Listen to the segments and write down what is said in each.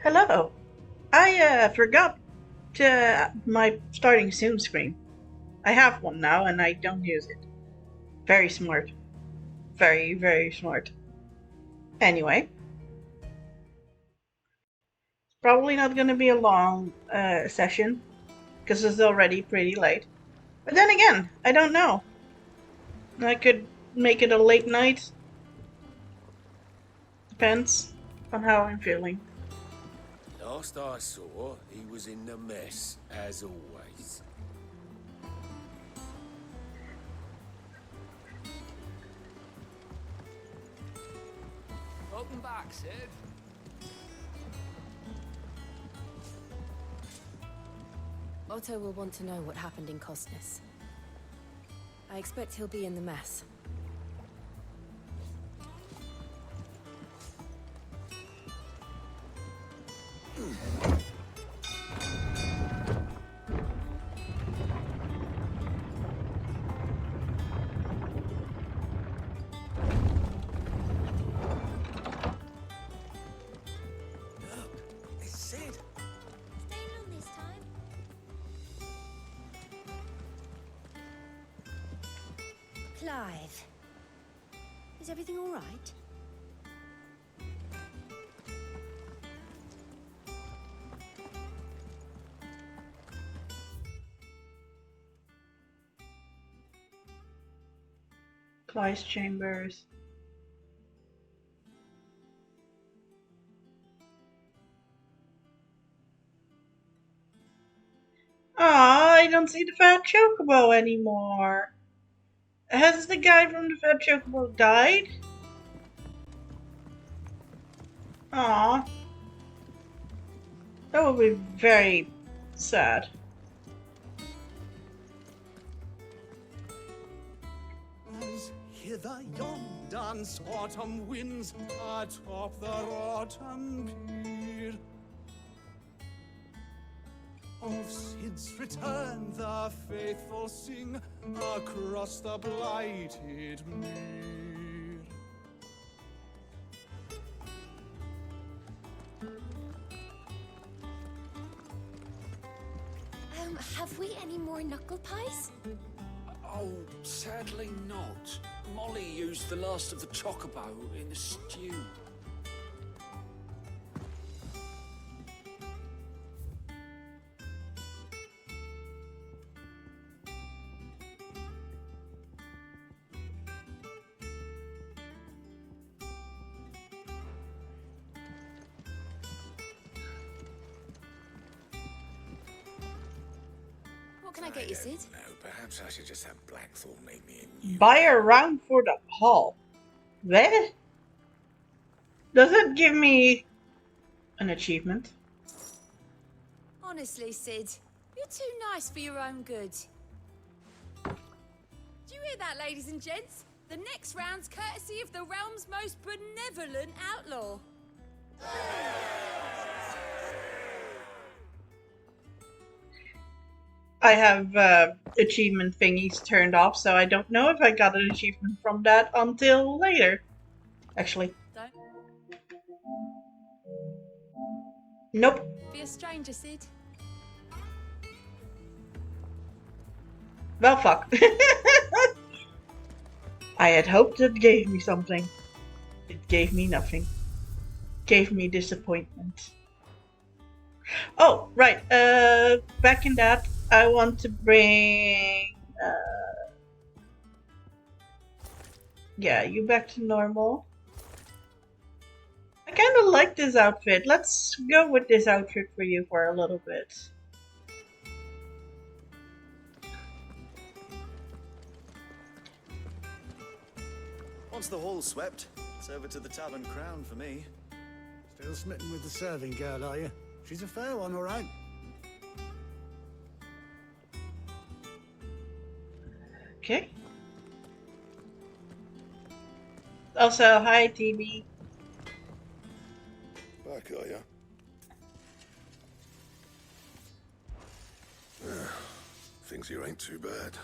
Hello. I forgot my starting soon screen. I have one now and I don't use it. Very smart. Very, very smart. Anyway, probably not gonna be a long session because it's already pretty late. But then again, I don't know. I could make it a late night. Depends on how I'm feeling. Last I saw, he was in the mess, as always. Welcome back, Sid. Otto will want to know what happened in Cosness. I expect he'll be in the mess. It's Sid. Staying on this time? Clive. Is everything all right? Clyde's chambers. Aw, I don't see the fat chocobo anymore. Has the guy from the fat chocobo died? Aw. That would be very sad. As hither yon dance autumn winds atop the rotten pier. Of Sid's return the faithful sing across the blighted mere. Have we any more knuckle pies? Oh, sadly not. Molly used the last of the chocobo in the stew. What can I get you, Sid? No, perhaps I should just have Blackthorn make me a new... Buy a round for the hall. What? Does it give me an achievement? Honestly, Sid, you're too nice for your own good. Do you hear that, ladies and gents? The next round's courtesy of the realm's most benevolent outlaw. I have achievement thingies turned off, so I don't know if I got an achievement from that until later. Actually. Don't Nope. be a stranger, Sid. Well, fuck. I had hoped it gave me something. It gave me nothing. Gave me disappointment. Oh, right. Back in that, I want to bring... yeah, you back to normal. I kind of like this outfit. Let's go with this outfit for you for a little bit. Once the hall's swept, it's over to the Tavern Crown for me. Still smitten with the serving girl, are you? She's a fair one, all right. Okay. Also, hi, TB. Back, are ya? Things here ain't too bad.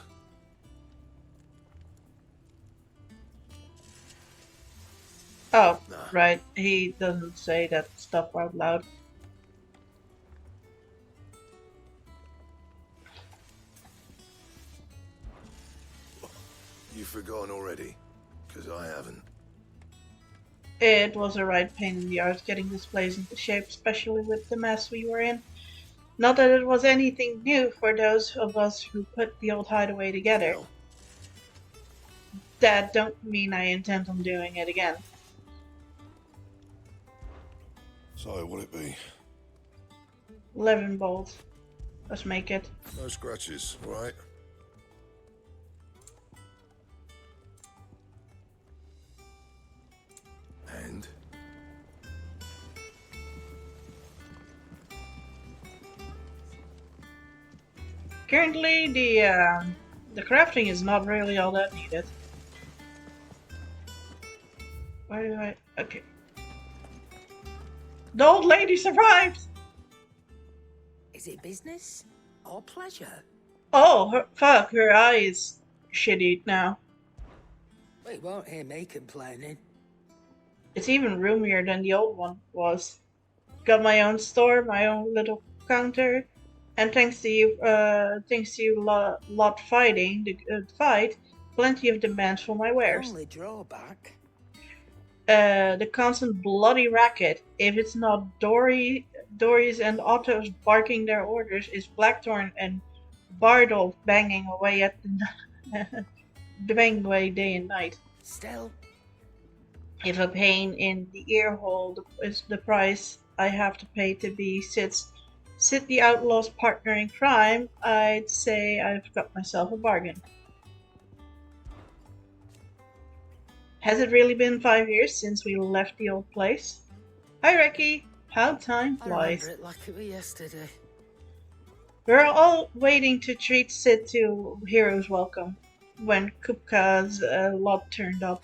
Oh, right. He doesn't say that stuff out loud. You've forgotten already? Because I haven't. It was a right pain in the arse getting this place into shape, especially with the mess we were in. Not that it was anything new for those of us who put the old hideaway together. Still, That don't mean I intend on doing it again. so what'll it be? 11 bolts. Let's make it. No scratches, right? And? Currently, the crafting is not really all that needed. Where do I... Okay. The old lady survived! Is it business or pleasure? Oh, fuck, her eye is shitty now. Well, you won't hear me complaining. It's even roomier than the old one was. Got my own store, my own little counter, and thanks to you lot fighting the fight, plenty of demands for my wares. Only drawback. The constant bloody racket. If it's not Dory's and Otto's barking their orders, is Blackthorn and Bardolph banging away at the banging away day and night. Still, If a pain in the ear hole is the price I have to pay to be Sid the Outlaw's partner in crime, I'd say I've got myself a bargain. Has it really been 5 years since we left the old place? Hi Ricky, how time I flies. remember it like it was yesterday. We're all waiting to treat Sid to Hero's Welcome when Kupka's lot turned up.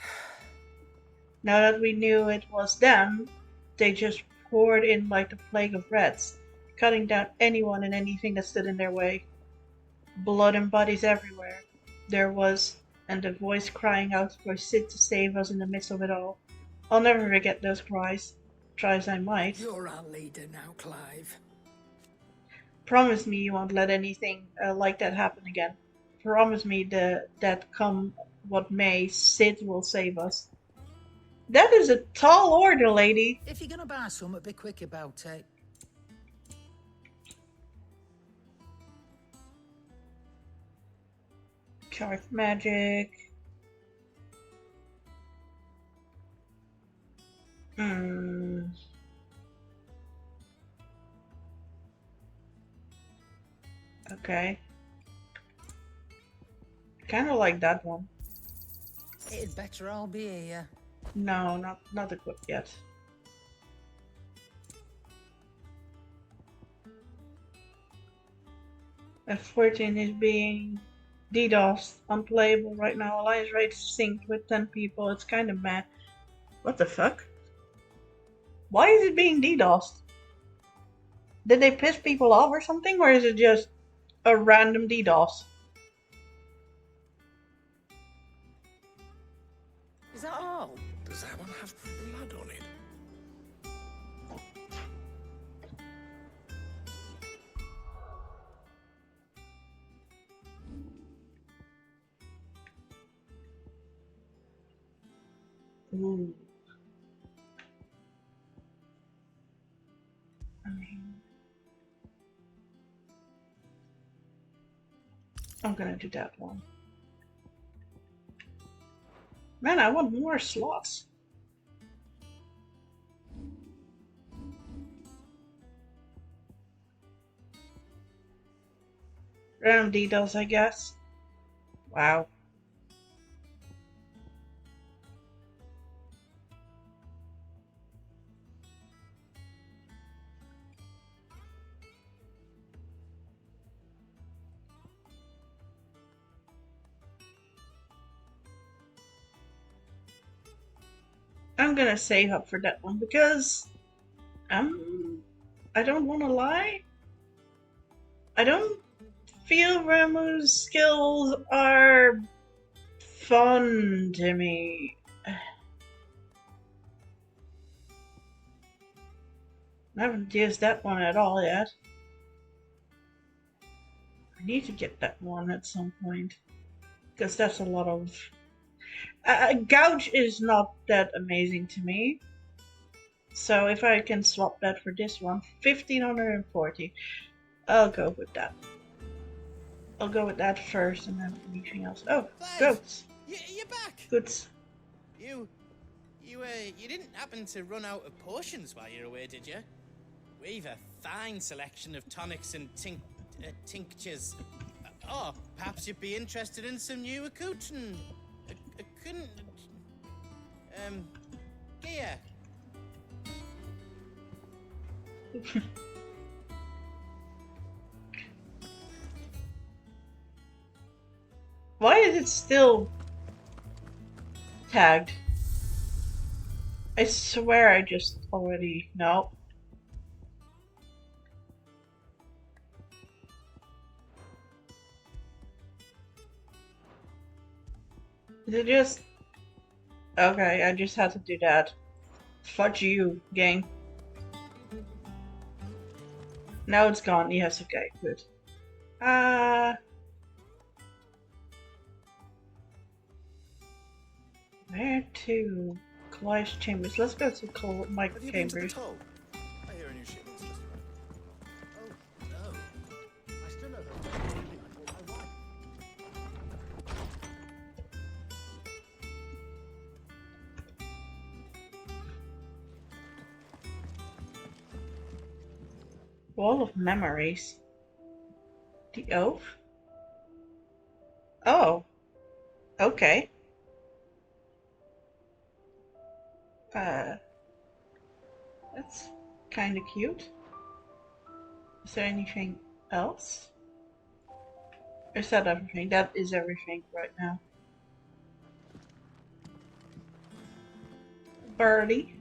Now that we knew it was them, they just poured in like the plague of rats, cutting down anyone and anything that stood in their way. Blood and bodies everywhere. There was, and a voice crying out for Sid to save us in the midst of it all. I'll never forget those cries. Try as I might. You're our leader now, Clive. Promise me you won't let anything like that happen again. Promise me that come what may, Sid will save us. That is a tall order, lady. If you're gonna buy something, be quick about it. Charge magic. Okay. Kinda like that one. It'd better all be here. No, not equipped yet. F14 is being DDoSed, unplayable right now. Alliance rate synced with 10 people. It's kind of mad. What the fuck? Why is it being DDoSed? Did they piss people off or something, or is it just a random DDoS? Is that all? Does that one have blood on it? Ooh. I mean, I'm gonna do that one. Man, I want more slots. Random details, I guess. Wow. I'm gonna save up for that one because I don't wanna lie. I don't feel Ramu's skills are fun to me. I haven't used that one at all yet. I need to get that one at some point because that's a lot of Gouge is not that amazing to me. So if I can swap that for this one, 1540. I'll go with that. I'll go with that first and then anything else. Oh, Clive, goats. you're back. Goods. You didn't happen to run out of potions while you're away, did you? We've a fine selection of tonics and tinctures. Or perhaps you'd be interested in some new accoutrement. Gear. Why is it still tagged? I swear I just already know. Is it just... Okay, I just had to do that. Fudge you, gang. Now it's gone. Yes, okay, good. Where to? Clive's chambers. Let's go to Mike Have you been to the chambers. toll? I hear a new shipment's just arrived. Oh, no. I still don't know what I bought my wife. Wall of memories. The oath? Oh. Okay. That's kind of cute. Is there anything else? Or is that everything? That is everything right now. Birdie.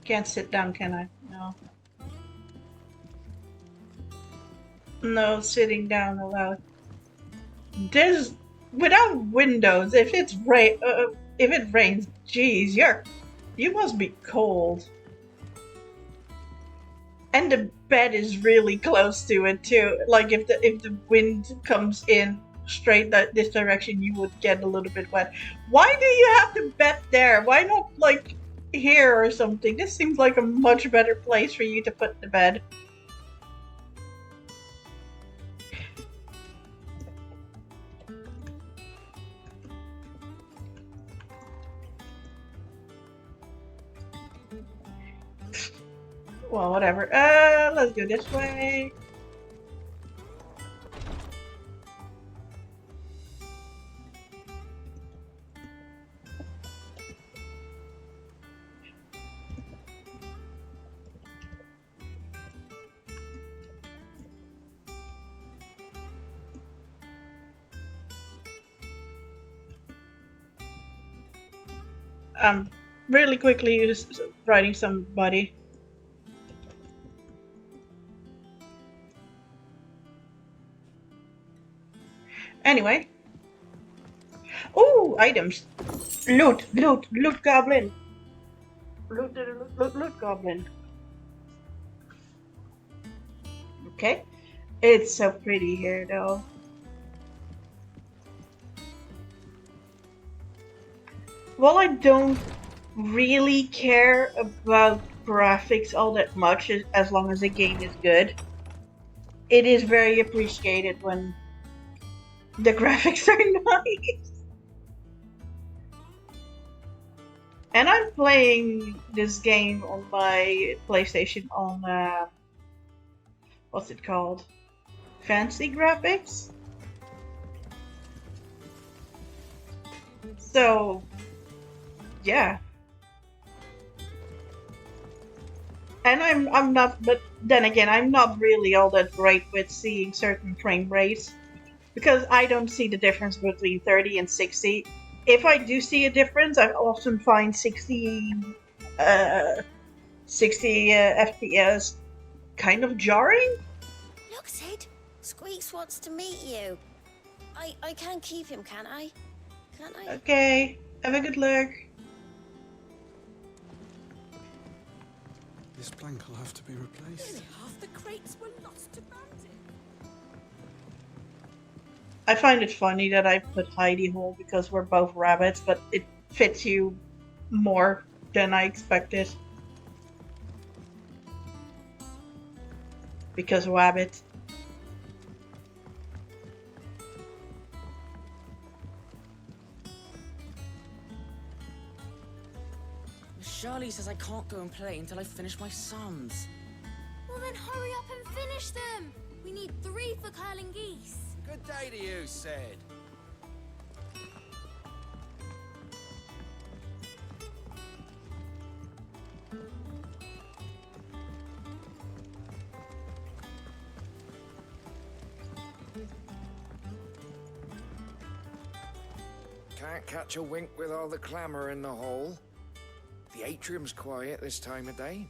Can't sit down, can I? No. No sitting down allowed. There's without windows. If it rains, geez, you must be cold. And the bed is really close to it too. Like if the wind comes in straight this direction, you would get a little bit wet. Why do you have the bed there? Why not like here or something? This seems like a much better place for you to put the bed. Well, whatever. Let's go this way. Really quickly just writing somebody. Anyway. Ooh, items. Loot goblin. Loot goblin. Okay. It's so pretty here though. Well, I don't really care about graphics all that much as long as the game is good. It is very appreciated when the graphics are nice. And I'm playing this game on my PlayStation on, what's it called? Fancy graphics? So, yeah. And I'm not, but then again, I'm not really all that great with seeing certain frame rates. Because I don't see the difference between 30 and 60. If I do see a difference, I often find 60 FPS kind of jarring. Look, Sid. Squeaks wants to meet you. I can't keep him, can I? Can't I? Okay. Have a good look. This plank will have to be replaced. Nearly half the crates were lost to bandit. I find it funny that I put hidey hole because we're both rabbits, but it fits you more than I expected. Because rabbit. Shirley says I can't go and play until I finish my sums. Well then hurry up and finish them. We need 3 for curling geese. Good day to you, Sid. Can't catch a wink with all the clamour in the hall. The atrium's quiet this time of day.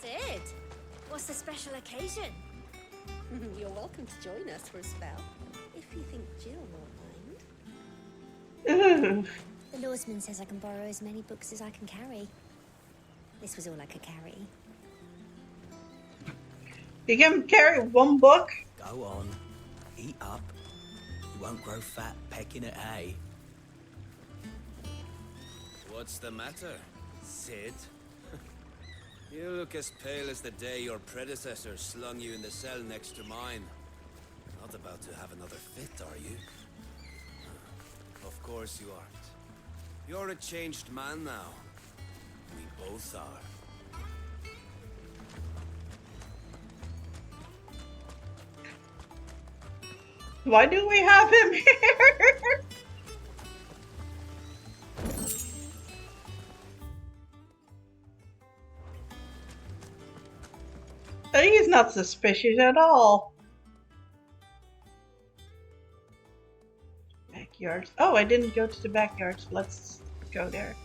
Sid, what's the special occasion? You're welcome to join us for a spell, if you think Jill won't mind. Ooh. The lawsman says I can borrow as many books as I can carry. This was all I could carry. You can carry 1 book? Go on, eat up. You won't grow fat pecking at hay. What's the matter, Sid? You look as pale as the day your predecessor slung you in the cell next to mine. Not about to have another fit, are you? Of course you aren't. You're a changed man now. We both are. Why do we have him here? He's not suspicious at all. Backyards. Oh, I didn't go to the backyards. Let's go there.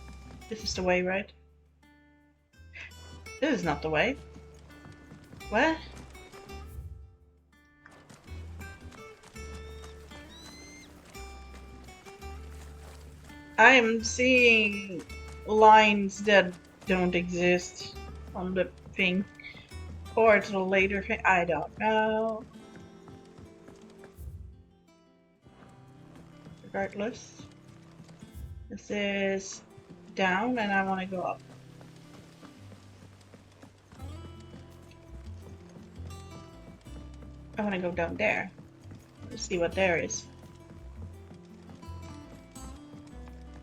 This is the way, right? This is not the way. What? I am seeing lines that don't exist on the thing. Or it's a later thing. I don't know. Regardless. This is down and I want to go up. I want to go down there. Let's see what there is.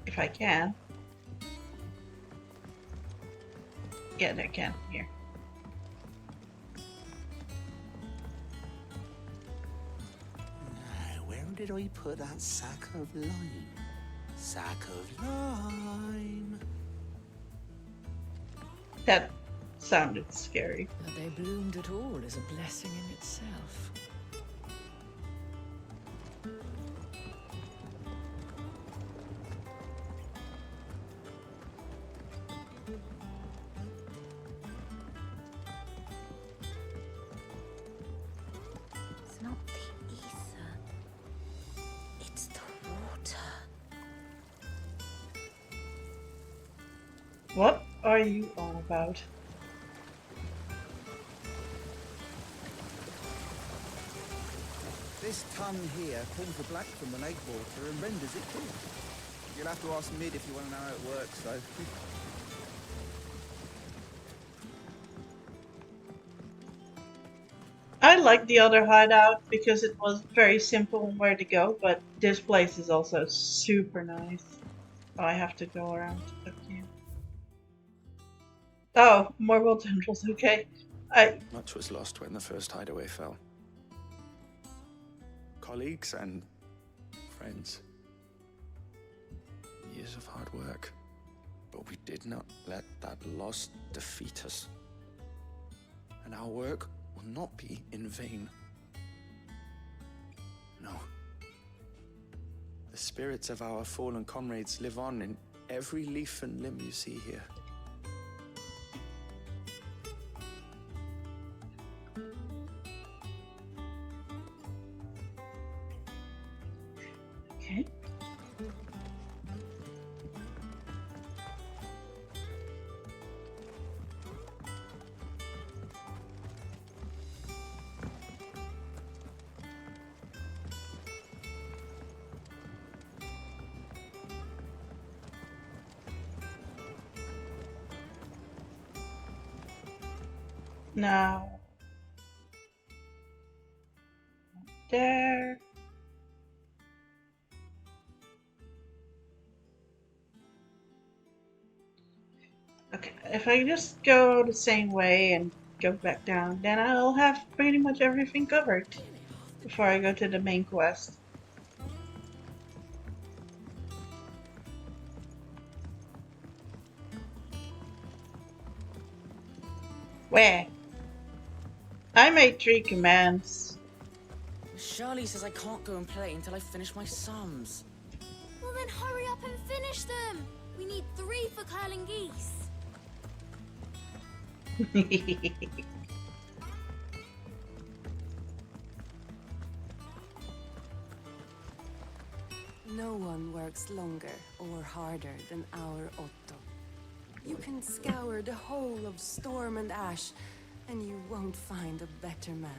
If I can. Yeah, I can. Here. Where did I put that sack of lime? Sack of lime. That sounded scary. That they bloomed at all is a blessing in itself. It's not the ether. It's the water. What are you on about? This tongue here pulls the black from the lake water and renders it clear. You'll have to ask Mid if you want to know how it works, though. I like the other hideout because it was very simple on where to go, but this place is also super nice. Oh, I have to go around. Okay. Oh, more world tendrils, okay. Much was lost when the first hideaway fell. Colleagues and friends. Years of hard work. But we did not let that loss defeat us. And our work will not be in vain. No. The spirits of our fallen comrades live on in every leaf and limb you see here. No. There. Okay, if I just go the same way and go back down, then I'll have pretty much everything covered before I go to the main quest. Where? I made 3 commands. Charlie says I can't go and play until I finish my sums. Well then hurry up and finish them! We need 3 for curling geese. No one works longer or harder than our Otto. You can scour the whole of Storm and Ash, and you won't find a better man.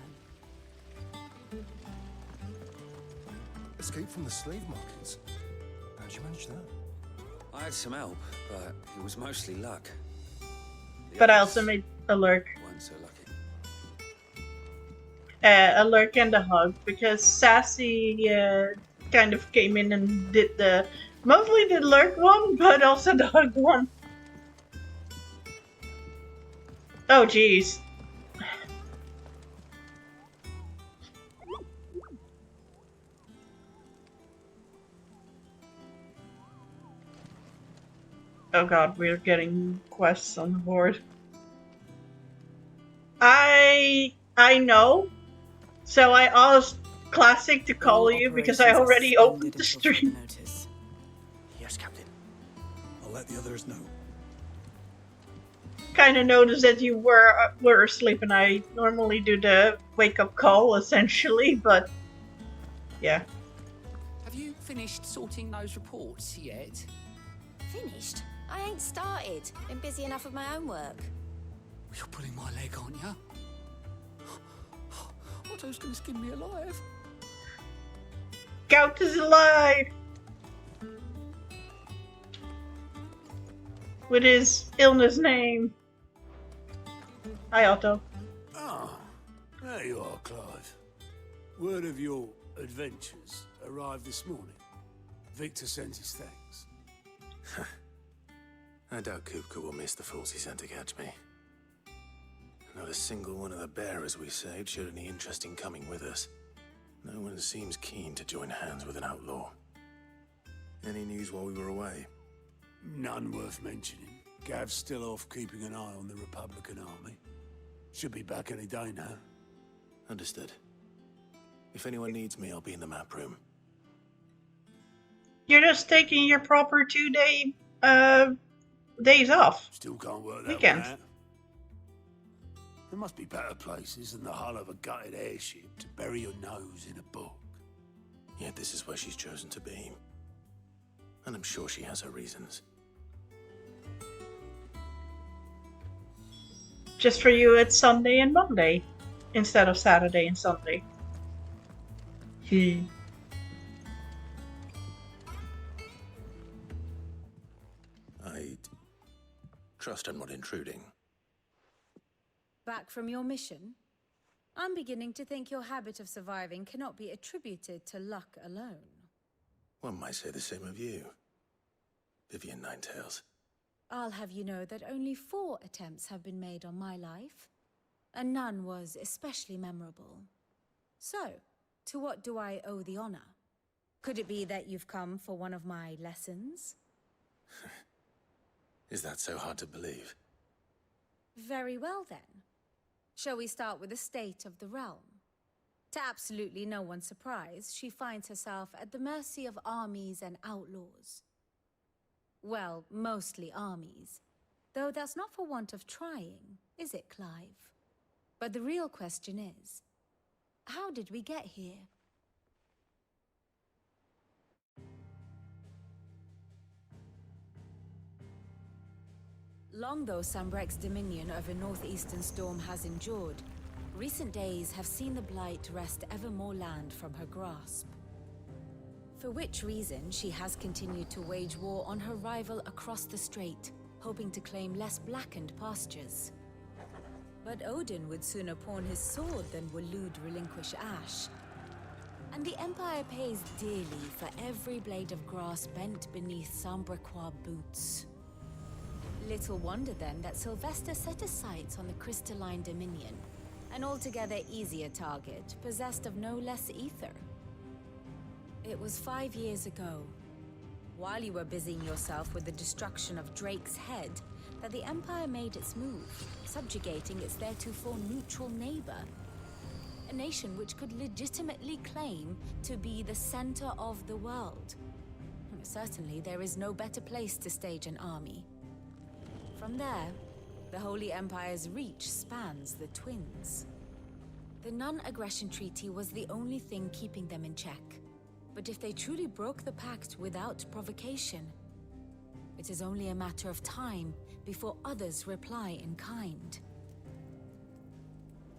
Escape from the slave markets? How'd you manage that? I had some help, but it was mostly luck. But I also made a lurk. Weren't so lucky. A lurk and a hug, because Sassy kind of came in and did mostly the lurk one, but also the hug one. Oh jeez. Oh god, we're getting quests on the board. I know. So I asked Classic to call you because I already opened the stream. Yes, Captain. I'll let the others know. Kind of noticed that you were asleep, and I normally do the wake up call essentially, but yeah. Have you finished sorting those reports yet? Finished? I ain't started. Been busy enough with my own work. You're pulling my leg, aren't you? Otto's gonna skin me alive. Gout is alive! With his illness name. Hi, Otto. Ah, there you are, Clive. Word of your adventures arrived this morning. Victor sent his thanks. I doubt Kupka will miss the fools he sent to catch me. Not a single one of the bearers we saved showed any interest in coming with us. No one seems keen to join hands with an outlaw. Any news while we were away? None worth mentioning. Gav's still off keeping an eye on the Republican army. Should be back any day now. Understood. If anyone needs me, I'll be in the map room. You're just taking your proper 2-day days off. Still can't work that Weekend. one out. There must be better places than the hull of a gutted airship to bury your nose in a book. Yet this is where she's chosen to be. And I'm sure she has her reasons. Just for you, it's Sunday and Monday instead of Saturday and Sunday. I trust I'm not intruding. Back from your mission? I'm beginning to think your habit of surviving cannot be attributed to luck alone. One might say the same of you, Vivian Ninetails. I'll have you know that only 4 attempts have been made on my life, and none was especially memorable. So, to what do I owe the honor? Could it be that you've come for one of my lessons? Is that so hard to believe? Very well then. Shall we start with the state of the realm? To absolutely no one's surprise, she finds herself at the mercy of armies and outlaws. Well, mostly armies. Though that's not for want of trying, is it, Clive? But the real question is, how did we get here? Long though Sambrek's dominion over northeastern Storm has endured, recent days have seen the Blight wrest ever more land from her grasp. For which reason she has continued to wage war on her rival across the strait, hoping to claim less blackened pastures. But Odin would sooner pawn his sword than Waloed relinquish Ash. And the Empire pays dearly for every blade of grass bent beneath Sambraquois boots. Little wonder then that Sylvester set his sights on the crystalline Dominion, an altogether easier target, possessed of no less ether. It was 5 years ago, while you were busying yourself with the destruction of Drake's head, that the Empire made its move, subjugating its theretofore neutral neighbor. A nation which could legitimately claim to be the center of the world. Certainly, there is no better place to stage an army. From there, the Holy Empire's reach spans the Twins. The non-aggression treaty was the only thing keeping them in check. But if they truly broke the pact without provocation, it is only a matter of time before others reply in kind.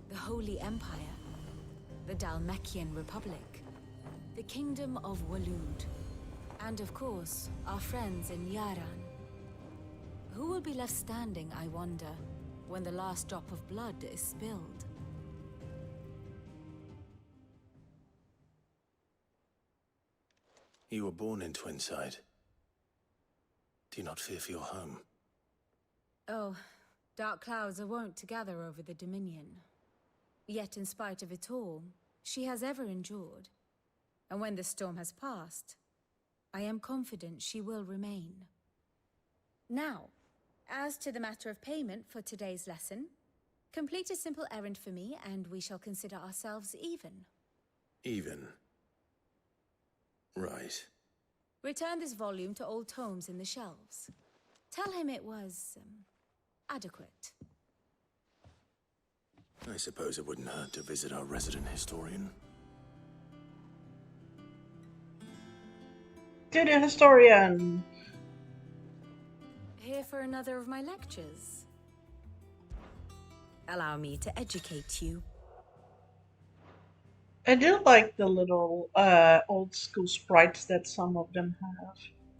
The Holy Empire, the Dhalmekian Republic, the Kingdom of Waloed, and of course, our friends in Yaran. Who will be left standing, I wonder, when the last drop of blood is spilled? You were born in Twinside. Do you not fear for your home? Oh, dark clouds are wont to gather over the Dominion. Yet in spite of it all, she has ever endured. And when the storm has passed, I am confident she will remain. Now, as to the matter of payment for today's lesson, complete a simple errand for me and we shall consider ourselves even. Even? Right. Return this volume to old tomes in the shelves. Tell him it was, adequate. I suppose it wouldn't hurt to visit our resident historian. To the historian. Here for another of my lectures. Allow me to educate you. I do like the little old school sprites that some of them have.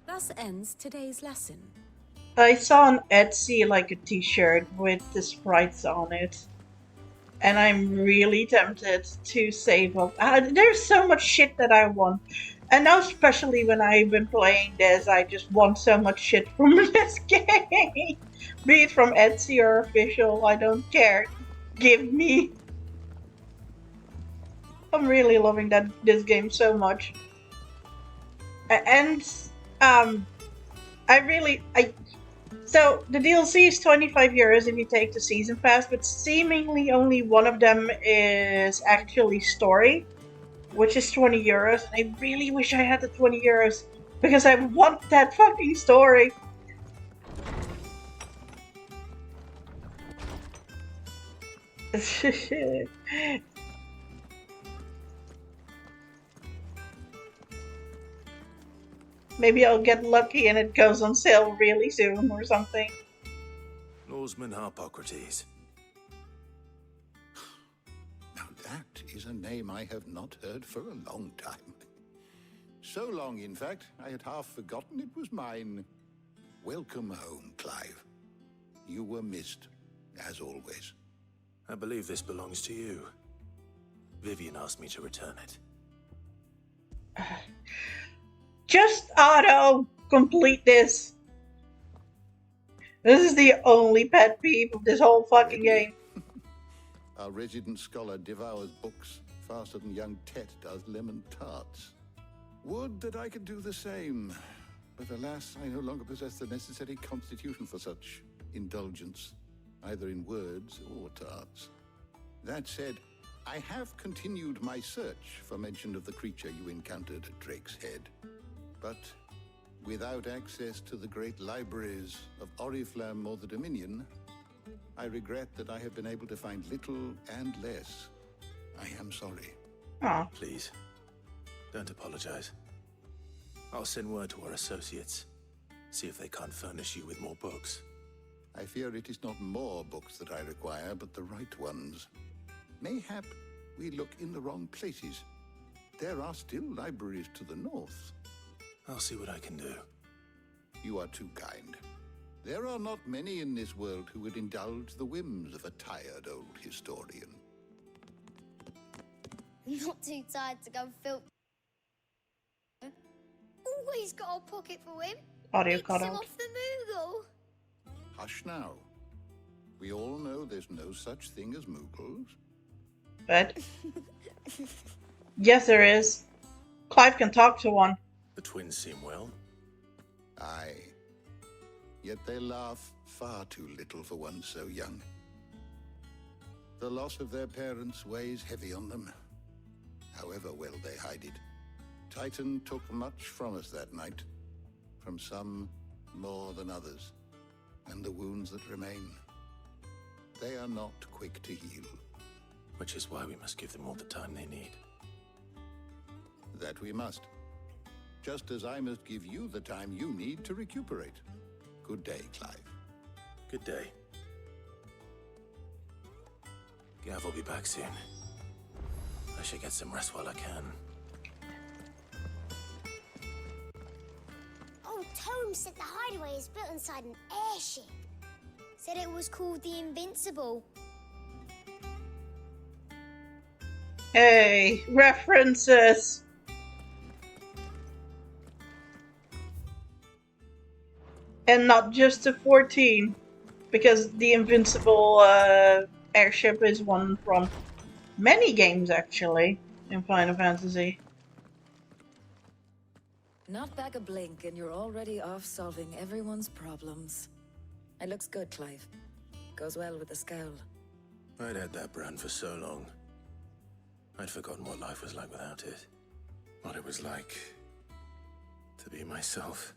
Thus ends today's lesson. I saw on Etsy like a t-shirt with the sprites on it. And I'm really tempted to save up. There's so much shit that I want. And now especially when I've been playing this, I just want so much shit from this game. Be it from Etsy or official, I don't care. Give me. I'm really loving this game so much. And so the DLC is 25 euros if you take the season pass, but seemingly only one of them is actually story, which is 20 euros. And I really wish I had the 20 euros because I want that fucking story. Maybe I'll get lucky and it goes on sale really soon or something. Lawsman Harpocrates. Now that is a name I have not heard for a long time. So long, in fact, I had half forgotten it was mine. Welcome home, Clive. You were missed, as always. I believe this belongs to you. Vivian asked me to return it. Just auto complete this. This is the only pet peeve of this whole fucking game. Our resident scholar devours books faster than young Tet does lemon tarts. Would that I could do the same, but alas, I no longer possess the necessary constitution for such indulgence, either in words or tarts. That said, I have continued my search for mention of the creature you encountered at Drake's Head. But without access to the great libraries of Oriflamme or the Dominion, I regret that I have been able to find little and less. I am sorry. Aww. Please, don't apologize. I'll send word to our associates. See if they can't furnish you with more books. I fear it is not more books that I require, but the right ones. Mayhap we look in the wrong places. There are still libraries to the north. I'll see what I can do. You are too kind. There are not many in this world who would indulge the whims of a tired old historian. Not too tired to go filth. Always got a pocket for him. Audio Picks cut him out. off the Moogle. Hush now. We all know there's no such thing as Moogles. But yes, there is. Clive can talk to one. The twins seem well. Aye. Yet they laugh far too little for one so young. The loss of their parents weighs heavy on them, however well they hide it. Titan took much from us that night, from some more than others, and the wounds that remain, they are not quick to heal. Which is why we must give them all the time they need. That we must. Just as I must give you the time you need to recuperate. Good day, Clive. Good day. Gav will be back soon. I should get some rest while I can. Old Tome said the hideaway is built inside an airship. Said it was called the Invincible. Hey, references. And not just to 14, because the Invincible airship is one from many games actually in Final Fantasy. Not back a blink and you're already off solving everyone's problems. It looks good, Clive. Goes well with the scowl. I'd had that brand for so long. I'd forgotten what life was like without it. What it was like to be myself.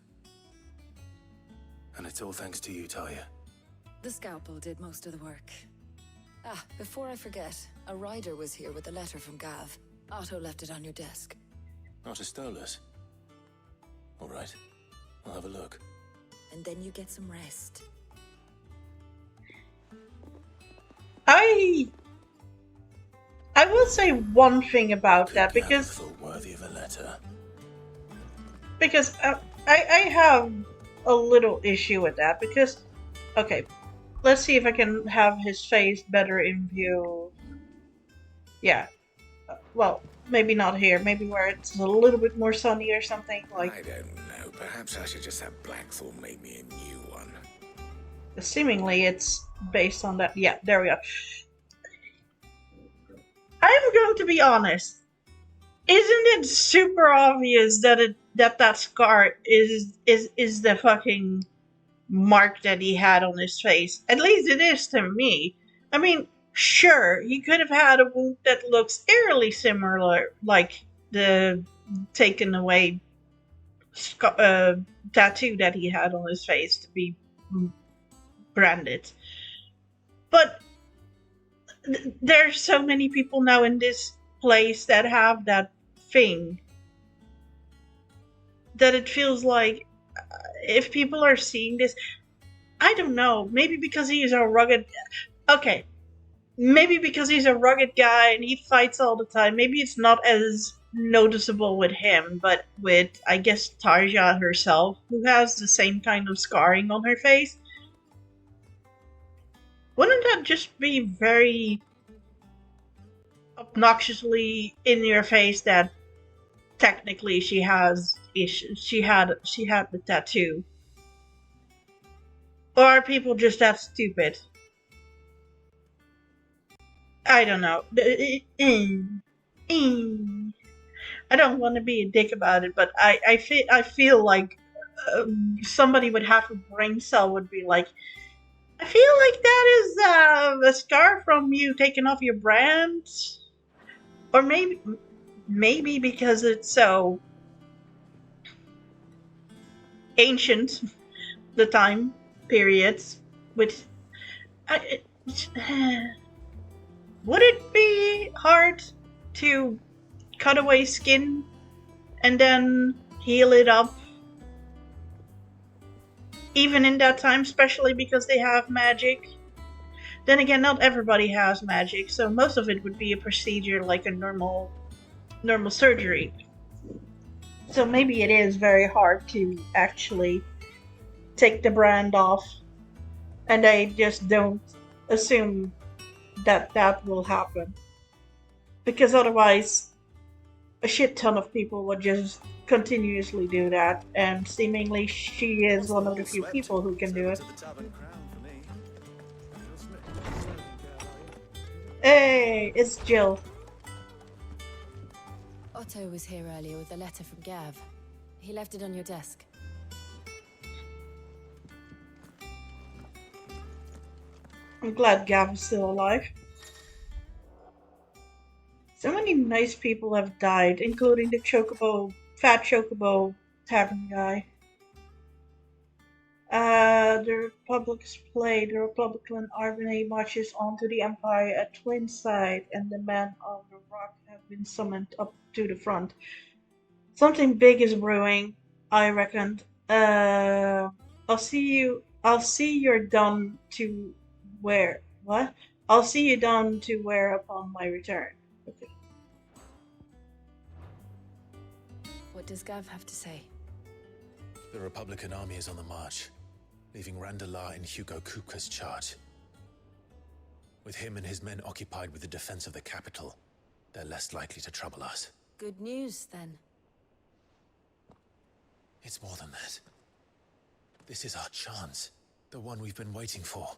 And it's all thanks to you, Talia. The scalpel did most of the work. Ah, before I forget, a rider was here with a letter from Gav. Otto left it on your desk. Not a stolus. All right, I'll have a look. And then you get some rest. I will say one thing about that, because Thought worthy of a letter. I have a little issue with that, because okay, let's see if I can have his face better in view. Yeah, well, maybe not here, maybe where it's a little bit more sunny or something like. I don't know. Perhaps I should just have Blackthorn make me a new one. Seemingly it's based on that. Yeah, there we go. I'm going to be honest. Isn't it super obvious that that scar is the fucking mark that he had on his face? At least it is to me. I mean, sure, he could have had a wound that looks eerily similar, like the taken away tattoo that he had on his face to be branded. But there's so many people now in this place that have that thing that it feels like if people are seeing this, I don't know, maybe because he's a rugged, okay, maybe because he's a rugged guy and he fights all the time, maybe it's not as noticeable with him, but with, I guess, Tarja herself, who has the same kind of scarring on her face. Wouldn't that just be very obnoxiously in your face that technically she has issues? She had the tattoo. Or are people just that stupid? I don't know. I don't want to be a dick about it, but I feel like somebody would have a brain cell would be like, I feel like that is a scar from you taking off your brand. Or maybe because it's so ancient, the time periods, which would it be hard to cut away skin and then heal it up? Even in that time, especially because they have magic. Then again, not everybody has magic, so most of it would be a procedure like a normal surgery. So maybe it is very hard to actually take the brand off, and I just don't assume that that will happen. Because otherwise, a shit ton of people would just continuously do that, and seemingly she is one of the few people who can do it. Hey, it's Jill. Otto was here earlier with a letter from Gav. He left it on your desk. I'm glad Gav is still alive. So many nice people have died, including the fat chocobo tavern guy. The Republic's play. The Republican army marches onto the Empire at Twinside, and the men on the rock have been summoned up to the front. Something big is brewing, I reckoned. I'll see you're done to where. What? I'll see you done to where upon my return. Okay. What does Gav have to say? The Republican army is on the march, leaving Randalar in Hugo Kupka's charge. With him and his men occupied with the defense of the capital, they're less likely to trouble us. Good news, then. It's more than that. This is our chance, the one we've been waiting for.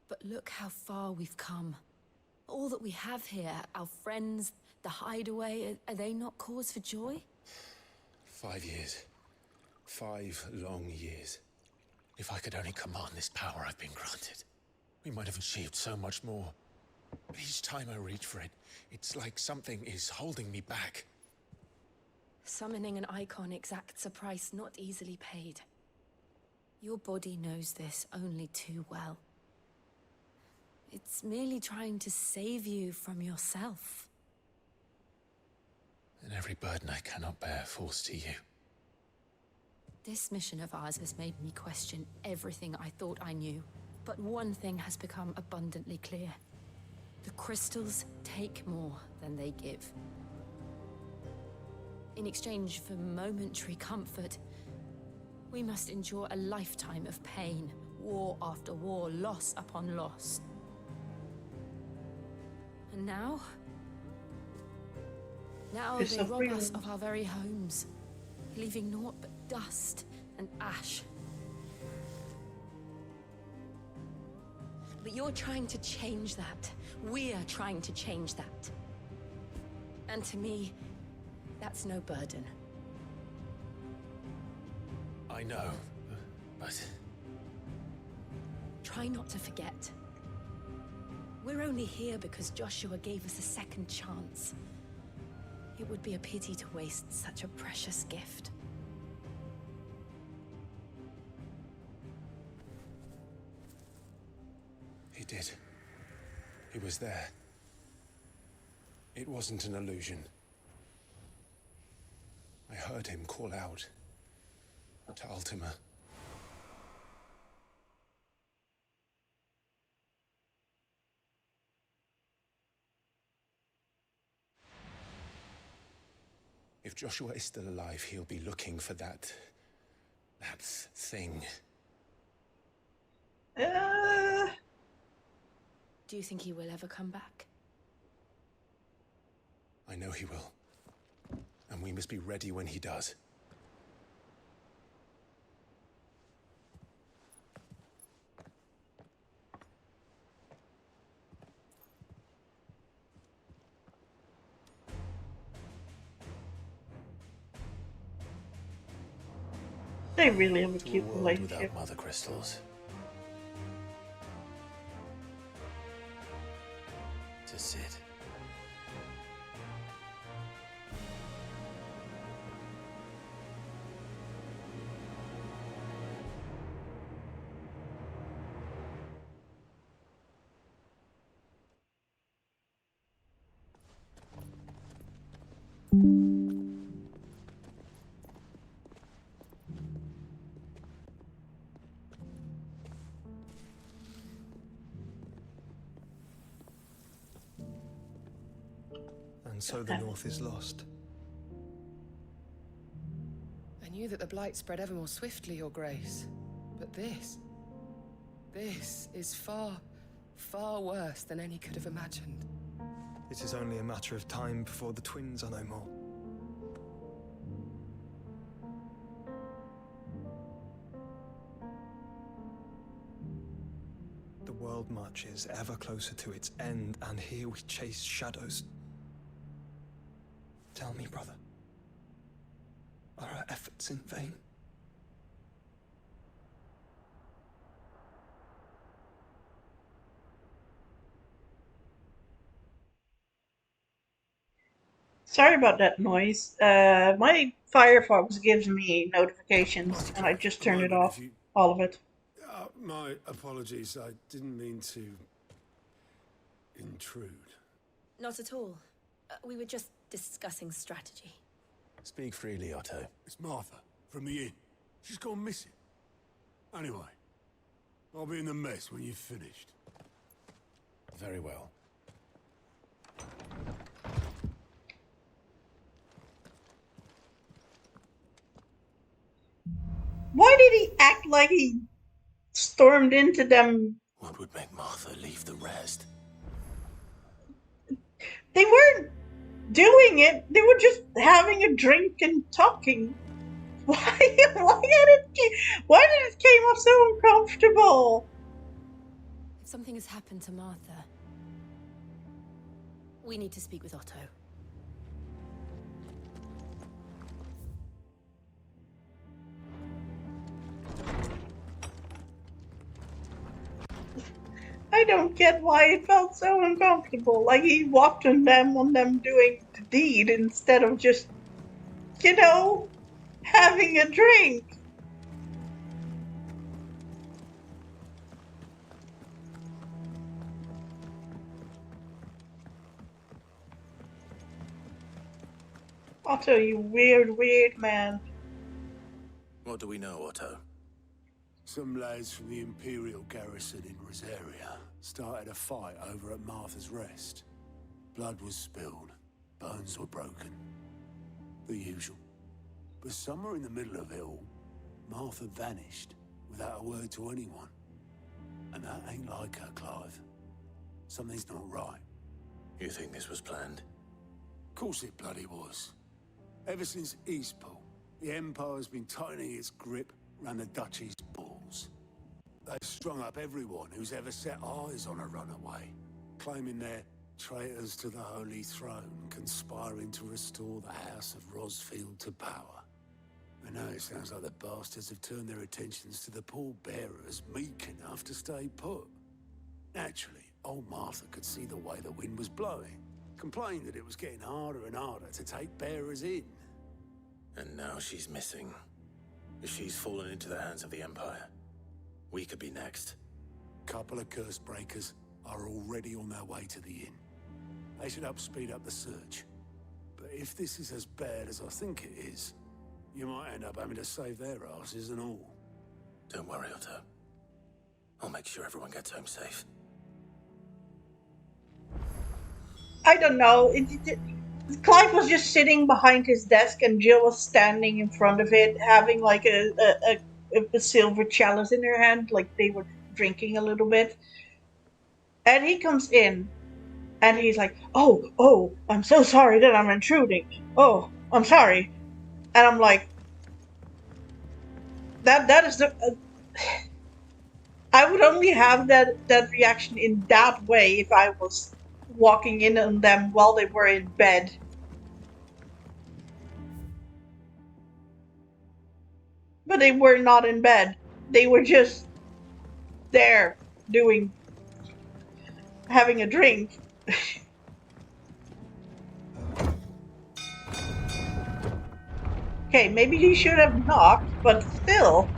But look how far we've come. All that we have here, our friends, the hideaway, are they not cause for joy? 5 years. 5 long years. If I could only command this power I've been granted, we might have achieved so much more. But each time I reach for it, it's like something is holding me back. Summoning an icon exacts a price not easily paid. Your body knows this only too well. It's merely trying to save you from yourself. And every burden I cannot bear falls to you. This mission of ours has made me question everything I thought I knew. But one thing has become abundantly clear. The crystals take more than they give. In exchange for momentary comfort, we must endure a lifetime of pain, war after war, loss upon loss. And now they rob us of our very homes, leaving naught but dust and ash. But you're trying to change that. We're trying to change that. And to me, that's no burden. I know, but... Try not to forget. We're only here because Joshua gave us a second chance. It would be a pity to waste such a precious gift. He did. He was there. It wasn't an illusion. I heard him call out to Ultima. If Joshua is still alive, he'll be looking for that thing. Do you think he will ever come back? I know he will. And we must be ready when he does. They really have a To cute a world relationship. without mother crystals. To Sid. So the North is lost. I knew that the blight spread ever more swiftly, Your Grace. But this is far, far worse than any could have imagined. It is only a matter of time before the twins are no more. The world marches ever closer to its end, and here we chase shadows. Tell me, brother, are our efforts in vain? Sorry about that noise. My Firefox gives me notifications, and I just turned it off. All of it. My apologies. I didn't mean to intrude. Not at all. We were just discussing strategy. Speak freely, Otto. It's Martha, from the inn. She's gone missing. Anyway, I'll be in the mess when you've finished. Very well. Why did he act like he stormed into them? What would make Martha leave the rest? They weren't doing it. They were just having a drink and talking. Why did it came off so uncomfortable? If something has happened to Martha, we need to speak with Otto. I don't get why it felt so uncomfortable. Like he walked on them doing the deed instead of just, having a drink. Otto, you weird man. What do we know, Otto? Some lads from the Imperial garrison in Rosaria started a fight over at Martha's Rest. Blood was spilled, bones were broken. The usual. But somewhere in the middle of it all, Martha vanished without a word to anyone. And that ain't like her, Clive. Something's not right. You think this was planned? Of course it bloody was. Ever since Eastpool, the Empire's been tightening its grip around the Duchy's balls. They've strung up everyone who's ever set eyes on a runaway, claiming they're traitors to the Holy Throne, conspiring to restore the House of Rosfield to power. And now it sounds like the bastards have turned their attentions to the pallbearers meek enough to stay put. Naturally, old Martha could see the way the wind was blowing, complained that it was getting harder and harder to take bearers in. And now she's missing. If she's fallen into the hands of the Empire, we could be next. Couple of curse breakers are already on their way to the inn. They should help speed up the search. But if this is as bad as I think it is, you might end up having to save their asses and all. Don't worry, Otto. I'll make sure everyone gets home safe. I don't know. Clive was just sitting behind his desk and Jill was standing in front of it, having like a silver chalice in her hand, like they were drinking a little bit. And he comes in and he's like, oh, I'm so sorry that I'm intruding. Oh, I'm sorry. And I'm like, that is the... I would only have that reaction in that way if I was walking in on them while they were in bed. But they were not in bed. They were just there having a drink. Okay, maybe he should have knocked, but still.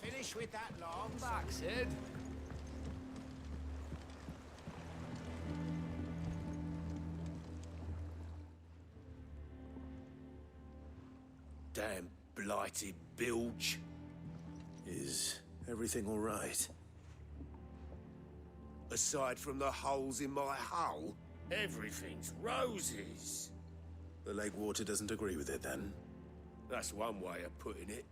Finish with that long back, Sid. Damn blighted bilge. Is Everything all right? Aside from the holes in my hull, everything's roses. The lake water doesn't agree with it, then? That's one way of putting it.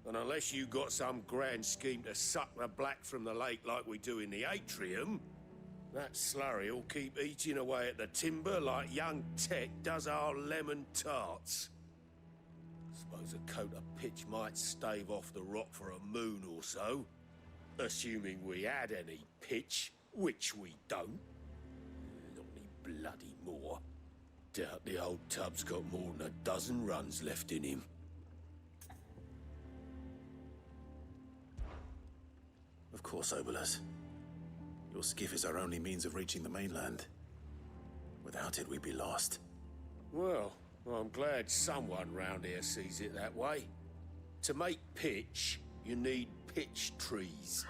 And unless you got some grand scheme to suck the black from the lake like we do in the atrium, that slurry'll keep eating away at the timber like young Tech does our lemon tarts. Suppose a coat of pitch might stave off the rot for a moon or so. Assuming we had any pitch, which we don't. Not any bloody more. Doubt the old tub's got more than a dozen runs left in him. Of course, Obolus. Your skiff is our only means of reaching the mainland. Without it, we'd be lost. Well, I'm glad someone round here sees it that way. To make pitch, you need pitch trees.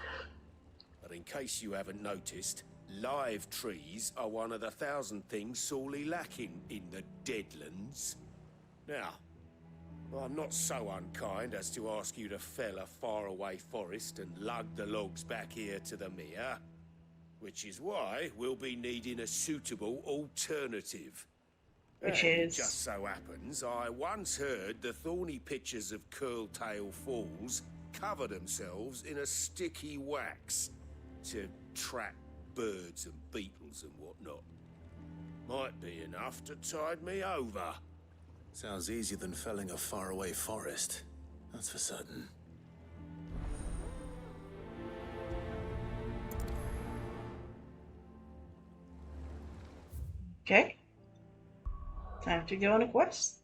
But in case you haven't noticed, live trees are one of the 1,000 things sorely lacking in the Deadlands. Now, I'm not so unkind as to ask you to fell a faraway forest and lug the logs back here to the mere, which is why we'll be needing a suitable alternative. Which And is? it just so happens, I once heard the thorny pitchers of Curltail Falls cover themselves in a sticky wax to trap birds and beetles and whatnot. Might be enough to tide me over. Sounds easier than felling a faraway forest. That's for certain. Okay. Time to go on a quest.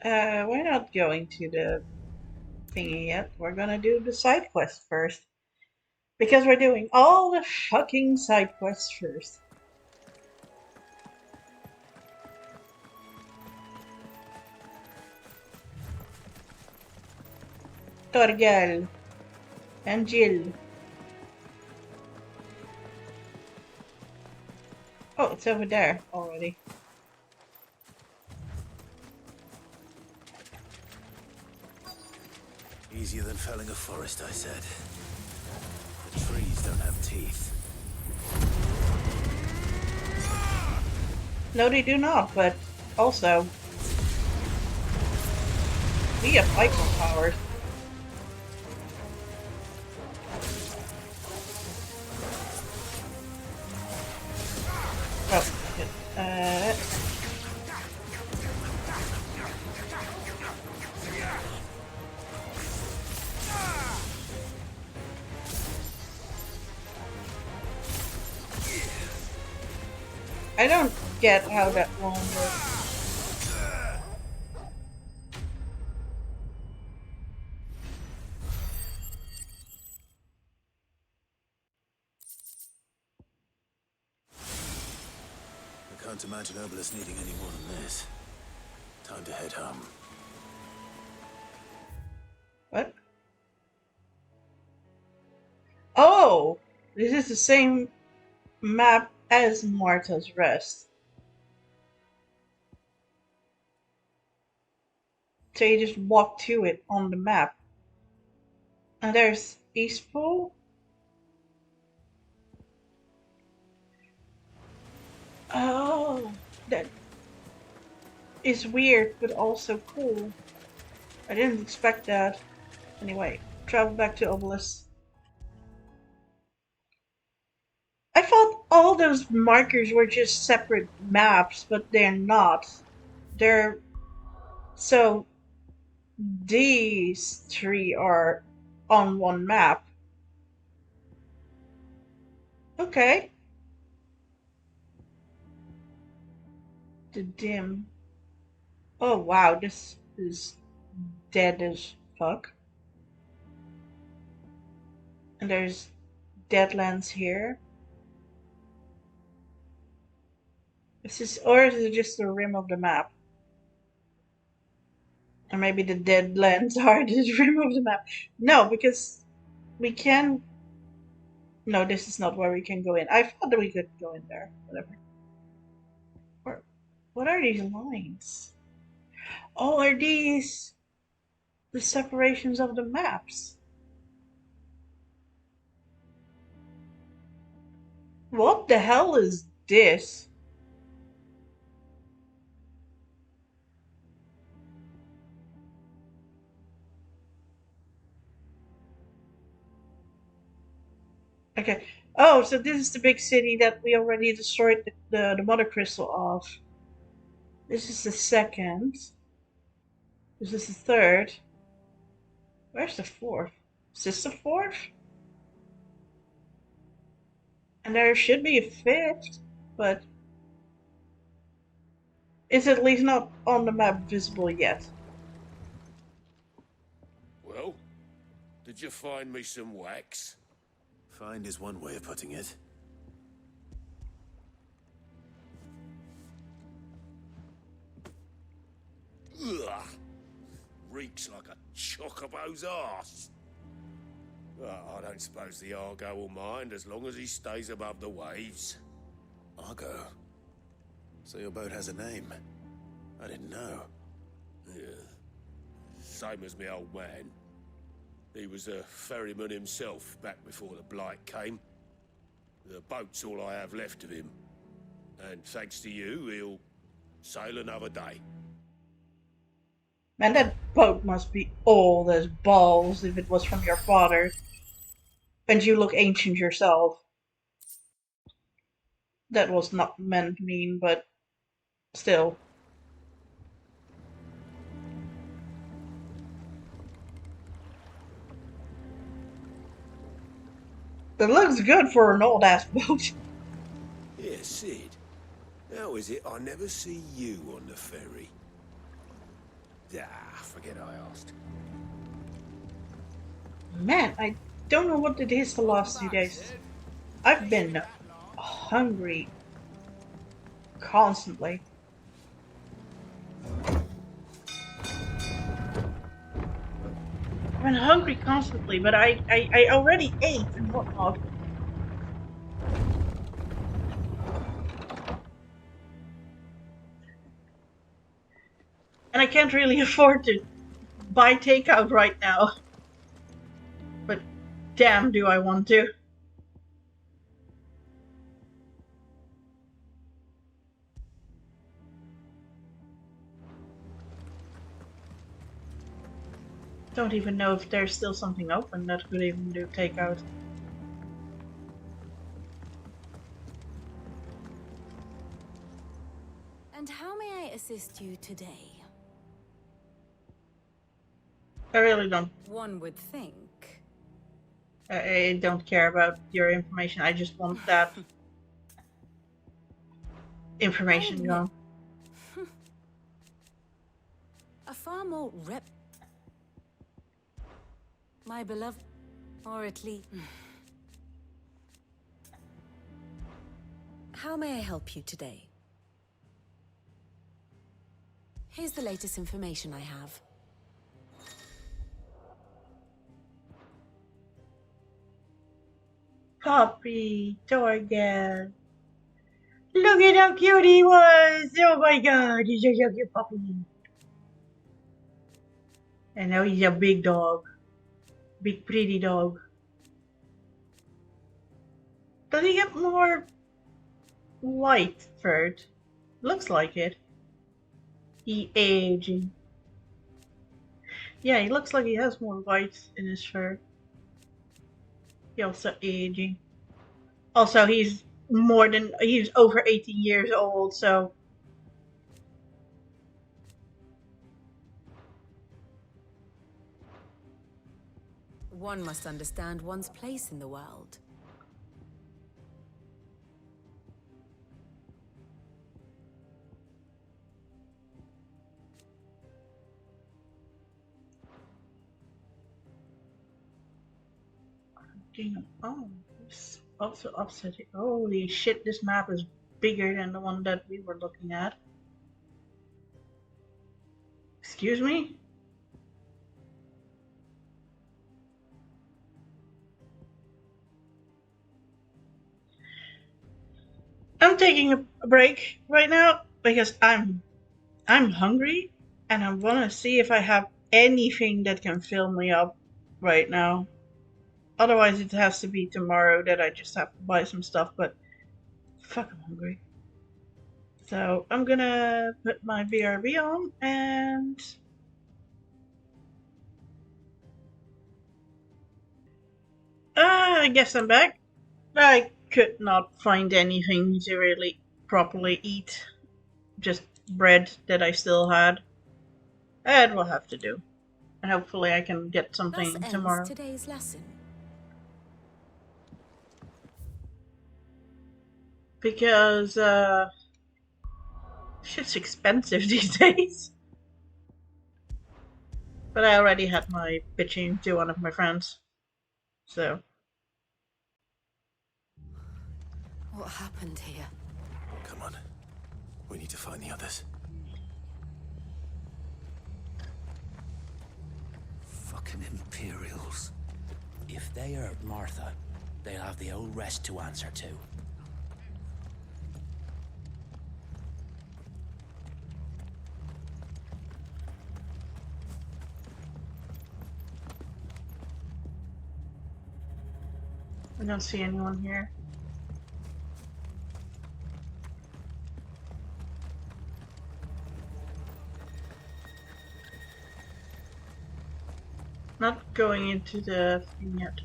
We're not going to the thingy yet. We're gonna do the side quest first. Because we're doing all the fucking side quests first. Torgal and Jill. Oh, it's over there already. Easier than felling a forest, I said. The trees don't have teeth. No, they do not, but also we have micro powers. Oh, shit. I don't get how that one works. I can't imagine Obolus needing any more than this. Time to head home. What? Oh! This is the same map as Martha's Rest. So you just walk to it on the map. And there's Eastpool. Oh, that is weird, but also cool. I didn't expect that. Anyway, travel back to Obelisk. I thought all those markers were just separate maps, but they're not. They're... So, these three are on one map. Okay. The dim. Oh wow, this is dead as fuck. And there's Deadlands here. Or is it just the rim of the map? Or maybe the Deadlands are the rim of the map. No, because we can... No, this is not where we can go in. I thought that we could go in there. Whatever. What are these lines? Oh, are these the separations of the maps. What the hell is this? Okay. Oh, so this is the big city that we already destroyed the mother crystal of. This is the second. This is the third. Where's the fourth? Is this the fourth? And there should be a fifth, but it's at least not on the map visible yet. Well, did you find me some wax? Find is one way of putting it. Ugh. Reeks like a chocobo's arse. Well, I don't suppose the Argo will mind as long as he stays above the waves. Argo? So your boat has a name? I didn't know. Yeah. Same as me old man. He was a ferryman himself back before the Blight came. The boat's all I have left of him. And thanks to you, he'll sail another day. Man, that boat must be old as balls if it was from your father. And you look ancient yourself. That was not meant mean, but still. It looks good for an old ass boat. Yeah, Sid. How is it I never see you on the ferry? Ah, forget I asked. Man, I don't know what it is the last 2 days. I've been hungry constantly. I've been hungry constantly, but I already ate and whatnot. And I can't really afford to buy takeout right now. But damn, do I want to. Don't even know if there's still something open that could even do takeout. And how may I assist you today? I really don't. One would think. I don't care about your information. I just want that information gone. A far more my beloved, or at least. How may I help you today? Here's the latest information I have. Puppy, Torgal. Look at how cute he was! Oh my god, he's such a cute puppy. And now he's a big dog. Big pretty dog. Does he get more white furred? Looks like it. He aging. Yeah, he looks like he has more white in his fur. He also aging. Also, he's over 18 years old, so. One must understand one's place in the world. Oh, it's also upsetting. Holy shit, this map is bigger than the one that we were looking at. Excuse me? I'm taking a break right now because I'm hungry and I want to see if I have anything that can fill me up right now. Otherwise, it has to be tomorrow that I just have to buy some stuff, but fuck, I'm hungry. So I'm gonna put my BRB on and I guess I'm back. I could not find anything to really properly eat. Just bread that I still had. It will have to do. And hopefully I can get something Thus ends tomorrow. today's lesson. Because, shit's expensive these days. But I already had my bitching to one of my friends. So. What happened here? Come on. We need to find the others. Fucking Imperials. If they hurt Martha, they'll have the old rest to answer to. I don't see anyone here. Not going into the thing yet.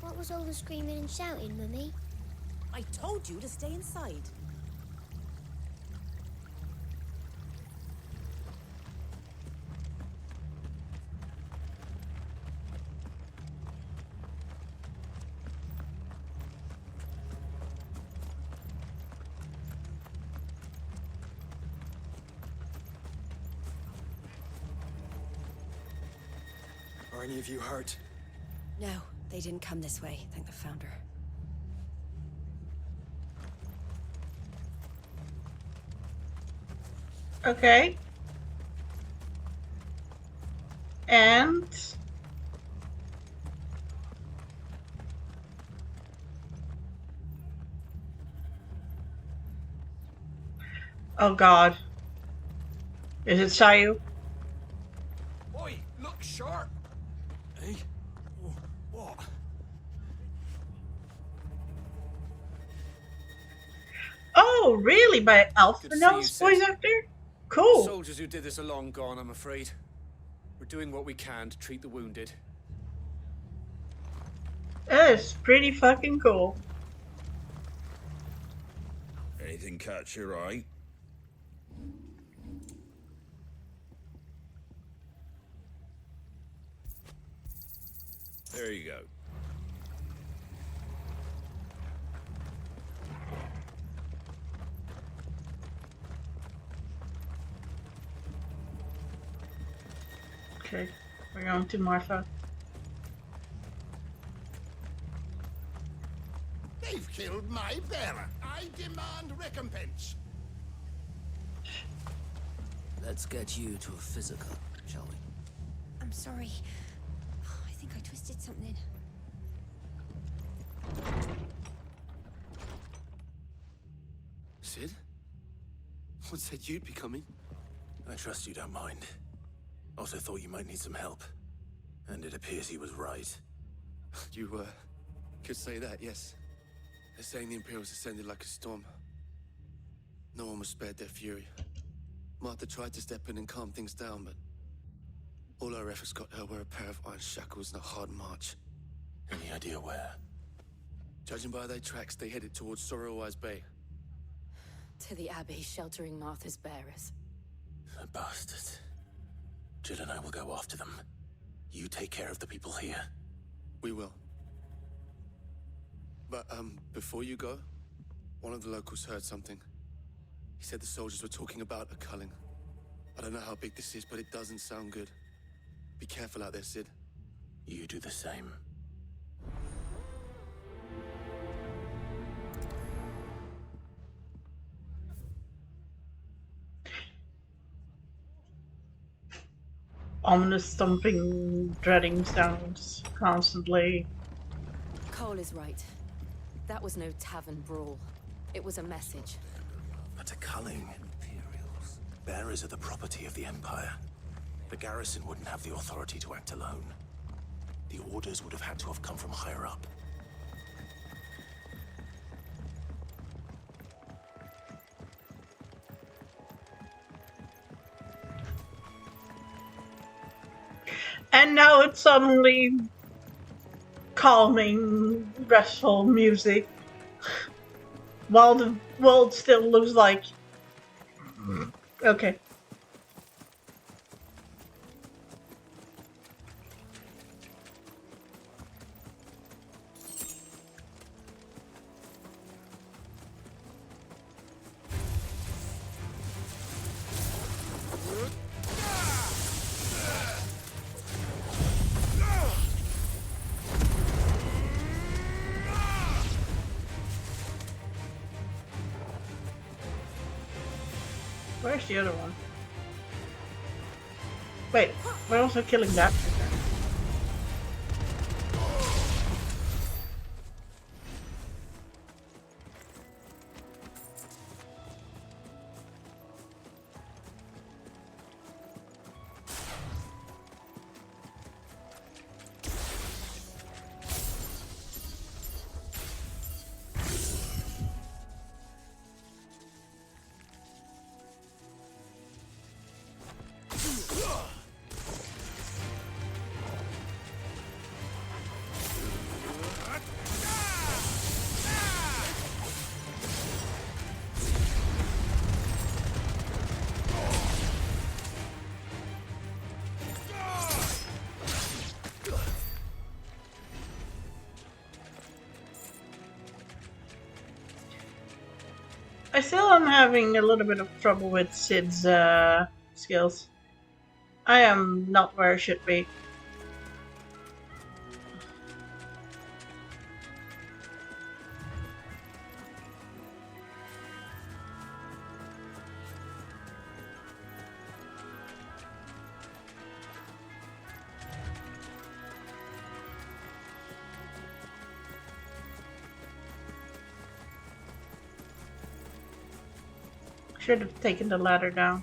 What was all the screaming and shouting, Mummy? I told you to stay inside. Are any of you hurt? No, they didn't come this way, thank the Founder. Okay. And... oh god. Is it Sayu? Oi, look sharp! Hey? What? Oh, really? By Alpha Good to see you, Nose Sid. voice actor? The Cool. soldiers who did this are long gone, I'm afraid. We're doing what we can to treat the wounded. That is pretty fucking cool. Anything catch your eye? There you go. Okay, we're going to Martha. They've killed my bearer. I demand recompense. Let's get you to a physical, shall we? I'm sorry. I think I twisted something. Sid? What said you'd be coming? I trust you don't mind. Also thought you might need some help. And it appears he was right. You, could say that, yes. They're saying the Imperials ascended like a storm. No one was spared their fury. Martha tried to step in and calm things down, but all our efforts got her were a pair of iron shackles and a hard march. Any idea where? Judging by their tracks, they headed towards Sorrowwise Bay. To the Abbey sheltering Martha's bearers. The bastards. Jill and I will go after them. You take care of the people here. We will. But, before you go, one of the locals heard something. He said the soldiers were talking about a culling. I don't know how big this is, but it doesn't sound good. Be careful out there, Sid. You do the same. Ominous thumping, dreading sounds constantly. Cole is right. That was no tavern brawl. It was a message. That's a culling. Bearers are the property of the Empire. The garrison wouldn't have the authority to act alone. The orders would have had to have come from higher up. And now it's suddenly calming, restful music, while the world still looks like... Okay. Where's the other one? Wait, we're also killing that. I still am having a little bit of trouble with Sid's skills. I am not where I should be. Should have taken the ladder down.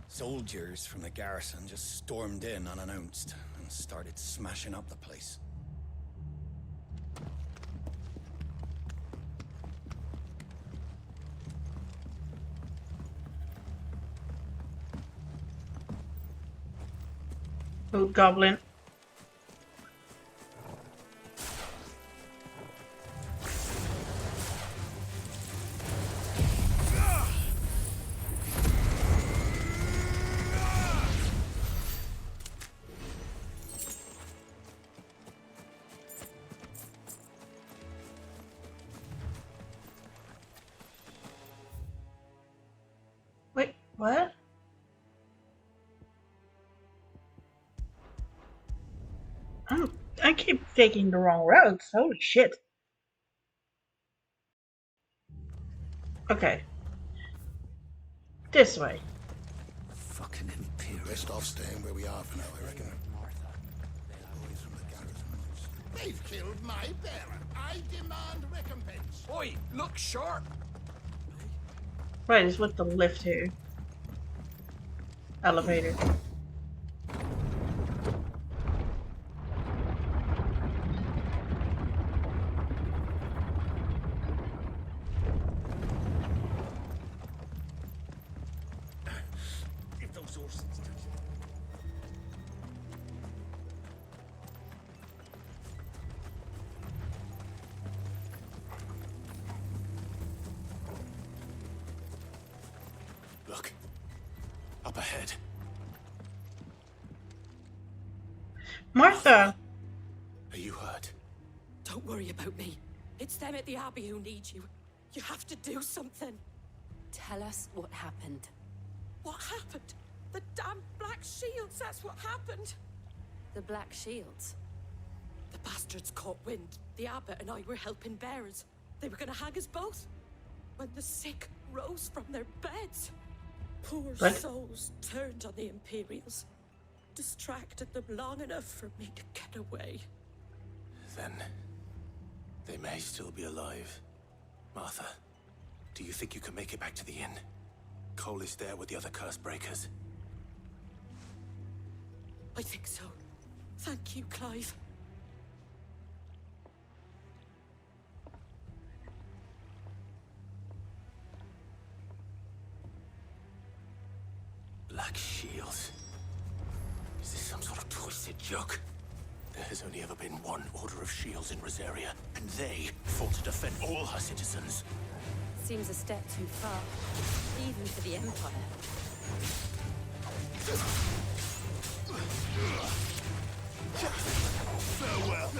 Soldiers from the garrison just stormed in unannounced and started smashing up the place. Old goblin. Wait, what? I keep taking the wrong roads. Holy shit. Okay. This way. Fucking Imperial. Best off staying where we are for now, I reckon. They've killed my bearer. I demand recompense. Oi, look sharp. Right, it's with the lift here. Elevator. If those horses touch it. Look. Up ahead. Martha! Are you hurt? Don't worry about me. It's them at the Abbey who need you. You have to do something. Tell us what happened. What happened? The damn Black Shields, that's what happened. The Black Shields. The bastards caught wind. The abbot and I were helping bearers. They were gonna hang us both. When the sick rose from their beds. Poor souls turned on the Imperials. Distracted them long enough for me to get away. Then they may still be alive. Martha, do you think you can make it back to the inn? Cole is there with the other curse breakers. I think so. Thank you, Clive. Black Shields? Is this some sort of twisted joke? There has only ever been one Order of Shields in Rosaria, and they fought to defend all her citizens. Seems a step too far, even for the Empire. Farewell.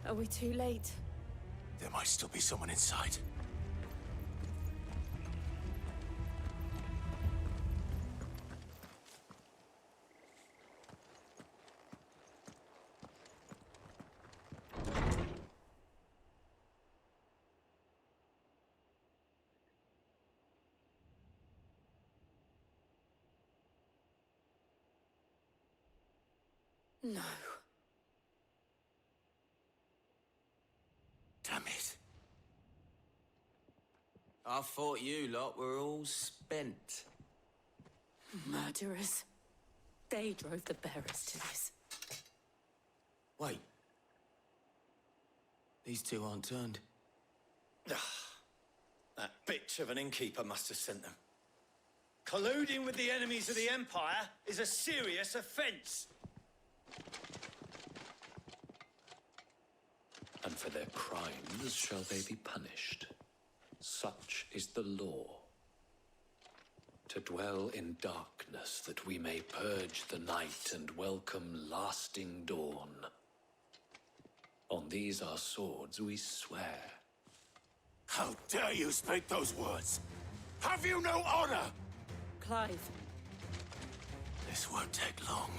Are we too late? There might still be someone inside. No. Damn it. I thought you lot were all spent. Murderers. They drove the bearers to this. Wait. These two aren't turned. That bitch of an innkeeper must have sent them. Colluding with the enemies of the Empire is a serious offense. And for their crimes shall they be punished. Such is the law. To dwell in darkness that we may purge the night and welcome lasting dawn. On these our swords we swear. How dare you speak those words? Have you no honor? Clive. This won't take long.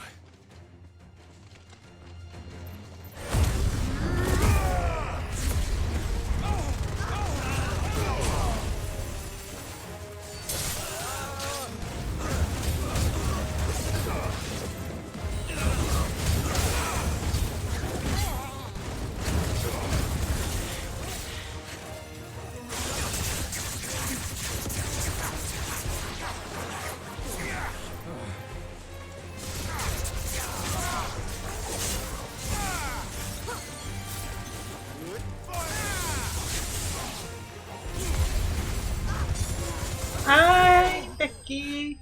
Hi, Becky.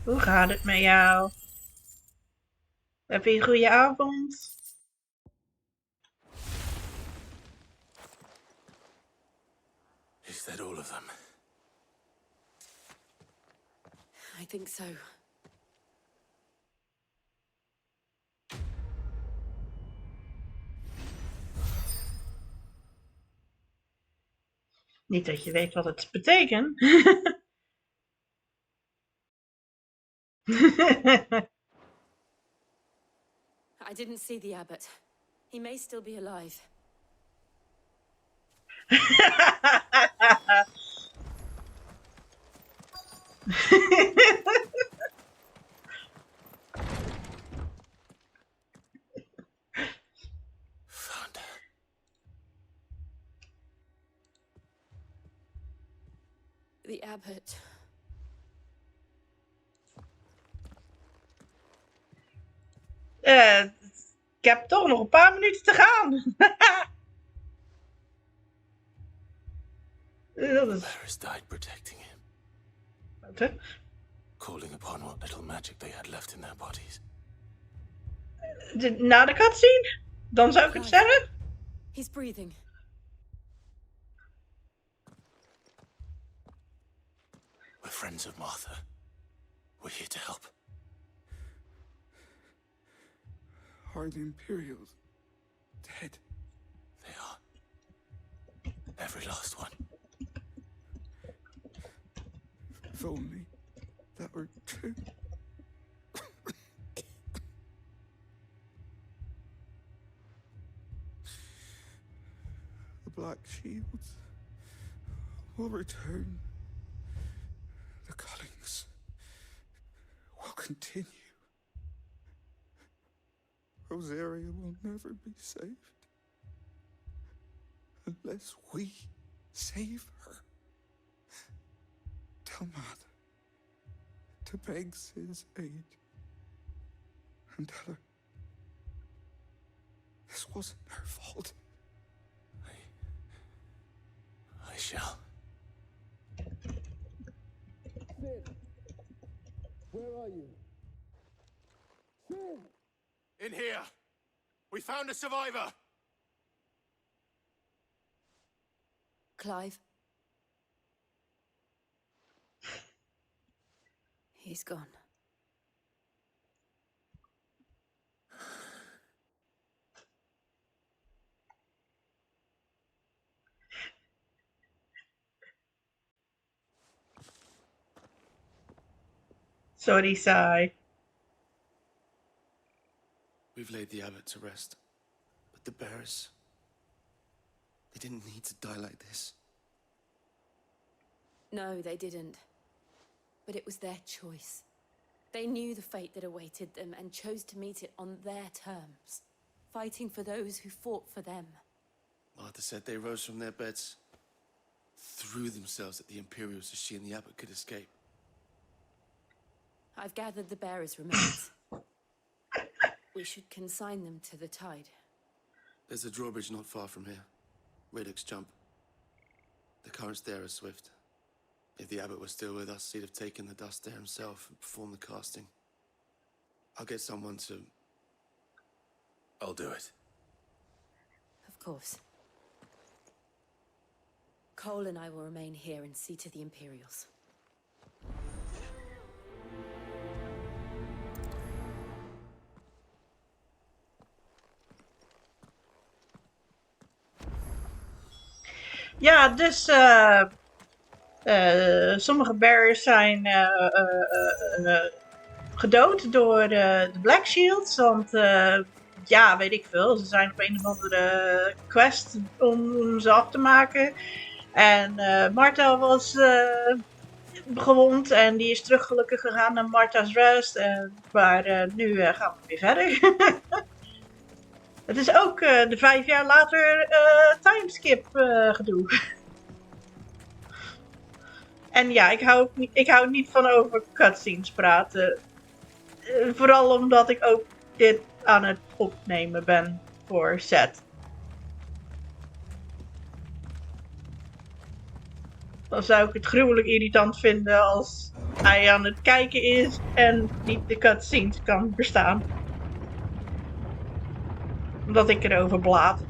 Hoe gaat het met jou? Heb je een goede avond? Is that all of them? I think so. Niet dat je weet wat het betekent. I didn't see the abbot. He may still be alive. Found her. The abbot. Ik heb toch nog een paar minuten te gaan. Varys died protecting him. Wat? Calling upon what little magic they had left in their bodies. Na de cutscene? Dan zou ik het zeggen. He's breathing. We're friends of Martha. We're here to help. Are the Imperials dead? They are. Every last one. If only that were true. The Black Shields will return. The Cullings will continue. Rosaria will never be saved unless we save her. Tell Mother to beg Sid's aid and tell her this wasn't her fault. I shall. Sid, where are you? Sid! In here! We found a survivor! Clive. He's gone. Sorry, sigh. We've laid the abbot to rest. But the bearers... they didn't need to die like this. No, they didn't. But it was their choice. They knew the fate that awaited them and chose to meet it on their terms, fighting for those who fought for them. Martha said they rose from their beds, threw themselves at the Imperials so she and the abbot could escape. I've gathered the bearers' remains. We should consign them to the tide. There's a drawbridge not far from here. Riddick's Jump. The currents there are swift. If the abbot was still with us, he'd have taken the dust there himself and performed the casting. I'll get someone to... I'll do it. Of course. Cole and I will remain here and see to the Imperials. Ja, dus sommige bears zijn gedood door de Black Shields. Want ja, weet ik veel. Ze zijn op een of andere quest om ze af te maken. En Martha was gewond en die is terug gelukkig gegaan naar Martha's Rest. Maar nu gaan we weer verder. Het is ook de 5 jaar later timeskip gedoe. En ja, ik hou niet van over cutscenes praten. Vooral omdat ik ook dit aan het opnemen ben voor set. Dan zou ik het gruwelijk irritant vinden als hij aan het kijken is en niet de cutscenes kan bestaan. Omdat ik erover blaat.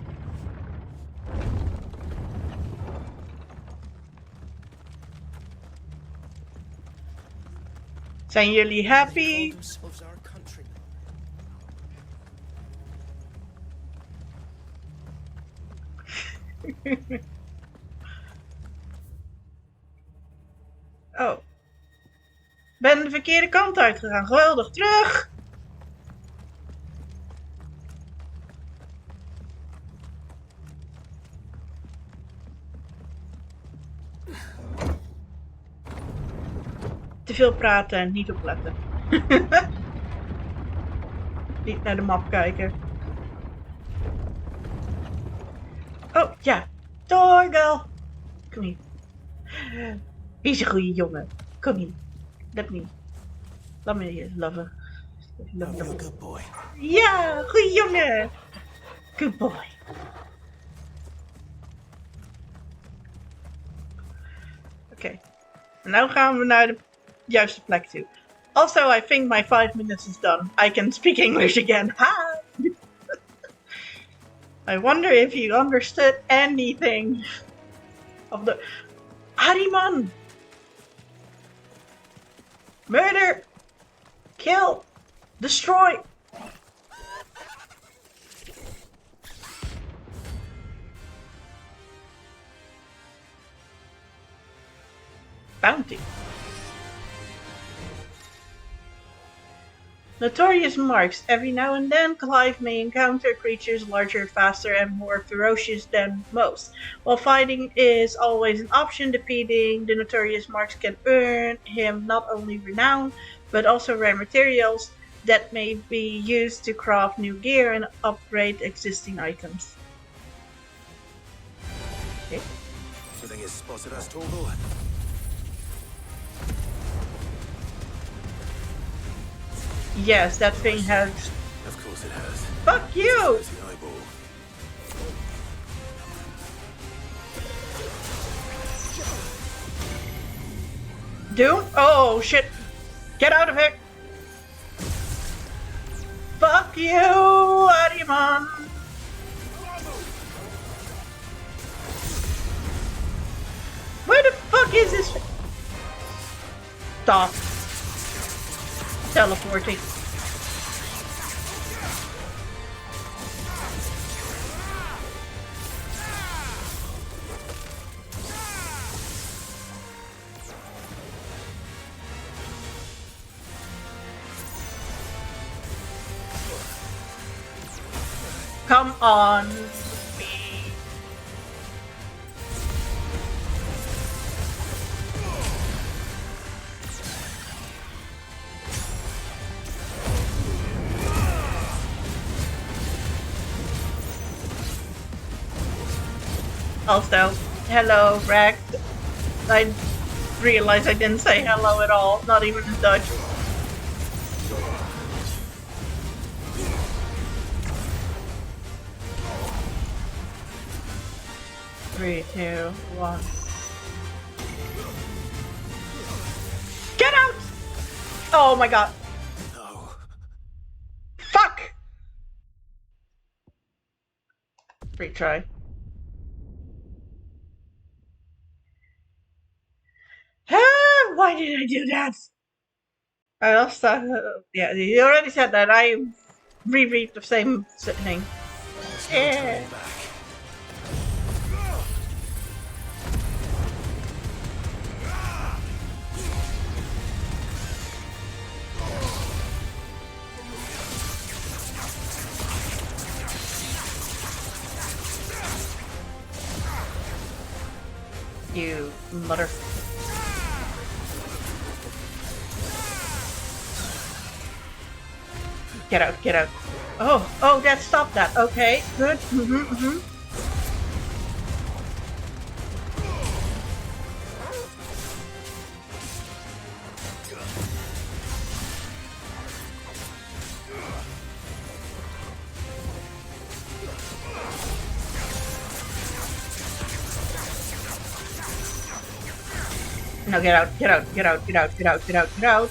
Zijn jullie happy? Oh. Ben de verkeerde kant uitgegaan. Geweldig. Terug! Te veel praten en niet opletten. Niet naar de map kijken. Oh, ja. Torgal. Kom hier. Wie is een goede jongen? Kom hier. Let me je loven. Oh, you're a good boy. Ja, goede jongen. Good boy. Oké. Nou gaan we naar de juiste plek toe. Also, I think my 5 minutes is done. I can speak English again. Ha! I wonder if you understood anything of the... Ahriman! Murder! Kill! Destroy! Bounty. Notorious marks. Every now and then, Clive may encounter creatures larger, faster, and more ferocious than most. While fighting is always an option, defeating the notorious marks can earn him not only renown, but also rare materials that may be used to craft new gear and upgrade existing items. Okay. Do you think it's spotted us, Torgal? Yes, that thing has... Of course it has. Fuck you! Dude? Oh shit! Get out of here! Fuck you, Ahriman! Where the fuck is this? Stop. Teleporting. Come on. Also, hello, Rex. I realized I didn't say hello at all, not even in Dutch. Three, two, one. Get out! Oh my god. No. Fuck! Retry. Why did I do that? I lost that. Yeah, you already said that. I reread the same thing. Yeah. You mother. Get out, get out. Oh, that stopped that. Okay, good. No, get out, get out, get out, get out, get out, get out, get out.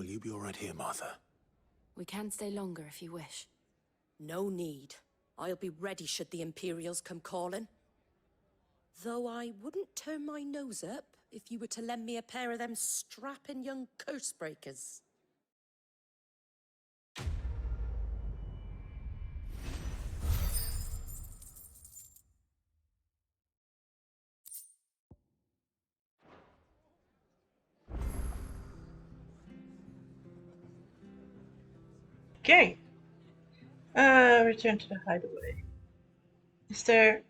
Will you be all right here, Martha? We can stay longer if you wish. No need. I'll be ready should the Imperials come calling. Though I wouldn't turn my nose up if you were to lend me a pair of them strapping young curse breakers. Okay. Return to the hideaway. Is there...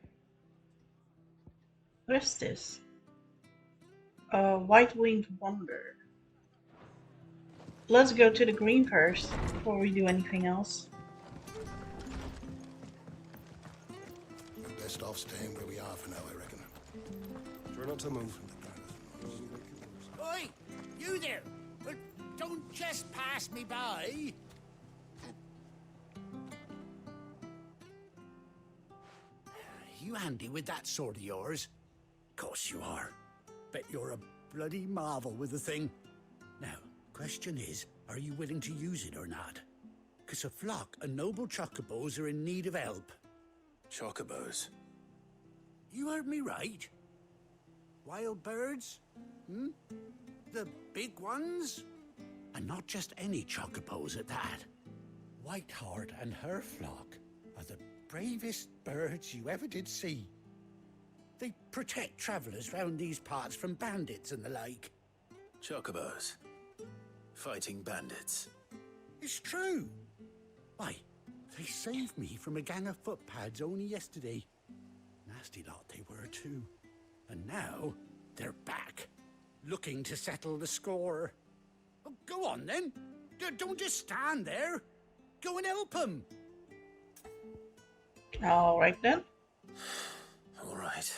What is this? White-winged wonder. Let's go to the green first, before we do anything else. Best off staying where we are for now, I reckon. Try not to move. Oi! You there! Don't just pass me by! You handy with that sword of yours? Course you are. Bet you're a bloody marvel with the thing. Now, question is, are you willing to use it or not? 'Cause a flock of noble chocobos are in need of help. Chocobos? You heard me right. Wild birds? Hmm? The big ones? And not just any chocobos at that. Whiteheart and her flock are the bravest birds you ever did see. They protect travelers round these parts from bandits and the like. Chocobos? Fighting bandits? It's true. Why, they saved me from a gang of footpads only yesterday. Nasty lot they were too. And now, they're back, looking to settle the score. Oh, go on then. Don't just stand there. Go and help them. Alright then. Alright.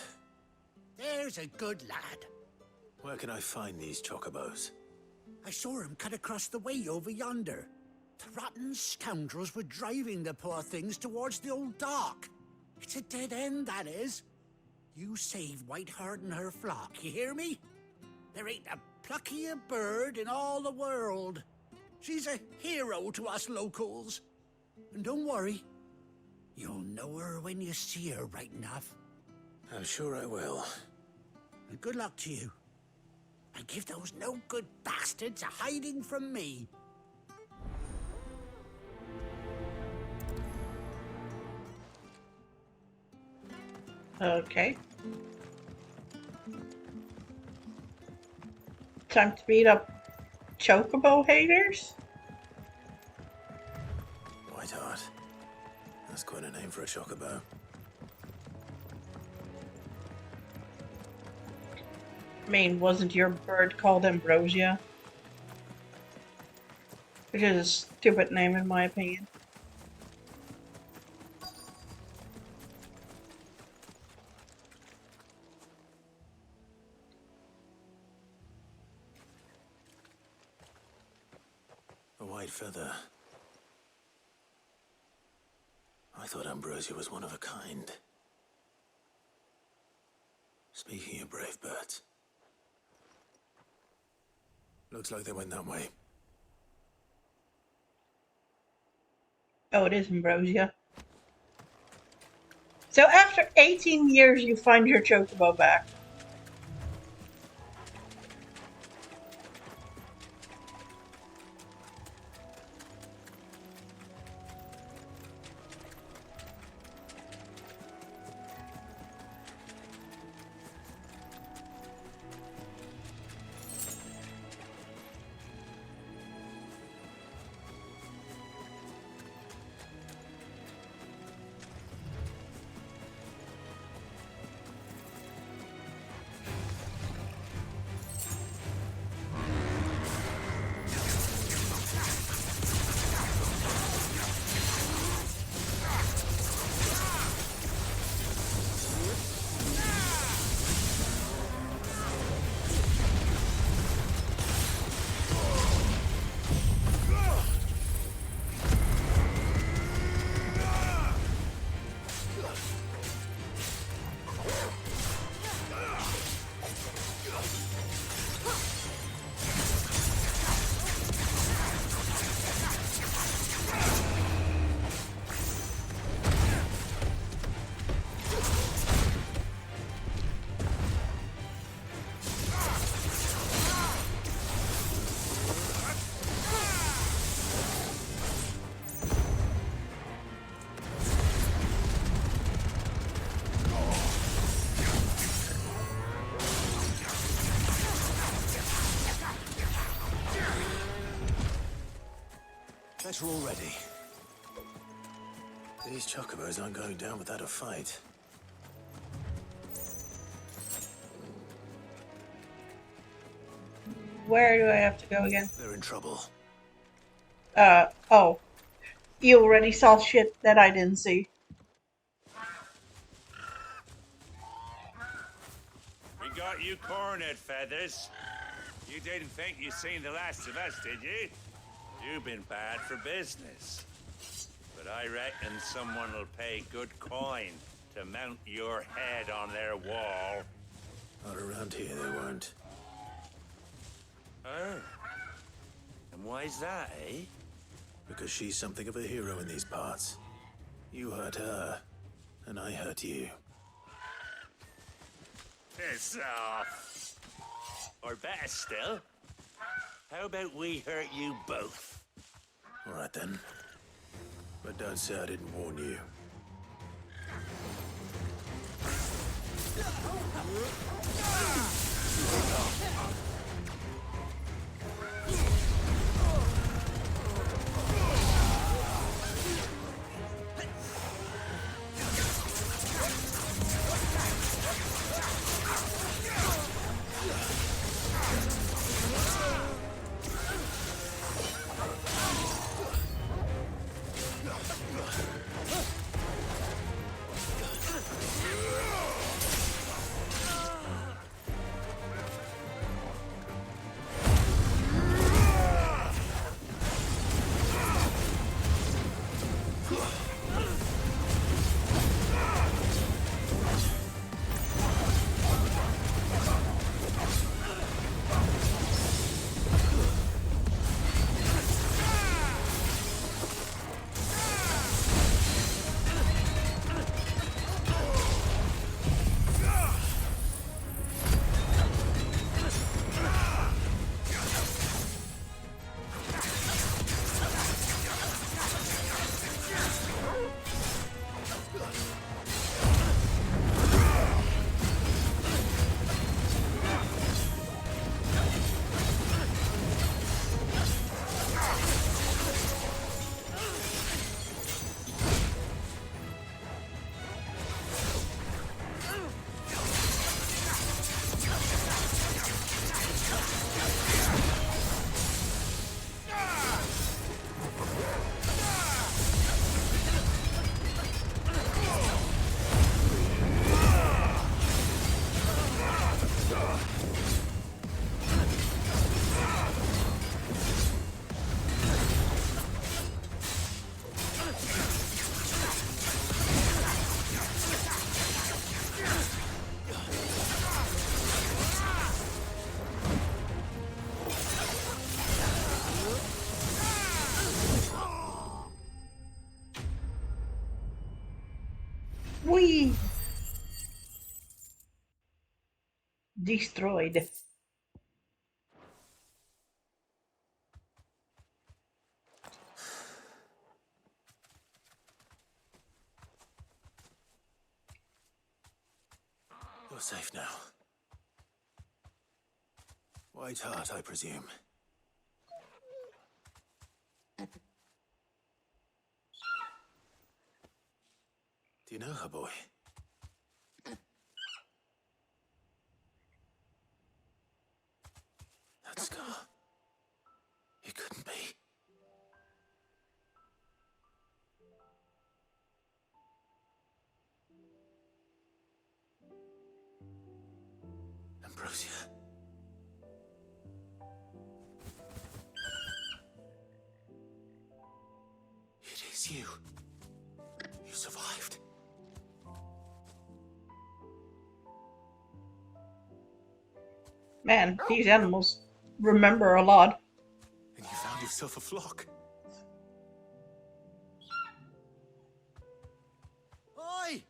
There's a good lad. Where can I find these chocobos? I saw him cut across the way over yonder. The rotten scoundrels were driving the poor things towards the old dock. It's a dead end, that is. You save Whiteheart and her flock, you hear me? There ain't a pluckier bird in all the world. She's a hero to us locals. And don't worry, you'll know her when you see her right enough. I'm sure I will. And good luck to you. And give those no-good bastards a hiding from me. Okay. Time to beat up chocobo haters? Whiteheart. That's quite a name for a chocobo. I mean, wasn't your bird called Ambrosia? Which is a stupid name in my opinion. A white feather. I thought Ambrosia was one of a kind. Speaking of brave birds. Looks like they went that way. Oh, it is Ambrosia. So after 18 years you find your chocobo back. closer already. These chocobos aren't going down without a fight. Where do I have to go again? They're in trouble. Oh. You already saw shit that I didn't see. We got you cornered, Feathers. You didn't think you'd seen the last of us, did you? You've been bad for business. But I reckon someone will pay good coin to mount your head on their wall. Not around here, they won't. Oh. And why's that, eh? Because she's something of a hero in these parts. You hurt her, and I hurt you. Piss off. Or better still, how about we hurt you both? All right then. But don't say I didn't warn you. Whee! Destroyed. You're safe now. White Heart, I presume. Do you know her, boy? That scar. It couldn't be. Ambrosia. It is you. You survived. Man, these animals remember a lot. And you found yourself a flock. Oi!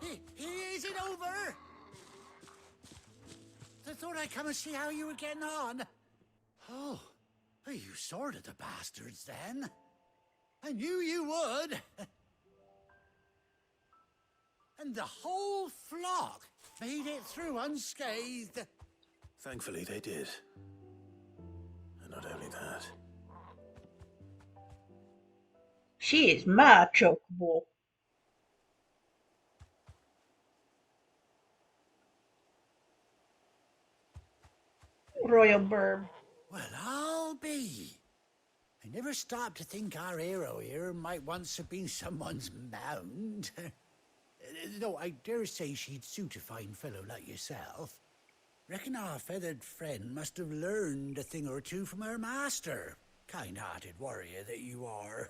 Is it over? I thought I'd come and see how you were getting on. Oh, you sorted the bastards then. I knew you would. And the whole flock made it through unscathed. Thankfully, they did. And not only that. She is my chocobo. Royal Burb. Well, I'll be. I never stopped to think our hero here might once have been someone's mount. Though I dare say she'd suit a fine fellow like yourself. Reckon our feathered friend must have learned a thing or two from her master. Kind-hearted warrior that you are.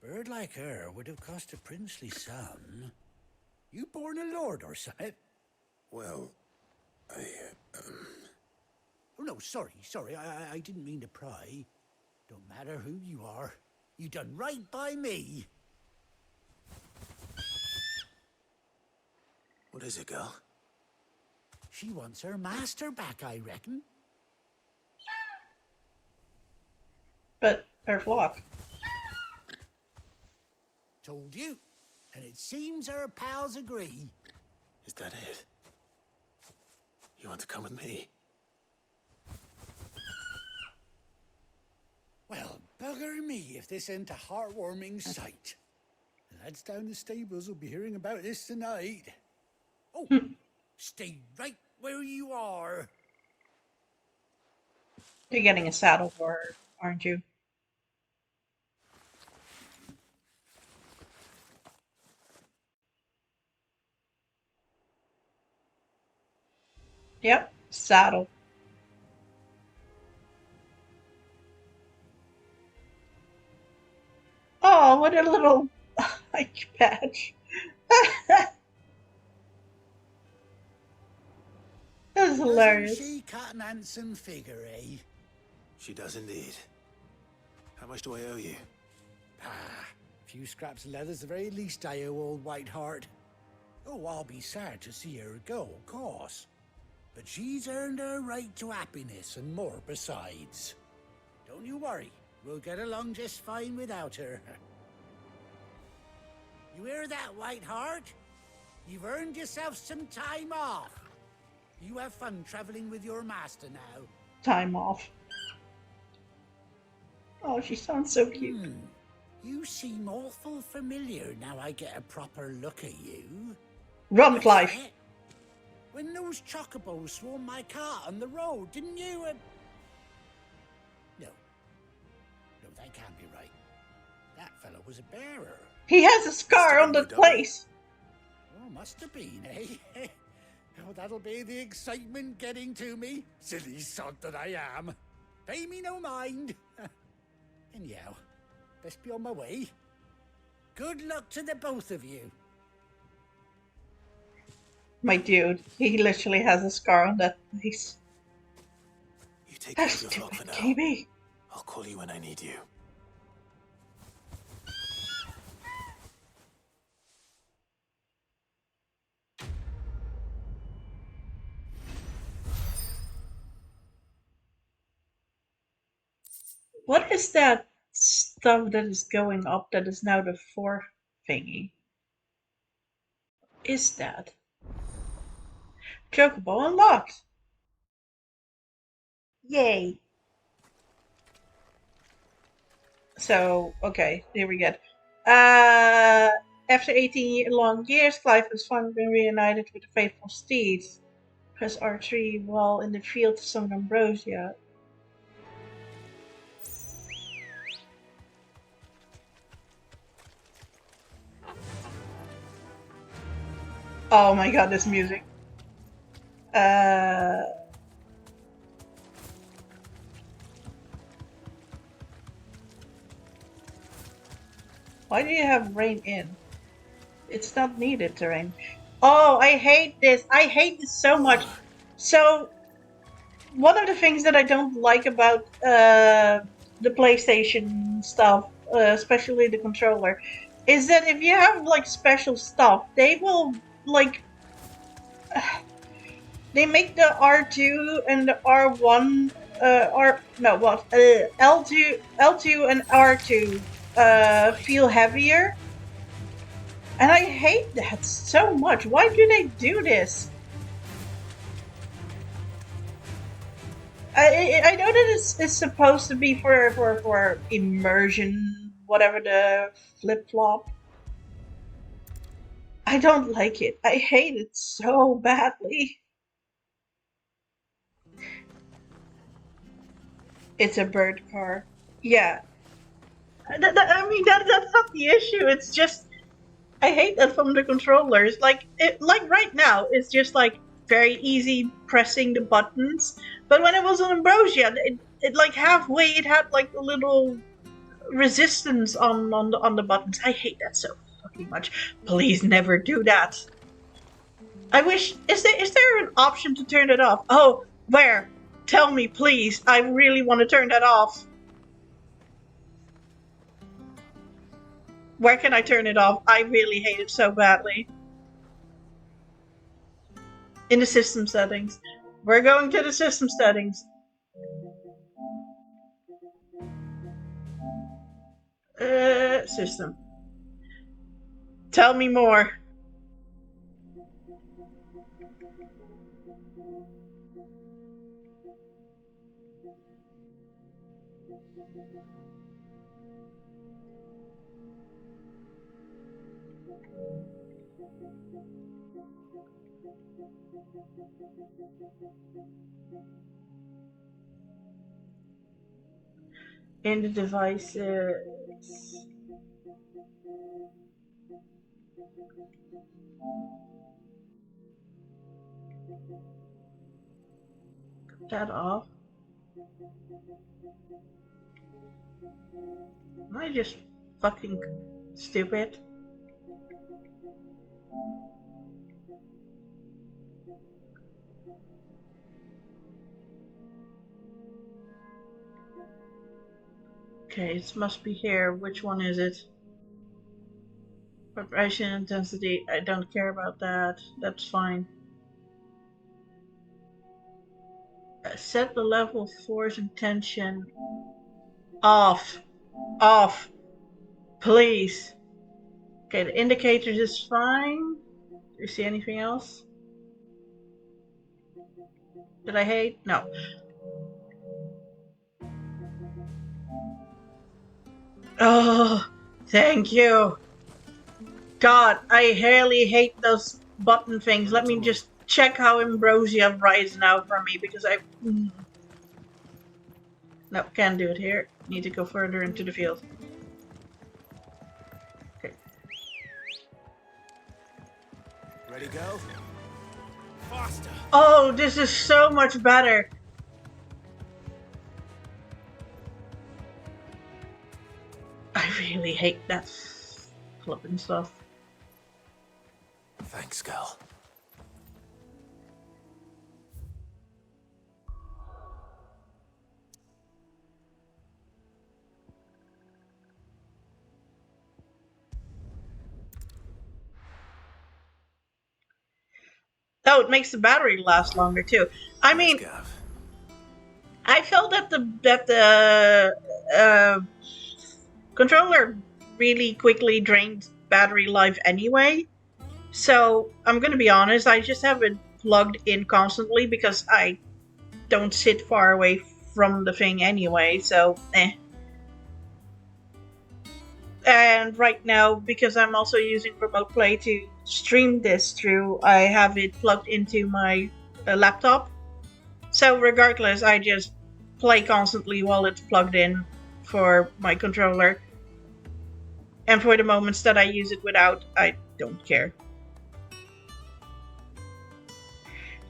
Bird like her would have cost a princely sum. You born a lord or something? Well, Oh, no, sorry. I didn't mean to pry. Don't matter who you are. You done right by me. What is it, girl? She wants her master back, I reckon. But her flock. Told you. And it seems her pals agree. Is that it? You want to come with me? Well, bugger me if this ain't a heartwarming sight. The lads down the stables will be hearing about this tonight. Oh, stay right where you are. You're getting a saddle for her, aren't you? Yep, saddle. Oh, what a little hike patch. That was hilarious. Doesn't she cut an handsome figure, eh? She does indeed. How much do I owe you? Ah, a few scraps of leather's the very least I owe old Whiteheart. Oh, I'll be sad to see her go, of course. But she's earned her right to happiness and more besides. Don't you worry, we'll get along just fine without her. You hear that, Whiteheart? You've earned yourself some time off. You have fun traveling with your master now. Time off. Oh, she sounds so cute. You seem awful familiar now I get a proper look at you. Run, Clive. When those chocobos swarmed my cart on the road, didn't you? No, that can't be right. That fellow was a bearer. He has a scar on the place. Oh, must have been, eh? Oh, that'll be the excitement getting to me. Silly sod that I am. Pay me no mind. Anyhow, best be on my way. Good luck to the both of you. My dude, he literally has a scar on that place. You take care of your flock for now. KB. I'll call you when I need you. What is that stuff that is going up that is now the fourth thingy? Is that? Chocobo unlocked! Yay! So, okay, here we get. After 18 long years, Clive has finally been reunited with the faithful steeds. Press R3 while in the field to summon Ambrosia. Oh my god, this music. Why do you have rain in? It's not needed to rain. Oh, I hate this. I hate this so much. So, one of the things that I don't like about the PlayStation stuff, especially the controller, is that if you have like special stuff, they will like they make the R2 and the R1 L2 and R2 feel heavier. And I hate that so much. Why do they do this? I know that it's supposed to be for immersion, whatever the flip flop. I don't like it. I hate it so badly. It's a bird car. Yeah. I mean that's not the issue. It's just I hate that from the controllers. Like right now, it's just like very easy pressing the buttons. But when it was on Ambrosia, it like halfway it had like a little resistance on the buttons. I hate that so fucking much. Please never do that. I wish is there an option to turn it off? Oh, where? Tell me, please. I really want to turn that off. Where can I turn it off? I really hate it so badly. In the system settings. We're going to the system settings. System. Tell me more. In the devices. That off. Am I just fucking stupid? Okay, it must be here. Which one is it? Vibration intensity. I don't care about that. That's fine. Set the level of force and tension. Off. Off. Please. Okay, the indicators is fine. Do you see anything else? Did I hate? No. Oh, thank you. God, I really hate those button things. Let me just check how Ambrosia rides now for me because I... No, can't do it here. Need to go further into the field. Okay. Ready, go? Faster! Oh, this is so much better. I really hate that flipping stuff. Thanks, girl. Oh, it makes the battery last longer too. I mean, I felt that the controller really quickly drained battery life anyway. So I'm gonna be honest, I just have it plugged in constantly because I don't sit far away from the thing anyway. So And right now, because I'm also using Remote Play to stream this through, I have it plugged into my laptop. So regardless, I just play constantly while it's plugged in for my controller. And for the moments that I use it without, I don't care.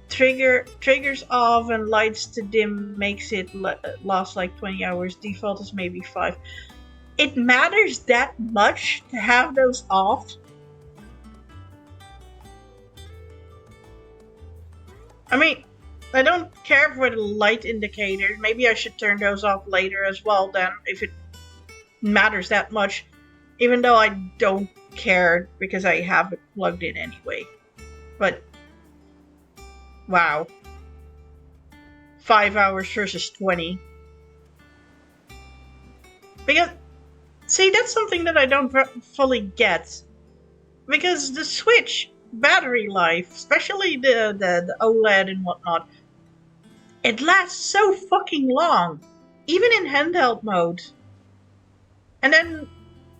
Triggers off and lights to dim makes it last like 20 hours. Default is maybe 5. It matters that much to have those off? I mean, I don't care for the light indicators. Maybe I should turn those off later as well then, if it matters that much. Even though I don't care because I have it plugged in anyway. But, wow. 5 hours versus 20. Because, see, that's something that I don't fully get. Because the Switch battery life, especially the OLED and whatnot, it lasts so fucking long, even in handheld mode. And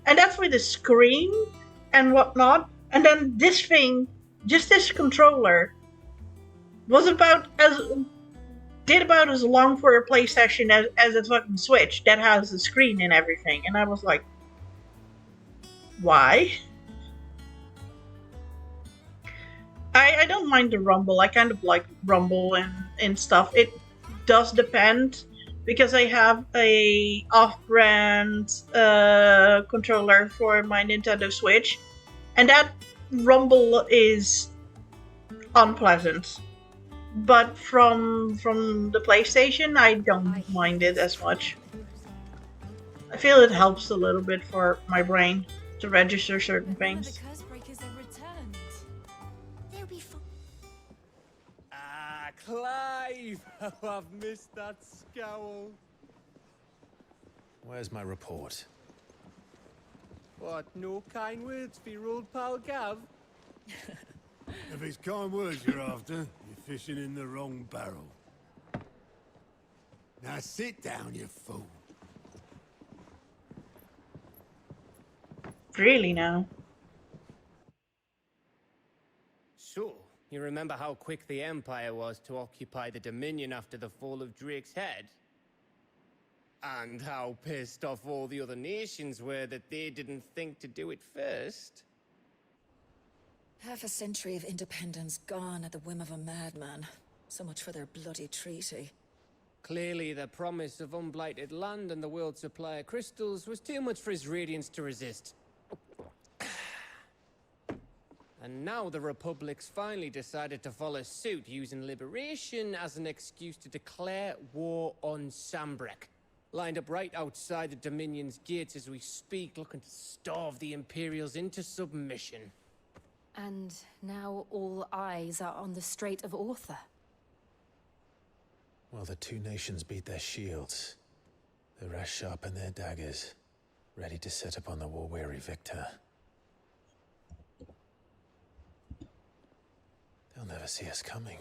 that's with the screen and whatnot. And then this thing, just this controller, did about as long for a PlayStation as a fucking Switch that has the screen and everything. And I was like, why? I don't mind the rumble. I kind of like rumble and stuff. It does depend, because I have a off-brand controller for my Nintendo Switch, and that rumble is unpleasant. But from the PlayStation, I don't mind it as much. I feel it helps a little bit for my brain to register certain things. Clive! Oh, I've missed that scowl. Where's my report? What, no kind words for your old pal Gav? If it's kind words you're after, you're fishing in the wrong barrel. Now sit down, you fool. Really now? So, you remember how quick the Empire was to occupy the Dominion after the fall of Drake's head? And how pissed off all the other nations were that they didn't think to do it first? Half a century of independence gone at the whim of a madman. So much for their bloody treaty. Clearly, the promise of unblighted land and the world's supply of crystals was too much for his radiance to resist. And now the Republic's finally decided to follow suit, using liberation as an excuse to declare war on Sambrek. Lined up right outside the Dominion's gates as we speak, looking to starve the Imperials into submission. And now all eyes are on the Strait of Author. Well, the two nations beat their shields. The rest sharpen their daggers, ready to set upon the war-weary victor. They'll never see us coming.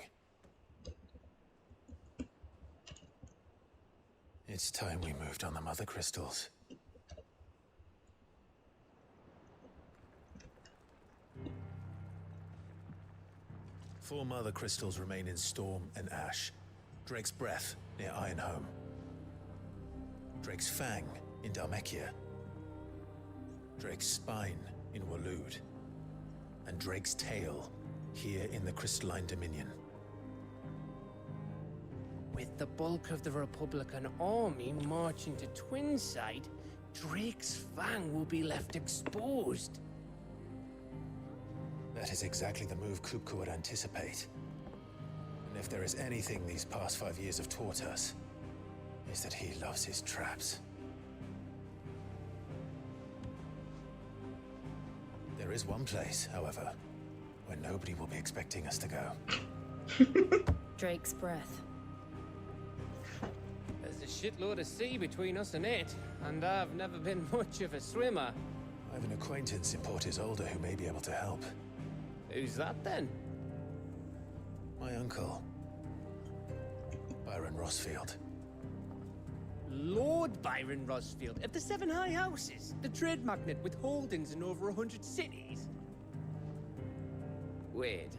It's time we moved on the Mother Crystals. Four Mother Crystals remain in Storm and Ash. Drake's Breath near Ironhome. Drake's Fang in Dhalmekia. Drake's Spine in Waloed. And Drake's Tail here in the Crystalline Dominion. With the bulk of the Republican army marching to Twinside, Drake's Fang will be left exposed. That is exactly the move Kupka would anticipate. And if there is anything these past 5 years have taught us, is that he loves his traps. There is one place, however, where nobody will be expecting us to go. Drake's Breath. There's a shitload of sea between us and it, and I've never been much of a swimmer. I have an acquaintance in Port Isolde who may be able to help. Who's that then? My uncle, Byron Rossfield. Lord Byron Rossfield of the Seven High Houses, the trade magnate with holdings in over 100 cities. Wait,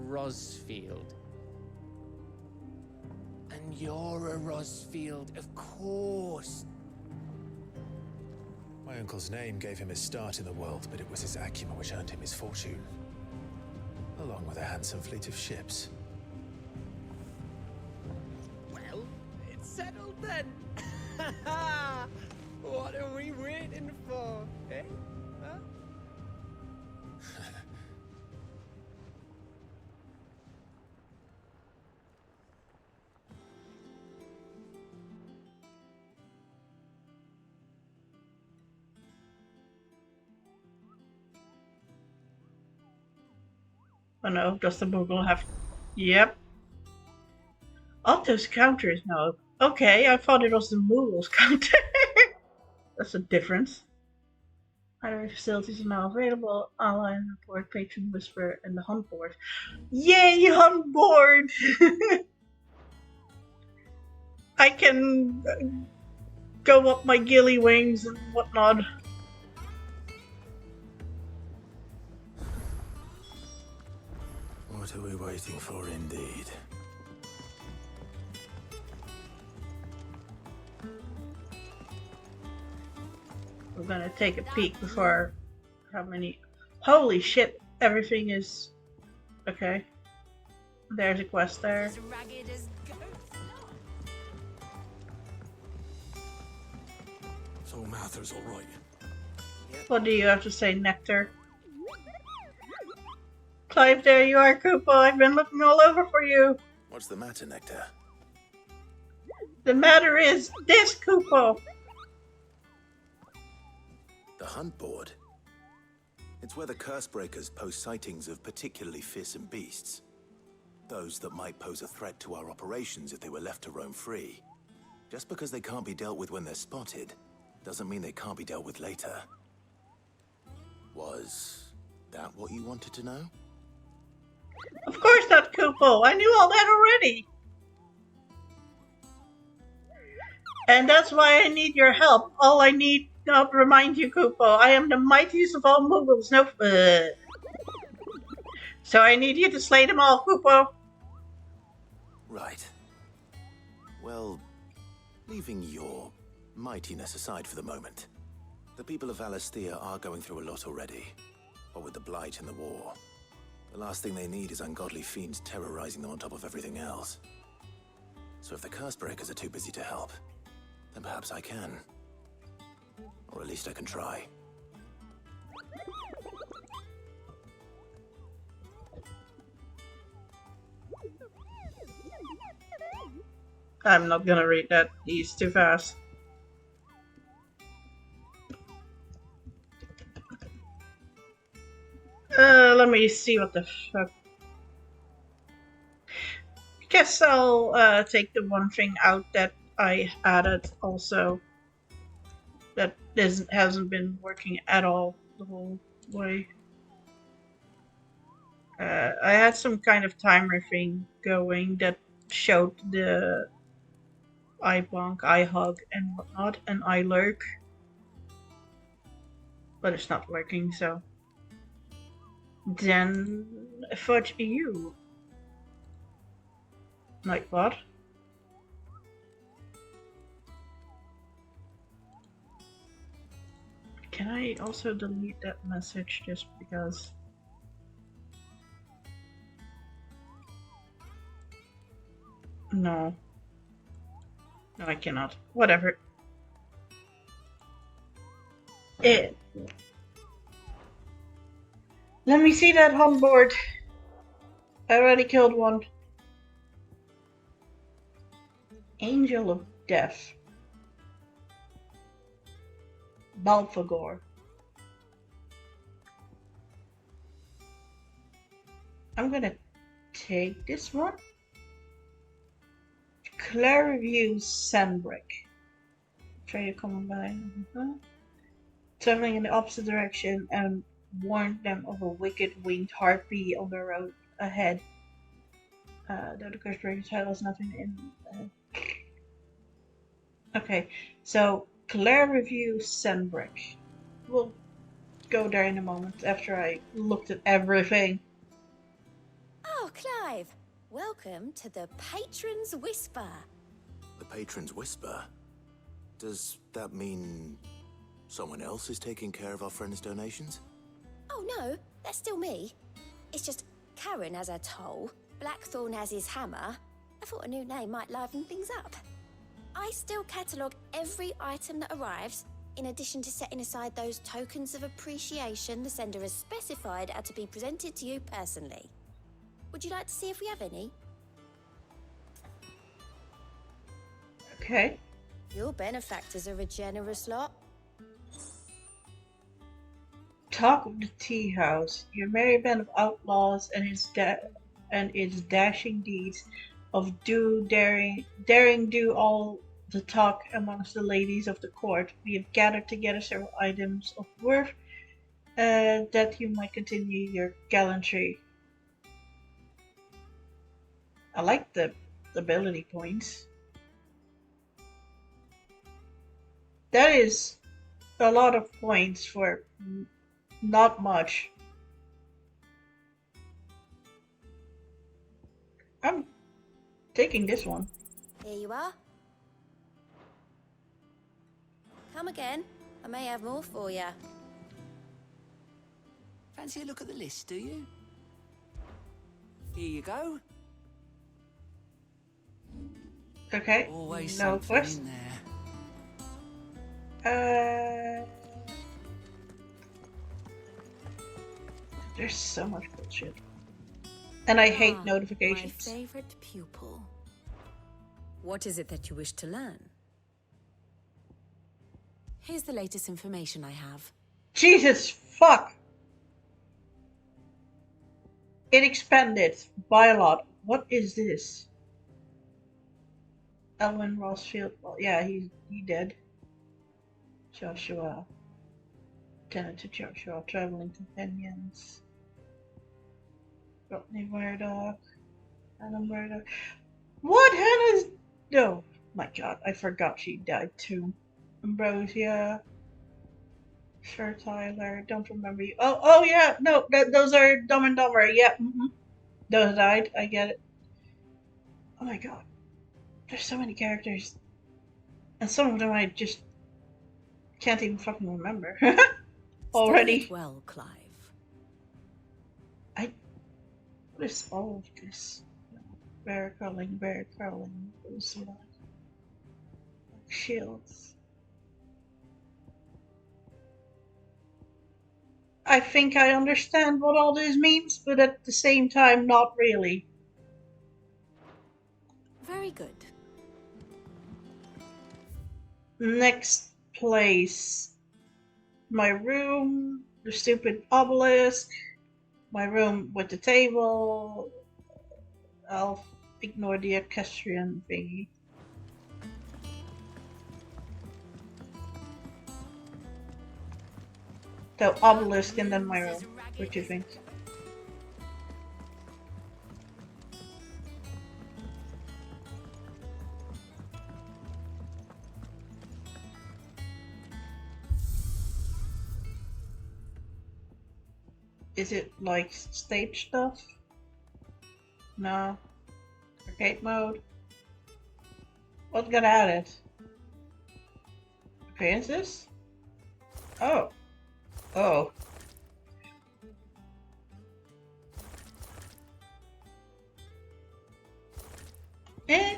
Rossfield. And you're a Rossfield, of course. My uncle's name gave him his start in the world, but it was his acumen which earned him his fortune. Along with a handsome fleet of ships. Well, it's settled then. What are we waiting for, eh? Huh? Oh no, does the Moogle have... Yep. Otto's counter is now... Okay, I thought it was the Moogle's counter. That's a difference. Hideaway facilities are now available. Online report, Patron Whisper, and the Hunt Board. Yay, Hunt Board! I can go up my ghillie wings and whatnot. What are we waiting for, indeed? We're gonna take a peek before how many. Holy shit! Everything is okay. There's a quest there. So Mather's all right. What do you have to say, Nectar? Clive, there you are, Koopa. I've been looking all over for you. What's the matter, Nectar? The matter is this, Koopa. The hunt board? It's where the Cursebreakers post sightings of particularly fearsome beasts. Those that might pose a threat to our operations if they were left to roam free. Just because they can't be dealt with when they're spotted, doesn't mean they can't be dealt with later. Was that what you wanted to know? Of course not, Koopa. I knew all that already. And that's why I need your help. All I need to remind you, Koopa, I am the mightiest of all Moogles. No, so I need you to slay them all, Koopa. Right. Well, leaving your mightiness aside for the moment, the people of Valisthea are going through a lot already. What with the Blight and the war. The last thing they need is ungodly fiends terrorizing them on top of everything else. So if the Cursebreakers are too busy to help, then perhaps I can. Or at least I can try. I'm not gonna read that. He's too fast. Let me see what the fuck. Guess I'll take the one thing out that I added also. That hasn't been working at all the whole way. I had some kind of timer thing going that showed the eye bonk, eye hug, and whatnot, and eye lurk. But it's not working, so. Then fudge you. Nightbot. Can I also delete that message just because? No. No, I cannot. Whatever. Let me see that hunt board. I already killed one. Angel of Death. Balfagor. I'm gonna take this one. Clariview Sandbrick. Try to come by. Traveling in the opposite direction and warned them of a wicked winged harpy on the road ahead. Though the Cursebreaker's head was nothing in. Okay, so Clariview Sandbrick. We'll go there in a moment after I looked at everything. Oh, Clive! Welcome to the Patron's Whisper. The Patron's Whisper? Does that mean someone else is taking care of our friend's donations? Oh no, that's still me. It's just Karen has her toll, Blackthorn has his hammer. I thought a new name might liven things up. I still catalogue every item that arrives, in addition to setting aside those tokens of appreciation the sender has specified are to be presented to you personally. Would you like to see if we have any? Okay. Your benefactors are a generous lot. Talk of the Tea House. Your merry band of outlaws and its dashing deeds of daring do all the talk amongst the ladies of the court. We have gathered together several items of worth that you might continue your gallantry. I like the ability points. That is a lot of points for not much. I'm taking this one. Here you are. Come again. I may have more for you. Fancy a look at the list, do you? Here you go. Okay. Always no something quest. in there. There's so much bullshit. And I hate notifications. My favorite pupil. What is it that you wish to learn? Here's the latest information I have. Jesus fuck! It expanded by a lot. What is this? Elwin Rossfield. Well, yeah, he dead. Joshua. Lieutenant to Joshua. Traveling companions. Rodney Murdoch. Hannah Murdoch. What? Hannah's. No. My god, I forgot she died too. Ambrosia. Sir Tyler. Don't remember you. Oh yeah. No, those are Dumb and Dumber. Yeah. Those died. I get it. Oh my god. There's so many characters. And some of them I just can't even fucking remember. Already. Study it well, Clive. What is all of this? Bear crawling, those shields. I think I understand what all this means, but at the same time, not really. Very good. Next place. My room, the stupid obelisk, my room with the table. I'll ignore the equestrian thingy. The obelisk and then my room. What do you think? Is it like stage stuff? No. Arcade mode? What got added? Appearances? Oh. Oh. Eh.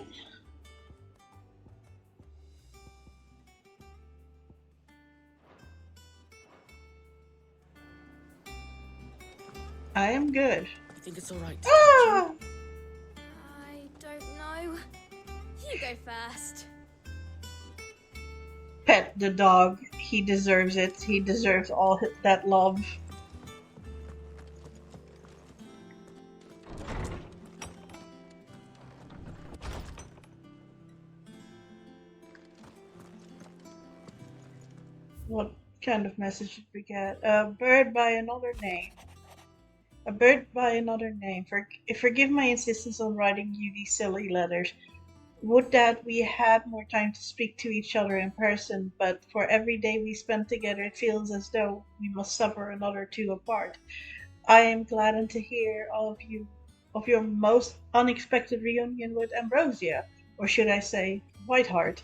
I am good. I think it's alright. Ah! I don't know. You go first. Pet the dog. He deserves it. He deserves all that love. What kind of message did we get? A bird by another name. A bird by another name. Forgive my insistence on writing you these silly letters. Would that we had more time to speak to each other in person, but for every day we spend together it feels as though we must suffer another two apart. I am gladdened to hear of your most unexpected reunion with Ambrosia, or should I say, Whiteheart.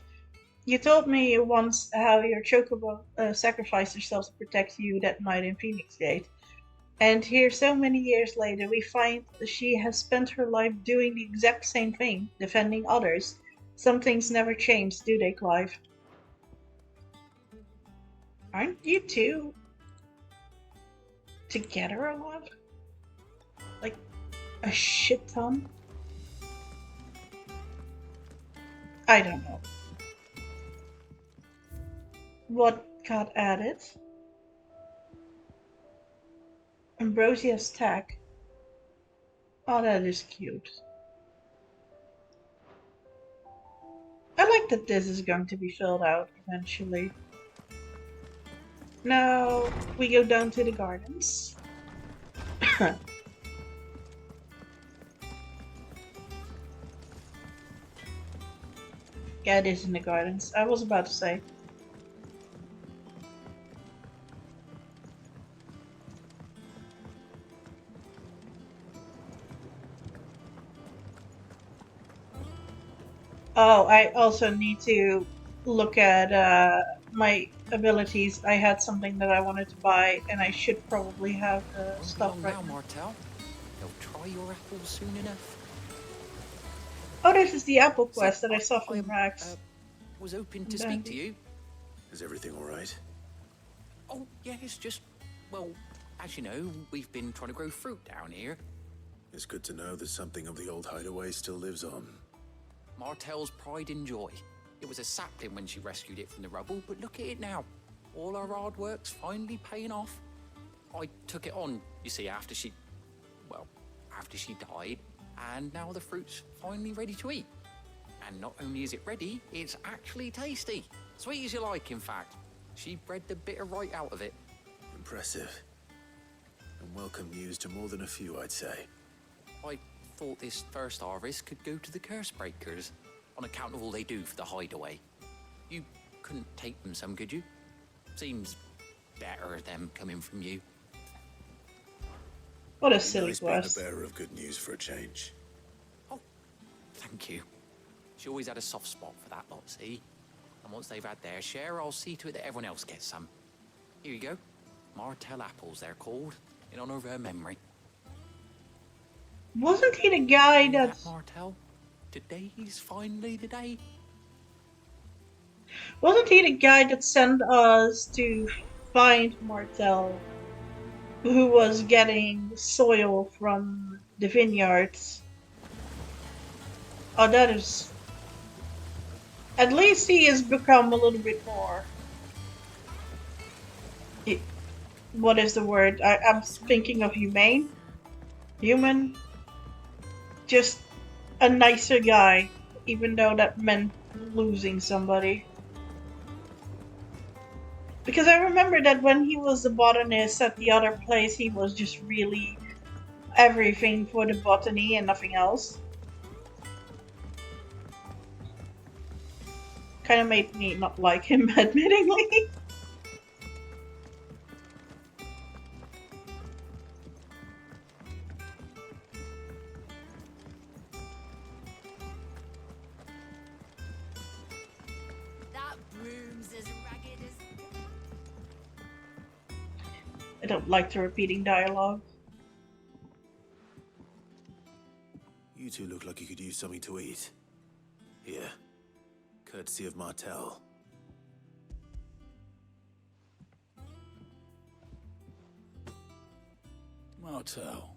You told me once how your chocobo sacrificed herself to protect you that night in Phoenix Gate. And here, so many years later, we find she has spent her life doing the exact same thing, defending others. Some things never change, do they, Clive? Aren't you two together a lot? Like, a shit ton? I don't know. What got added? Ambrosia's tag. Oh, that is cute. I like that this is going to be filled out eventually. Now we go down to the gardens. Yeah, it is in the gardens. I was about to say. Oh, I also need to look at my abilities. I had something that I wanted to buy, and I should probably have the Won't be stuff long right now, now. Martel. They'll try your apples soon enough. Oh, this is the apple quest that I saw from Rax. Was hoping to speak to you. Is everything all right? Oh, yeah, it's just, well, as you know, we've been trying to grow fruit down here. It's good to know that something of the old hideaway still lives on. Martel's pride and joy. It was a sapling when she rescued it from the rubble, but look at it now. All our hard work's finally paying off. I took it on, you see, after she died, and now the fruit's finally ready to eat. And not only is it ready, it's actually tasty. Sweet as you like, in fact. She bred the bitter right out of it. Impressive. And welcome news to more than a few, I'd say. I thought this first harvest could go to the curse breakers, on account of all they do for the hideaway. You couldn't take them some, could you? Seems better them coming from you. What a silly Nice being quest. the bearer of good news for a change. Thank you. She always had a soft spot for that lot, see? And once they've had their share, I'll see to it that everyone else gets some. Here you go. Martel apples, they're called, in honor of her memory. Wasn't he the guy that Martel? Today's finally the day. Wasn't he the guy that sent us to find Martel, who was getting soil from the vineyards? Oh, that is... At least he has become a little bit more... What is the word? I'm thinking of humane? Human? Just a nicer guy, even though that meant losing somebody. Because I remember that when he was the botanist at the other place, he was just really everything for the botany and nothing else. Kind of made me not like him, admittingly. That broom's as ragged as... I don't like the repeating dialogue. You two look like you could use something to eat. Here. Courtesy of Martel. Martel.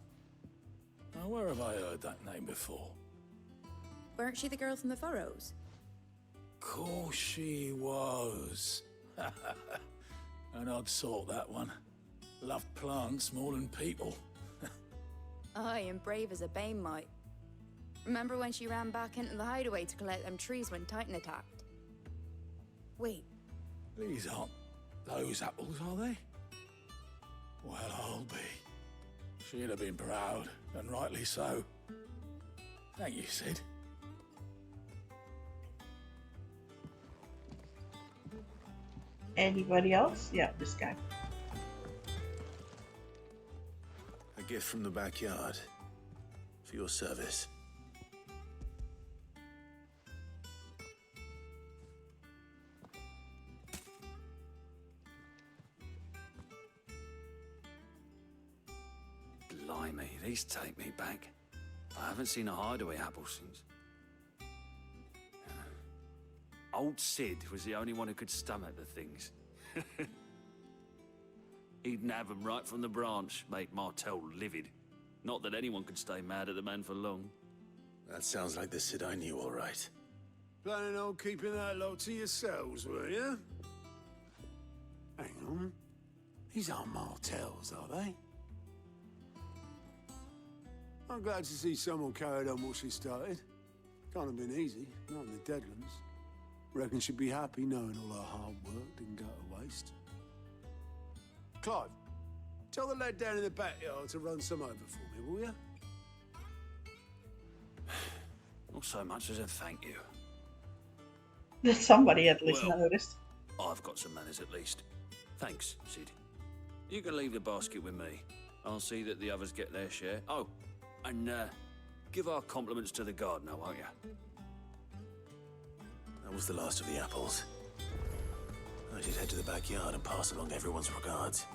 Now, where have I heard that name before? Weren't she the girl from the Furrows? Course she was. An odd sort, that one. Loved plants more than people. Aye, and brave as a bane might. Remember when she ran back into the hideaway to collect them trees when Titan attacked? Wait, These aren't those apples, are they? Well, I'll be. She'd have been proud, and rightly so. Thank you, Sid. Anybody else? Yeah, this guy. A gift from the backyard. For your service. Blimey, these take me back. I haven't seen a hideaway apple since. Old Sid was the only one who could stomach the things. He'd nab them right from the branch, make Martel livid. Not that anyone could stay mad at the man for long. That sounds like the Sid I knew, all right. Planning on keeping that lot to yourselves, were you? Hang on. These aren't Martels, are they? I'm glad to see someone carried on what she started. Can't have been easy, not in the Deadlands. Reckon she'd be happy knowing all her hard work didn't go to waste. Clive, tell the lad down in the backyard to run some over for me, will you? Not so much as a thank you. Somebody at least Well, noticed. I've got some manners at least. Thanks, Sid. You can leave the basket with me. I'll see that the others get their share. Oh, and give our compliments to the gardener, won't you? That was the last of the apples. I should head to the backyard and pass along everyone's regards.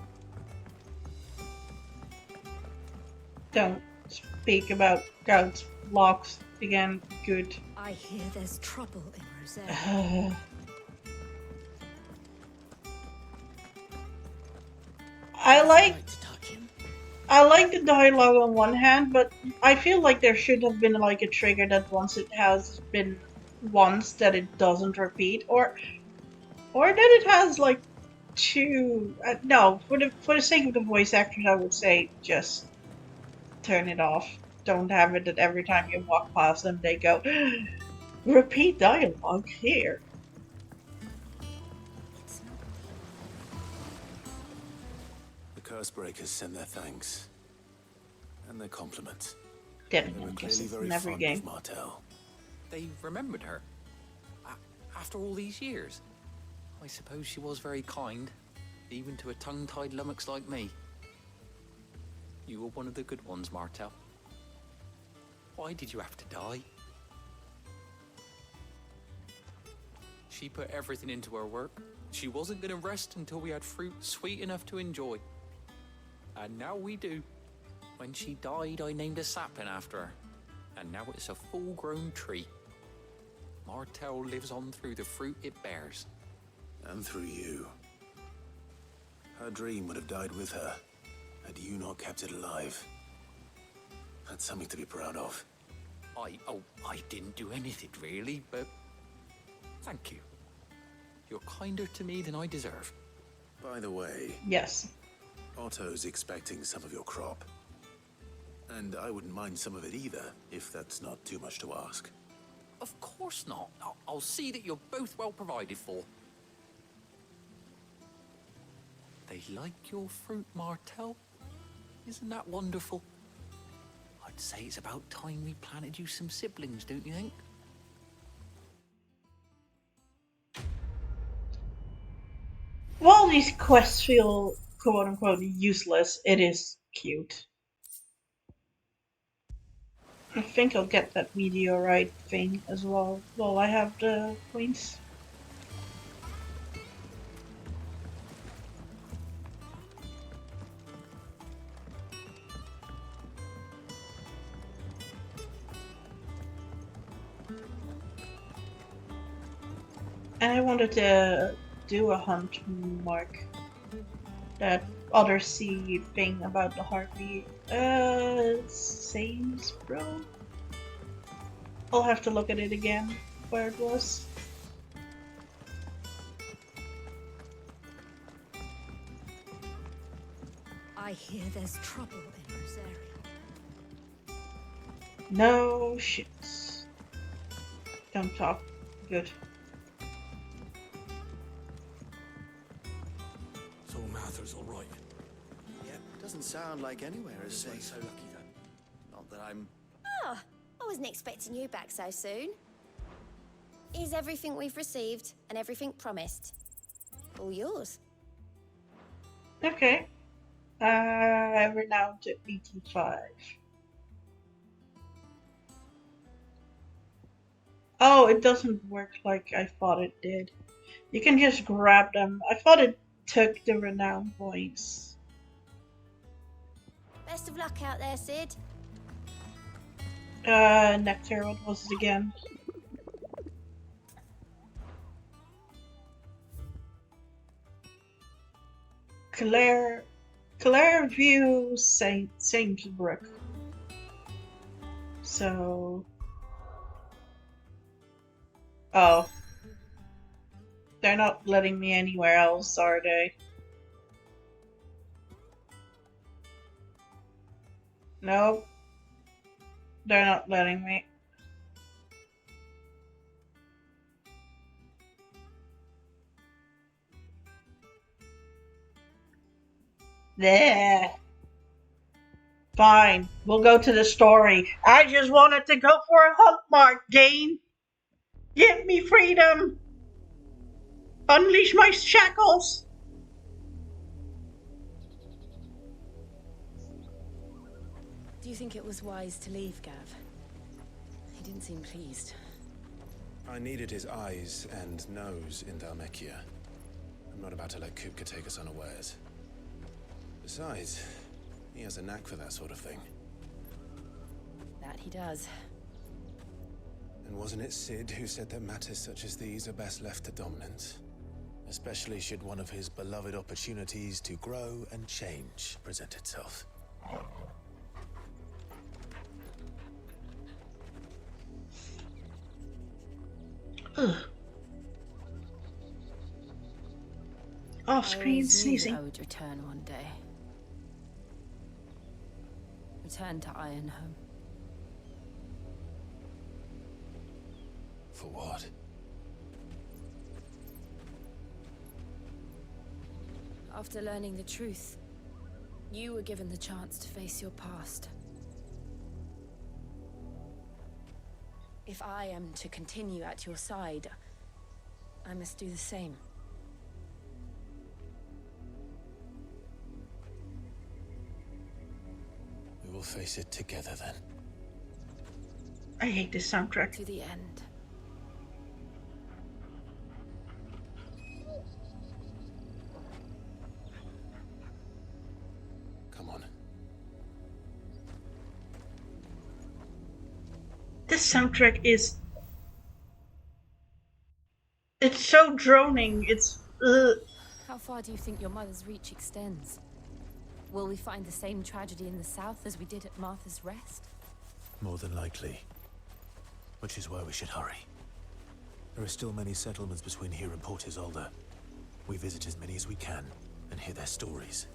Don't speak about God's locks again. Good. I hear there's trouble in Rosaria. I like the dialogue on one hand, but I feel like there should have been like a trigger that once it has been once that it doesn't repeat, or that it has like two. No, for the sake of the voice actors, I would say just turn it off. Don't have it that every time you walk past them they go, repeat dialogue here. The Cursebreakers send their thanks. And their compliments. Then They were I guess clearly it's very in every fond game. of Martel. They remembered her. After all these years. I suppose she was very kind, even to a tongue-tied lummox like me. You were one of the good ones, Martel. Why did you have to die? She put everything into her work. She wasn't going to rest until we had fruit sweet enough to enjoy. And now we do. When she died, I named a sapling after her. And now it's a full-grown tree. Martel lives on through the fruit it bears. And through you. Her dream would have died with her, had you not kept it alive. That's something to be proud of. I didn't do anything really, but thank you. You're kinder to me than I deserve. By the way... Yes. Otto's expecting some of your crop. And I wouldn't mind some of it either, if that's not too much to ask. Of course not. I'll see that you're both well provided for. They like your fruit, Martel. Isn't that wonderful? I'd say it's about time we planted you some siblings, don't you think? While these quests feel quote-unquote useless, it is cute. I think I'll get that meteorite thing as well while I have the points. And I wanted to do a hunt mark. That other sea thing about the heartbeat. Sames, bro? I'll have to look at it again, where it was. I hear there's trouble in Rosaria. No shits. Don't talk. Good. So Mather's all right. Yep, doesn't sound like anywhere is safe. So lucky then. Not that I'm... Oh, I wasn't expecting you back so soon. Is everything we've received and everything promised all yours? Okay. We're now to 85. Oh, it doesn't work like I thought it did. You can just grab them. I thought it took the renown points. Best of luck out there, Sid. Nectar, what was it again? Clairview Saintbrook. So... Oh. They're not letting me anywhere else, are they? Nope. They're not letting me. There. Fine. We'll go to the story. I just wanted to go for a hunt mark, Dane. Give me freedom. Unleash my shackles. Do you think it was wise to leave, Gav? He didn't seem pleased. I needed his eyes and nose in Dhalmekia. I'm not about to let Kupka take us unawares. Besides, he has a knack for that sort of thing. That he does. And wasn't it Sid who said that matters such as these are best left to dominance? Especially should one of his beloved opportunities to grow and change present itself. Ugh. Off-screen sneezing. I would return one day. Return to Ironhome. For what? After learning the truth, you were given the chance to face your past. If I am to continue at your side, I must do the same. We will face it together then. I hate this soundtrack. To the end. Come on. This soundtrack is... It's so droning, it's... How far do you think your mother's reach extends? Will we find the same tragedy in the south as we did at Martha's Rest? More than likely. Which is why we should hurry. There are still many settlements between here and Port Isolde. We visit as many as we can and hear their stories.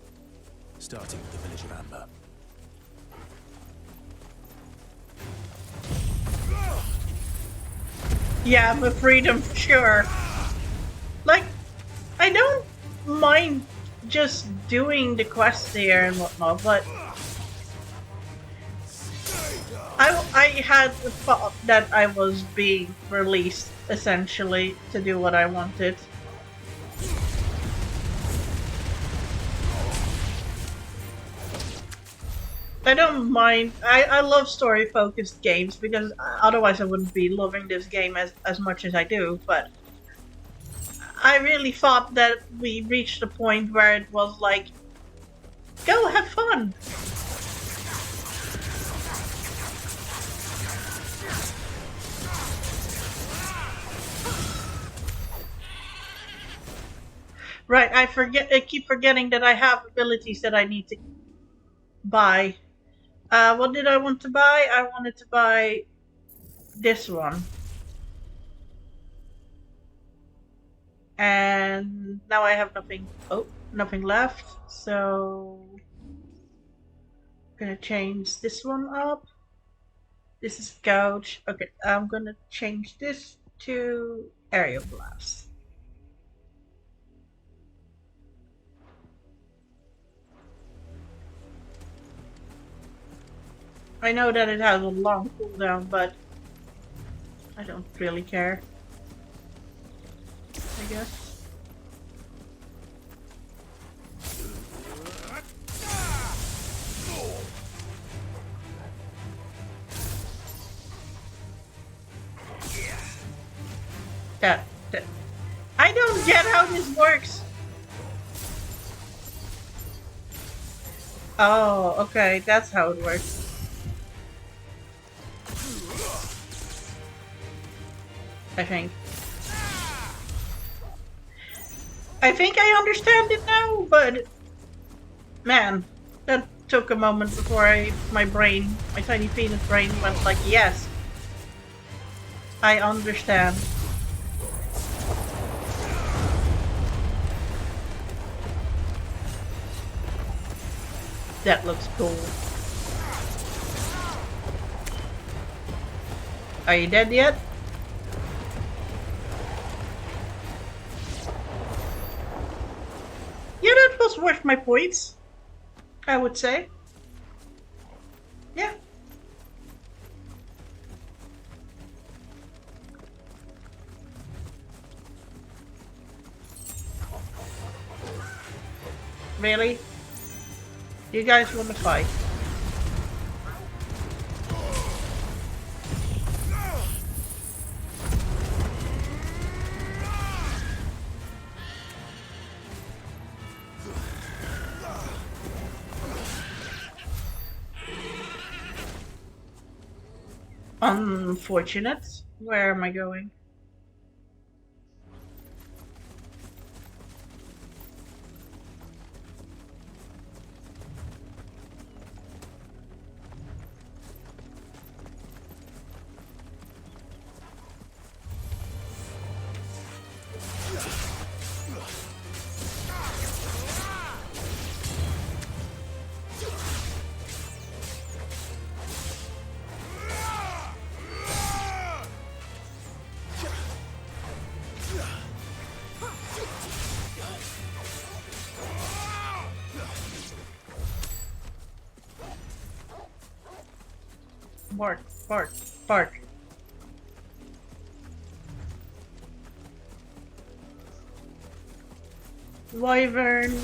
Starting with the village of Amber. Yeah, but freedom for sure. Like, I don't mind just doing the quests there and whatnot, but I had the thought that I was being released, essentially, to do what I wanted. I don't mind. I love story-focused games because otherwise I wouldn't be loving this game as much as I do, but I really thought that we reached a point where it was like, go have fun! Right, I keep forgetting that I have abilities that I need to buy. What did I want to buy? I wanted to buy this one. And now I have nothing, nothing left, so I'm gonna change this one up. This is Gouge. Okay, I'm gonna change this to Aerial Blast. I know that it has a long cooldown, but I don't really care, I guess. That. I don't get how this works! Oh, okay, that's how it works. I think I understand it now, but man, that took a moment before my tiny peanut brain went like, yes, I understand. That looks cool. Are you dead yet? Yeah, that was worth my points, I would say. Yeah. Really? You guys want to fight? Unfortunate. Where am I going? Bark, bark, bark. Wyvern.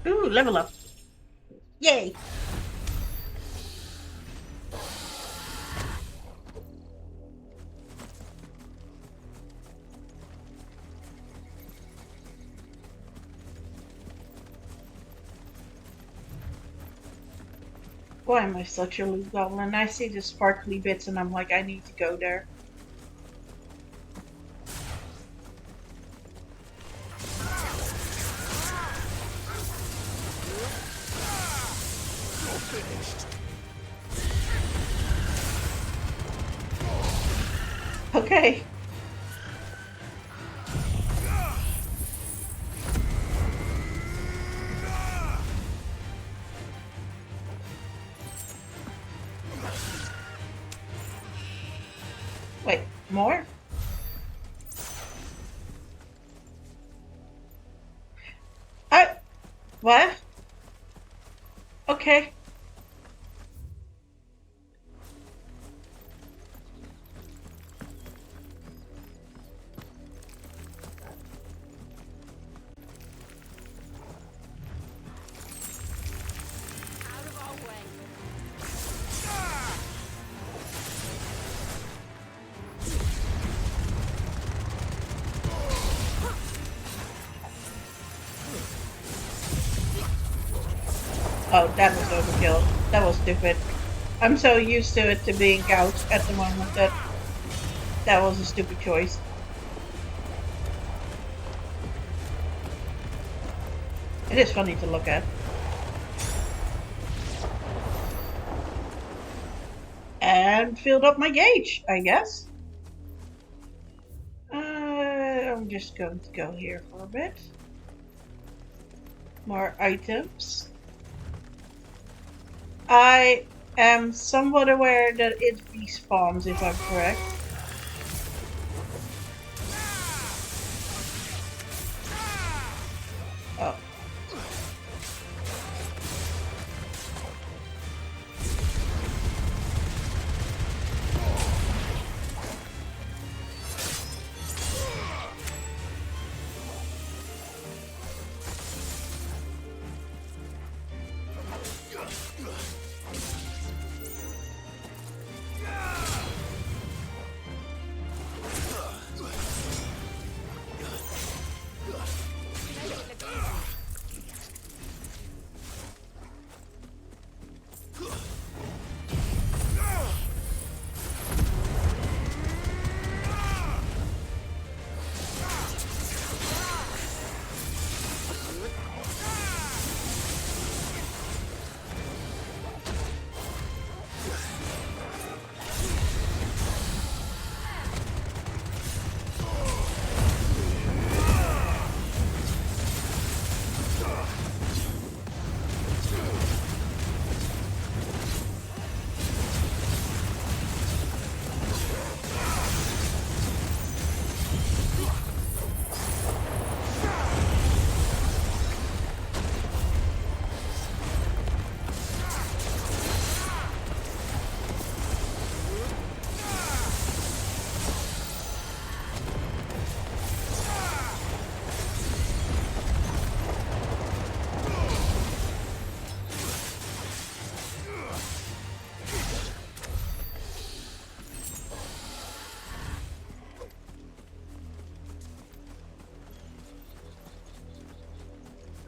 Ooh, level up. Yay! Why am I such a loot goblin? I see the sparkly bits and I'm like, I need to go there. Okay. Wait, more? What? Okay. Oh, that was overkill. That was stupid. I'm so used to it to being gouged at the moment that that was a stupid choice. It is funny to look at. And filled up my gauge, I guess. I'm just going to go here for a bit. More items. I am somewhat aware that it respawns, if I'm correct. Oh.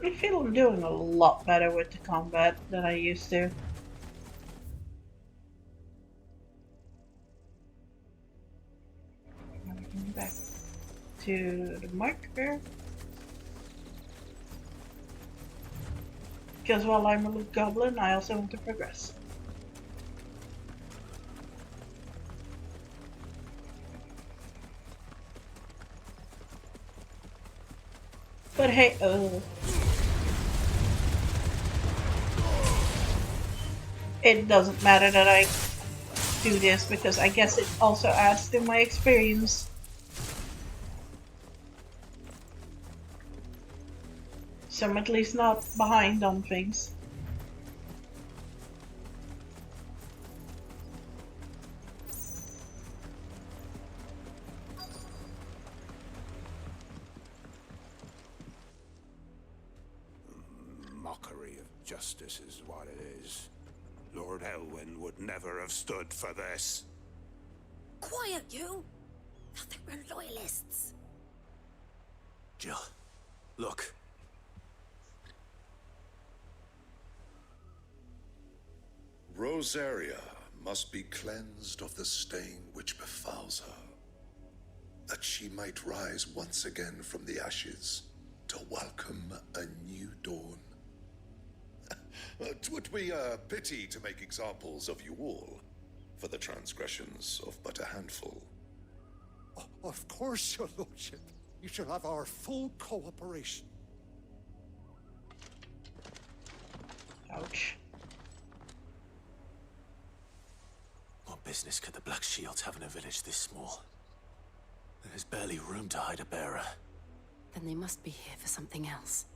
I feel I'm doing a lot better with the combat than I used to. Going back to the marker. Because while I'm a loot goblin, I also want to progress. But hey, it doesn't matter that I do this because I guess it also adds to my experience. So I'm at least not behind on things. Mockery of justice is what it is. Lord Elwyn would never have stood for this. Quiet, you! Thought they were loyalists. Jill, look. Rosaria must be cleansed of the stain which befouls her, that she might rise once again from the ashes to welcome a new dawn. 'Twould be a pity to make examples of you all for the transgressions of but a handful. Of course, your lordship. You shall have our full cooperation. Ouch. What business could the Black Shields have in a village this small? There's barely room to hide a bearer. Then they must be here for something else.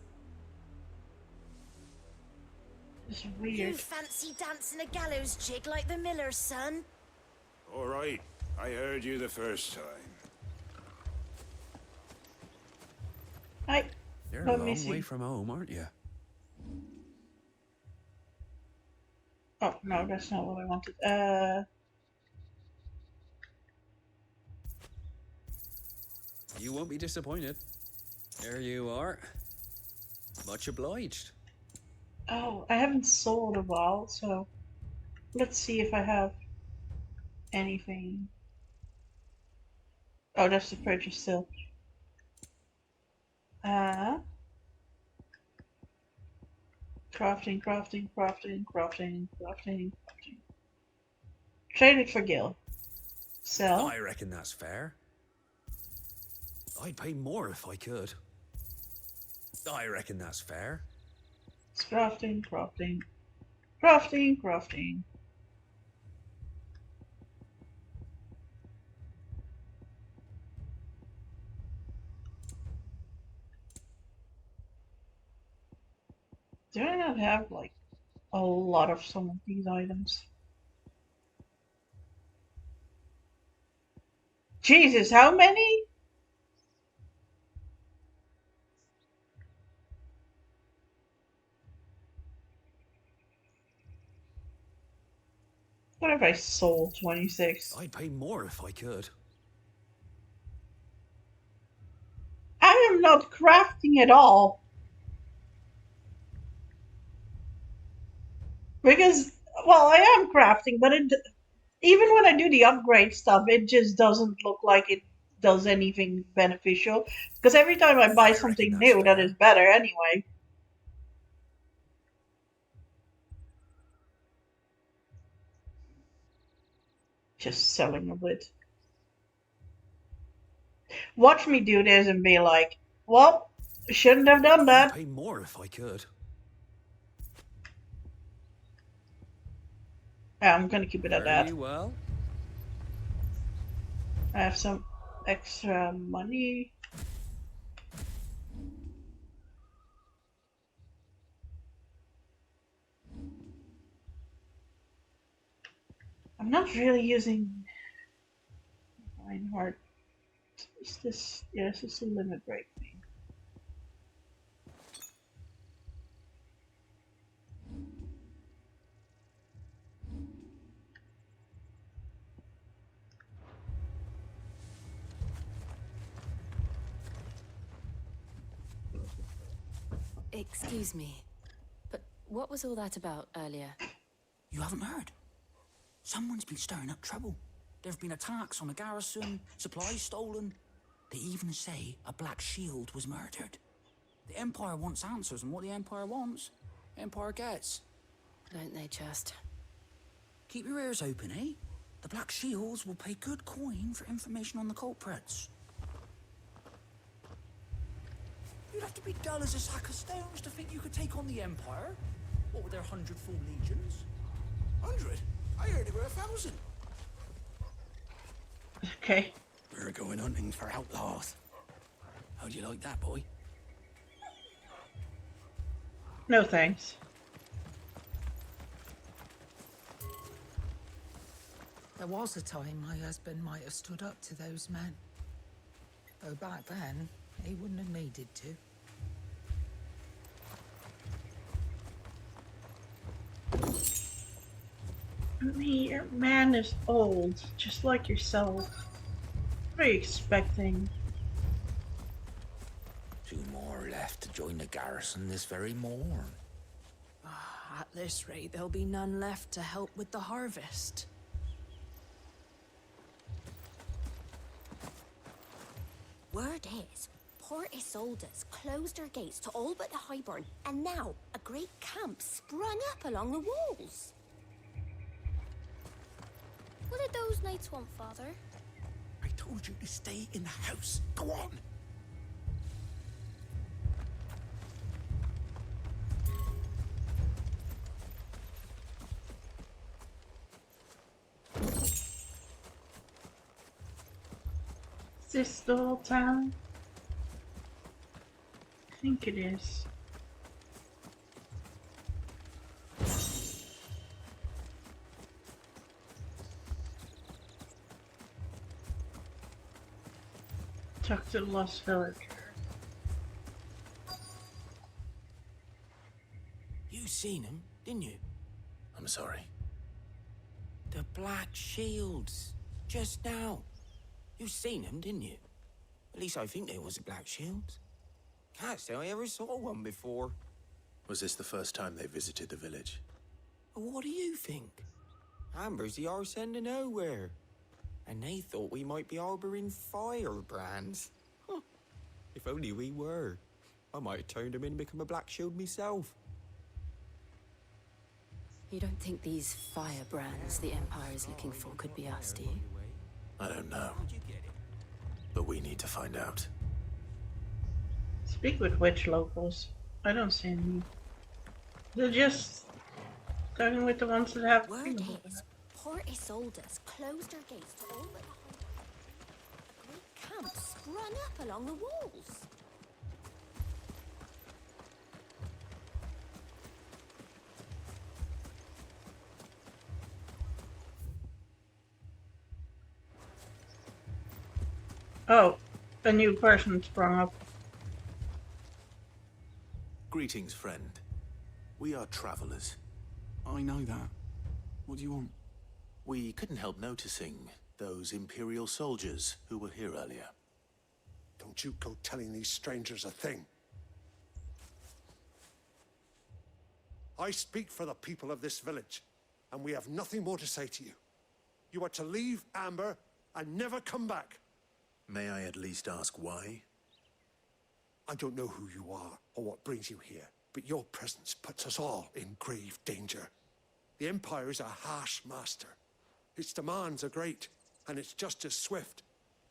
It's You weird. fancy dancing a gallows jig like the miller's son? All right, I heard you the first time. You're Let a me long see. way from home, aren't you? Oh, no, that's not what I wanted. You won't be disappointed. There you are. Much obliged. Oh, I haven't sold a while, so let's see if I have anything. Oh, that's the purchase still. Crafting, crafting, crafting, crafting, crafting, crafting. Trade it for Gil. Sell. I reckon that's fair. I'd pay more if I could. I reckon that's fair. It's crafting, crafting, crafting, crafting. Do I not have like a lot of some of these items? Jesus, how many? What if I sold 26? I'd pay more if I could. I am not crafting at all. Because, well, I am crafting, but even when I do the upgrade stuff, it just doesn't look like it does anything beneficial. Because every time I buy something new, that is better anyway. Just selling a bit. Watch me do this and be like, well, shouldn't have done that. I'd pay more if I could. Yeah, I'm gonna keep it at that. Very well. I have some extra money. I'm not really using Reinhardt. Is this? Yeah, this is a limit break thing. Excuse me, but what was all that about earlier? You haven't heard? Someone's been stirring up trouble. There have been attacks on the garrison, supplies stolen. They even say a Black Shield was murdered. The Empire wants answers, and what the Empire wants, Empire gets. Don't they just? Keep your ears open, eh? The Black Shields will pay good coin for information on the culprits. You'd have to be dull as a sack of stones to think you could take on the Empire. What with their 100 full legions? 100? I heard they were 1,000. Okay. We're going hunting for outlaws. How'd you like that, boy? No thanks. There was a time my husband might have stood up to those men. Though back then, he wouldn't have needed to. I mean, your man is old, just like yourself. What are you expecting? 2 more left to join the garrison this very morn. At this rate, there'll be none left to help with the harvest. Word is, Port Isolde's closed their gates to all but the Highborn, and now a great camp sprung up along the walls. What did those knights want, Father? I told you to stay in the house. Go on. Is this the whole town? I think it is. Talk to the lost villager. You seen him, didn't you? I'm sorry. The Black Shields. Just now. You seen him, didn't you? At least I think there was a Black Shields. Can't say I ever saw one before. Was this the first time they visited the village? What do you think? Amber's the arse end of nowhere. And they thought we might be harboring firebrands. Huh. If only we were. I might have turned them in and become a Black Shield myself. You don't think these firebrands the Empire is looking for could be us, do you? I don't know. But we need to find out. Speak with which locals? I don't see any. They're just talking with the ones that have. Word is, Port Isolde's closed their gates to all but the Highborn. A great camp sprung up along the walls. Oh, a new person sprung up. Greetings, friend. We are travelers. I know that. What do you want? We couldn't help noticing those Imperial soldiers who were here earlier. Don't you go telling these strangers a thing. I speak for the people of this village, and we have nothing more to say to you. You are to leave Amber and never come back. May I at least ask why? I don't know who you are or what brings you here, but your presence puts us all in grave danger. The Empire is a harsh master. Its demands are great, and its justice swift.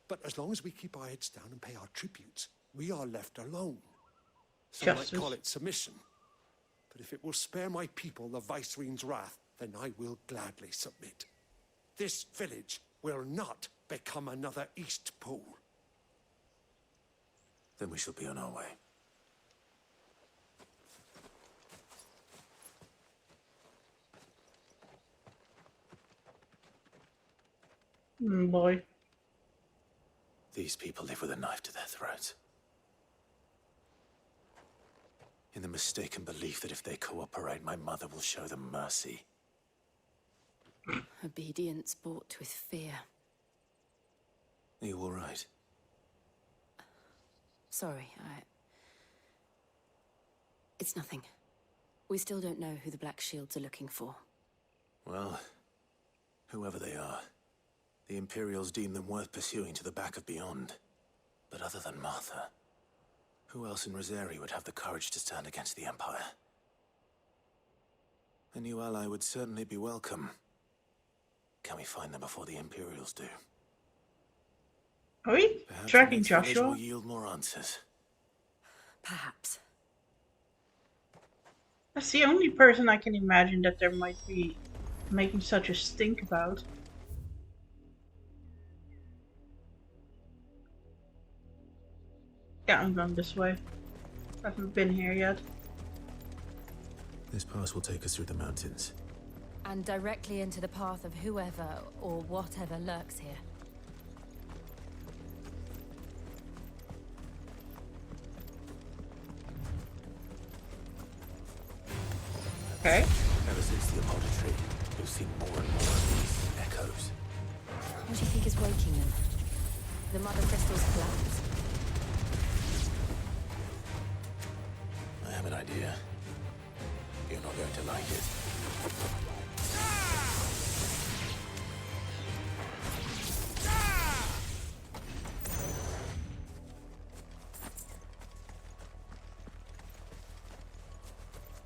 But as long as we keep our heads down and pay our tributes, we are left alone. Some might call it submission. But if it will spare my people the Viceroy's wrath, then I will gladly submit. This village will not become another East Pole. Then we shall be on our way. Boy. These people live with a knife to their throats. In the mistaken belief that if they cooperate, my mother will show them mercy. Obedience bought with fear. Are you all right? Sorry, It's nothing. We still don't know who the Black Shields are looking for. Well, whoever they are, the Imperials deem them worth pursuing to the back of beyond. But other than Martha, who else in Rosari would have the courage to stand against the Empire? A new ally would certainly be welcome. Can we find them before the Imperials do? Are we Perhaps tracking the next village Joshua? will yield more answers. Perhaps. That's the only person I can imagine that there might be making such a stink about. Yeah, I'm going this way. I haven't been here yet. This pass will take us through the mountains. And directly into the path of whoever or whatever lurks here. Okay. Ever since the auditory, we've seen more and more of these echoes. What do you think is waking them? The mother crystals collapse? I have an idea. You're not going to like it.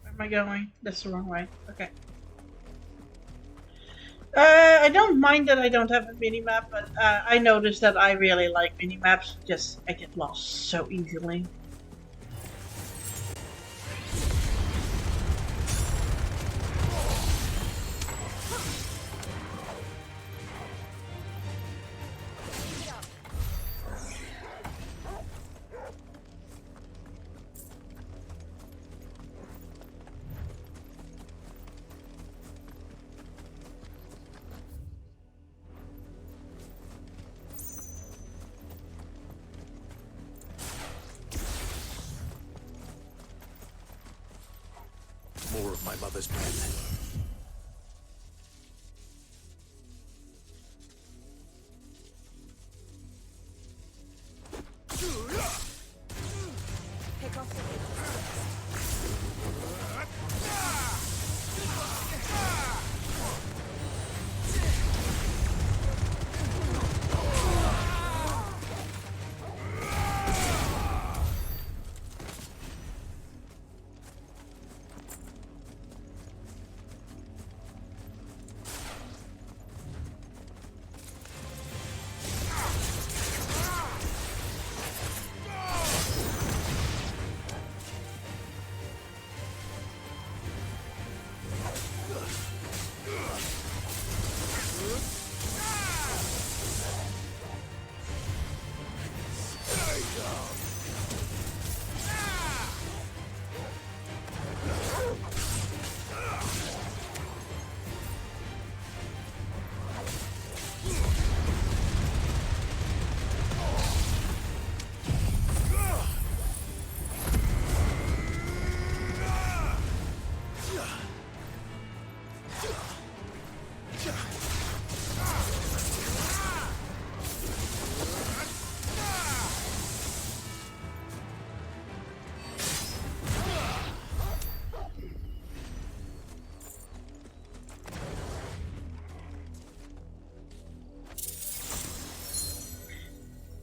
Where am I going? That's the wrong way. Okay. I don't mind that I don't have a minimap, but I noticed that I really like minimaps. Just I get lost so easily. More of my mother's men. Pick off the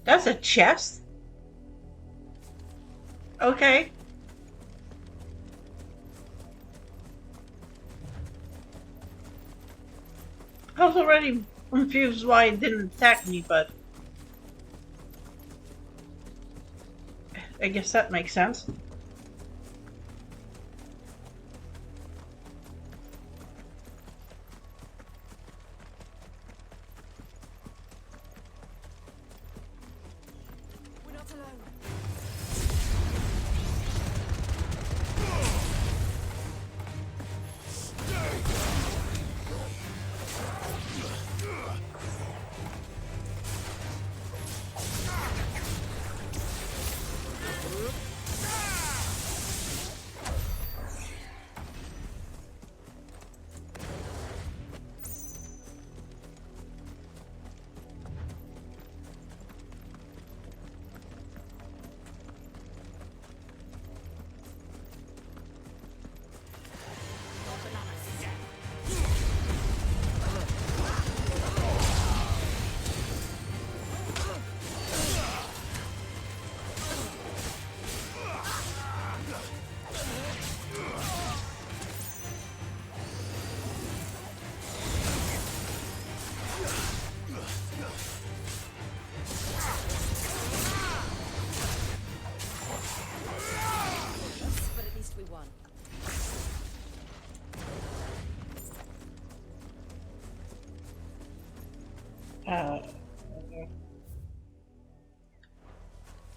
That's a chest? Okay. I was already confused why it didn't attack me, but I guess that makes sense. We're not alone.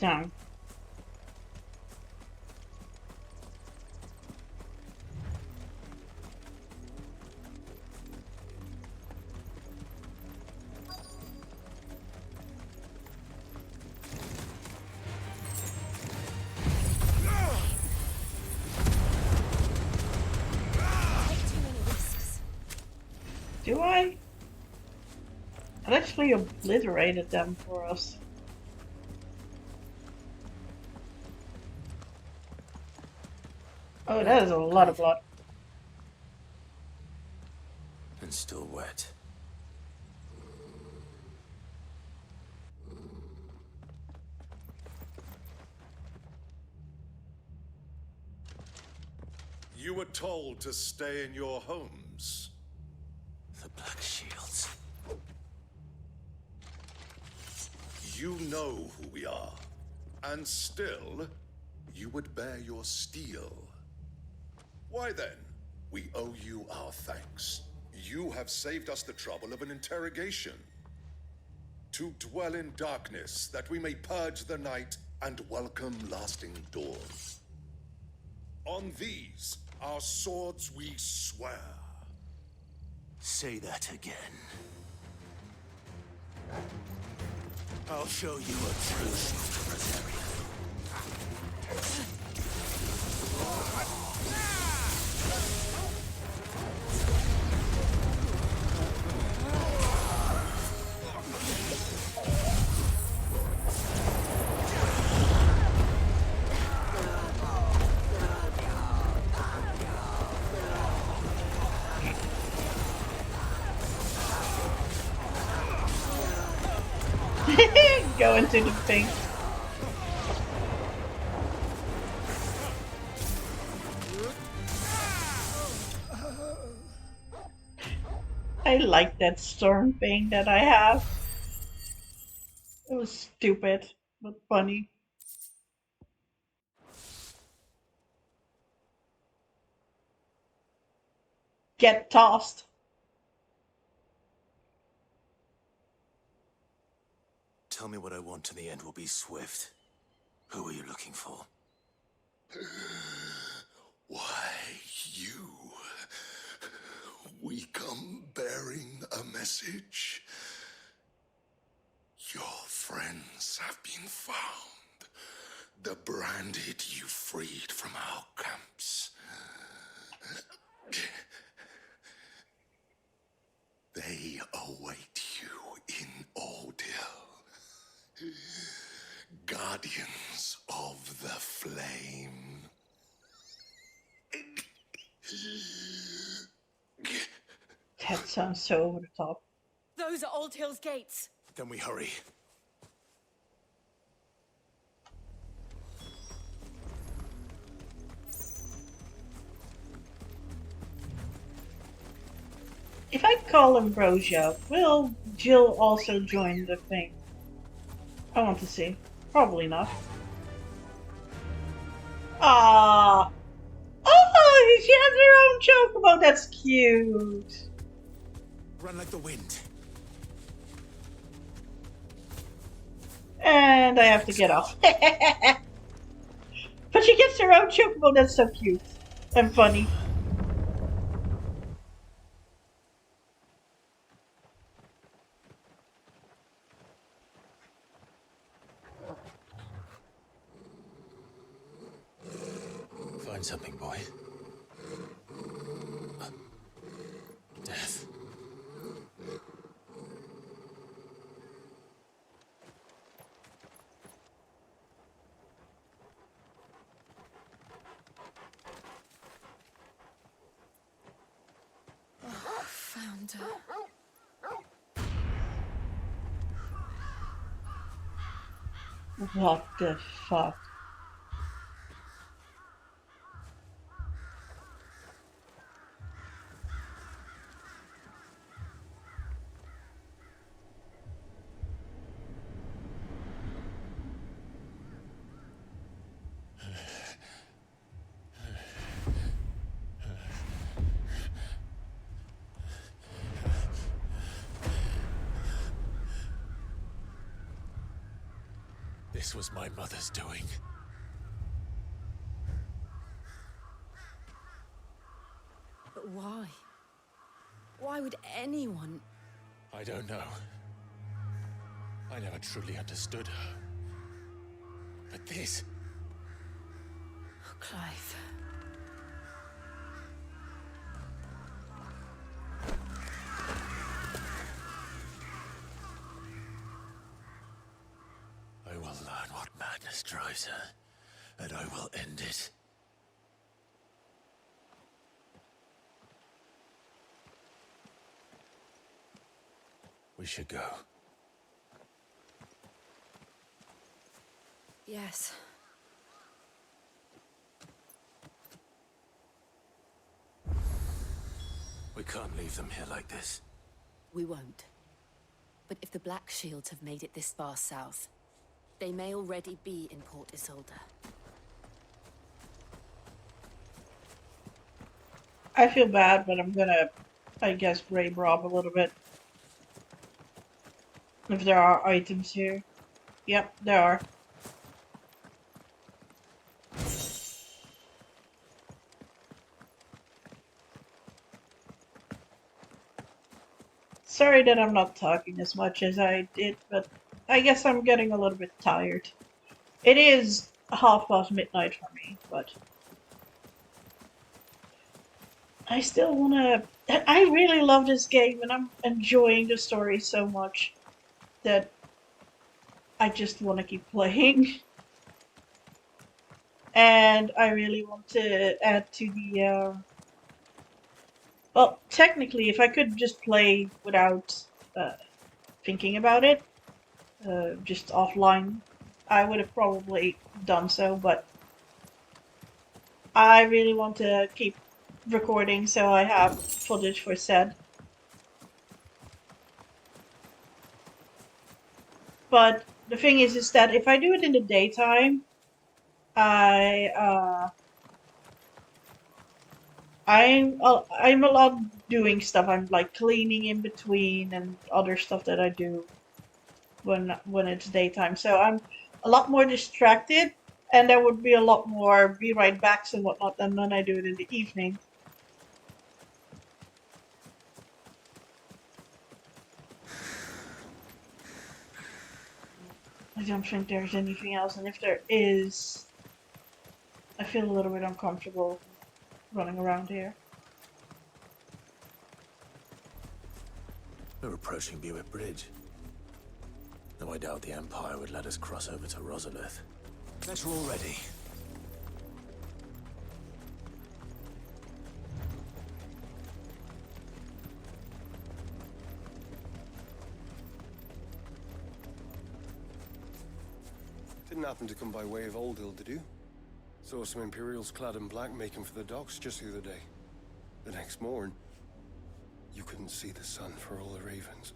Down. Do I? It actually obliterated them for us. Oh, that is a lot of blood. And still wet. You were told to stay in your homes. The Black Shields. You know who we are. And still, you would bear your steel. Why then? We owe you our thanks. You have saved us the trouble of an interrogation. To dwell in darkness, that we may purge the night and welcome lasting dawn. On these, our swords we swear. Say that again. I'll show you a true Rosarian. Go into the pink. I like that storm thing that I have. It was stupid, but funny. Get tossed. Tell me what I want and the end will be swift. Who are you looking for? Why, you. We come bearing a message. Your friends have been found. The branded you freed from our camps. They await you in Ordil. Guardians of the Flame. That sounds so over the top. Those are Old Hill's gates. Then we hurry. If I call Ambrosia, will Jill also join the thing? I want to see. Probably not. Ah! Oh, she has her own chocobo. That's cute. Run like the wind. And I have to get off. But she gets her own chocobo. That's so cute and funny. Find something, boy. Death. Oh, found her. What the fuck? This this was my mother's doing. But why? Why would anyone... I don't know. I never truly understood her. But this... Oh, Clive. I will learn what madness drives her, and I will end it. We should go. Yes. We can't leave them here like this. We won't. But if the Black Shields have made it this far south, they may already be in Port Isolde. I feel bad, but I'm gonna, I guess, grave rob a little bit. If there are items here. Yep, there are. Sorry that I'm not talking as much as I did, but I guess I'm getting a little bit tired. It is midnight for me, but I still wanna... I really love this game, and I'm enjoying the story so much that I just want to keep playing. And I really want to add to the... Well, technically, if I could just play without thinking about it, just offline, I would have probably done so, but I really want to keep recording so I have footage for said. But the thing is that if I do it in the daytime, I'm a lot doing stuff. I'm like cleaning in between and other stuff that I do when it's daytime. So I'm a lot more distracted, and there would be a lot more be right backs and whatnot than when I do it in the evening. I don't think there's anything else, and if there is, I feel a little bit uncomfortable running around here. We're approaching Buick Bridge. Though I doubt the Empire would let us cross over to Rosalith. Let's roll ready. Didn't happen to come by way of Oldhill, did you? Saw some Imperials clad in black making for the docks just the other day. The next morn, you couldn't see the sun for all the ravens.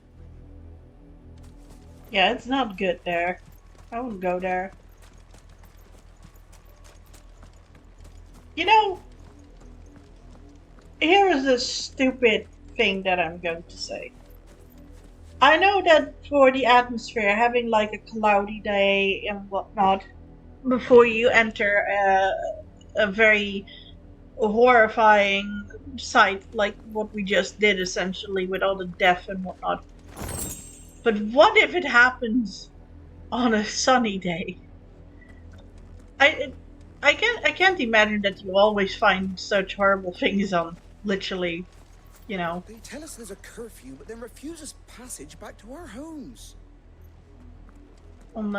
Yeah, it's not good there. I wouldn't go there. You know, here is a stupid thing that I'm going to say. I know that for the atmosphere, having like a cloudy day and whatnot before you enter a very horrifying sight like what we just did essentially with all the death and whatnot. But what if it happens on a sunny day? I can't imagine that you always find such horrible things on literally, you know. They tell us there's a curfew, but then refuse us passage back to our homes. On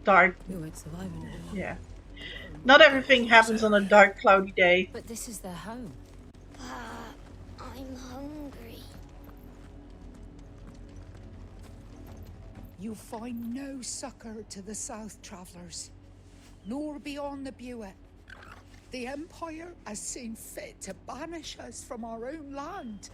dark. We won't survive in it. Yeah. Not everything happens on a dark, cloudy day. But this is their home. I'm hungry. You find no succor to the South travellers, nor beyond the Buet. The Empire has seen fit to banish us from our own land.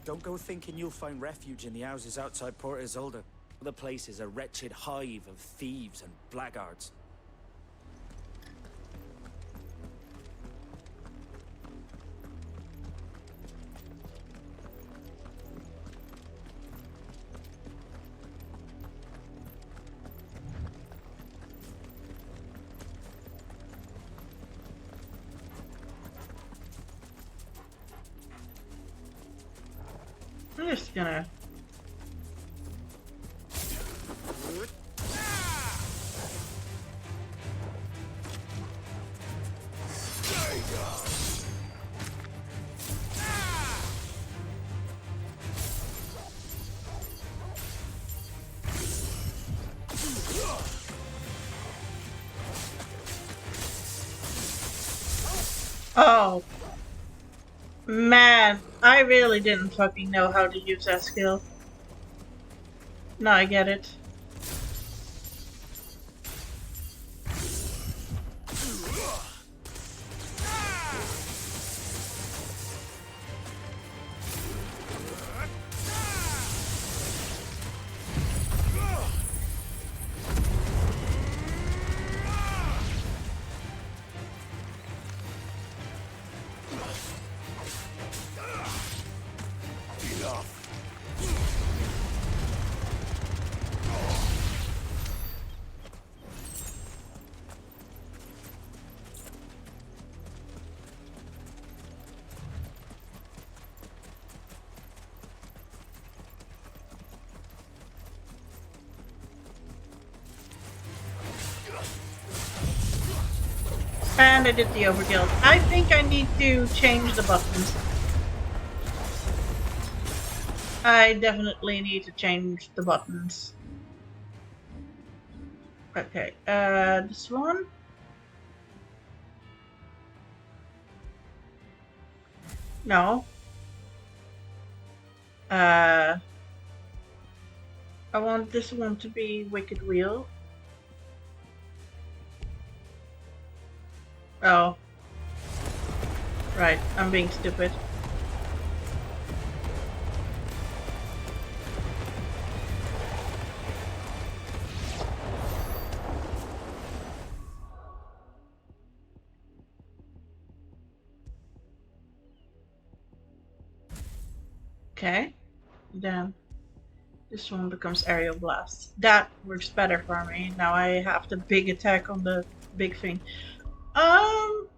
Don't go thinking you'll find refuge in the houses outside Port Isolde. The place is a wretched hive of thieves and blackguards. just gonna... Oh. Man, I really didn't fucking know how to use that skill. Now I get it. And I did the overkill. I think I need to change the buttons. I definitely need to change the buttons. Okay, this one. No. I want this one to be Wicked Wheel. Oh. Right, I'm being stupid. Okay. Then this one becomes Aerial Blast. That works better for me. Now I have the big attack on the big thing.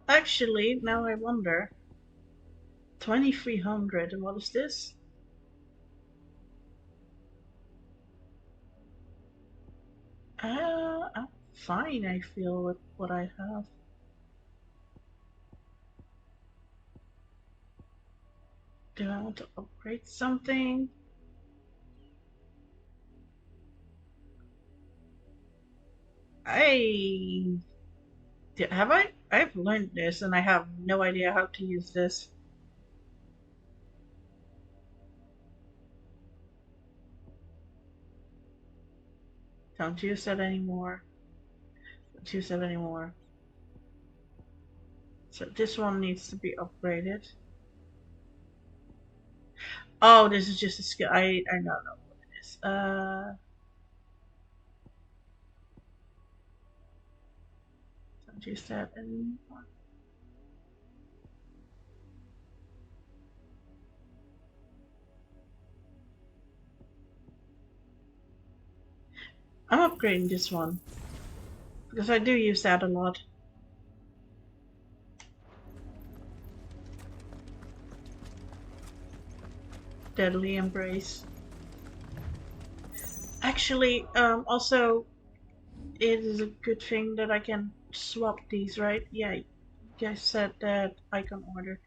Actually, now I wonder. 2300, and what is this? I'm fine, I feel, with what I have. Do I want to upgrade something? I've learned this and I have no idea how to use this. Don't use that anymore. Don't use that anymore. So this one needs to be upgraded. Oh, this is just a skill. I don't know what it is. Don't use that anymore. I'm upgrading this one because I do use that a lot. Deadly Embrace. Actually, also, it is a good thing that I can swap these, right? Yeah, you guys said that I can order.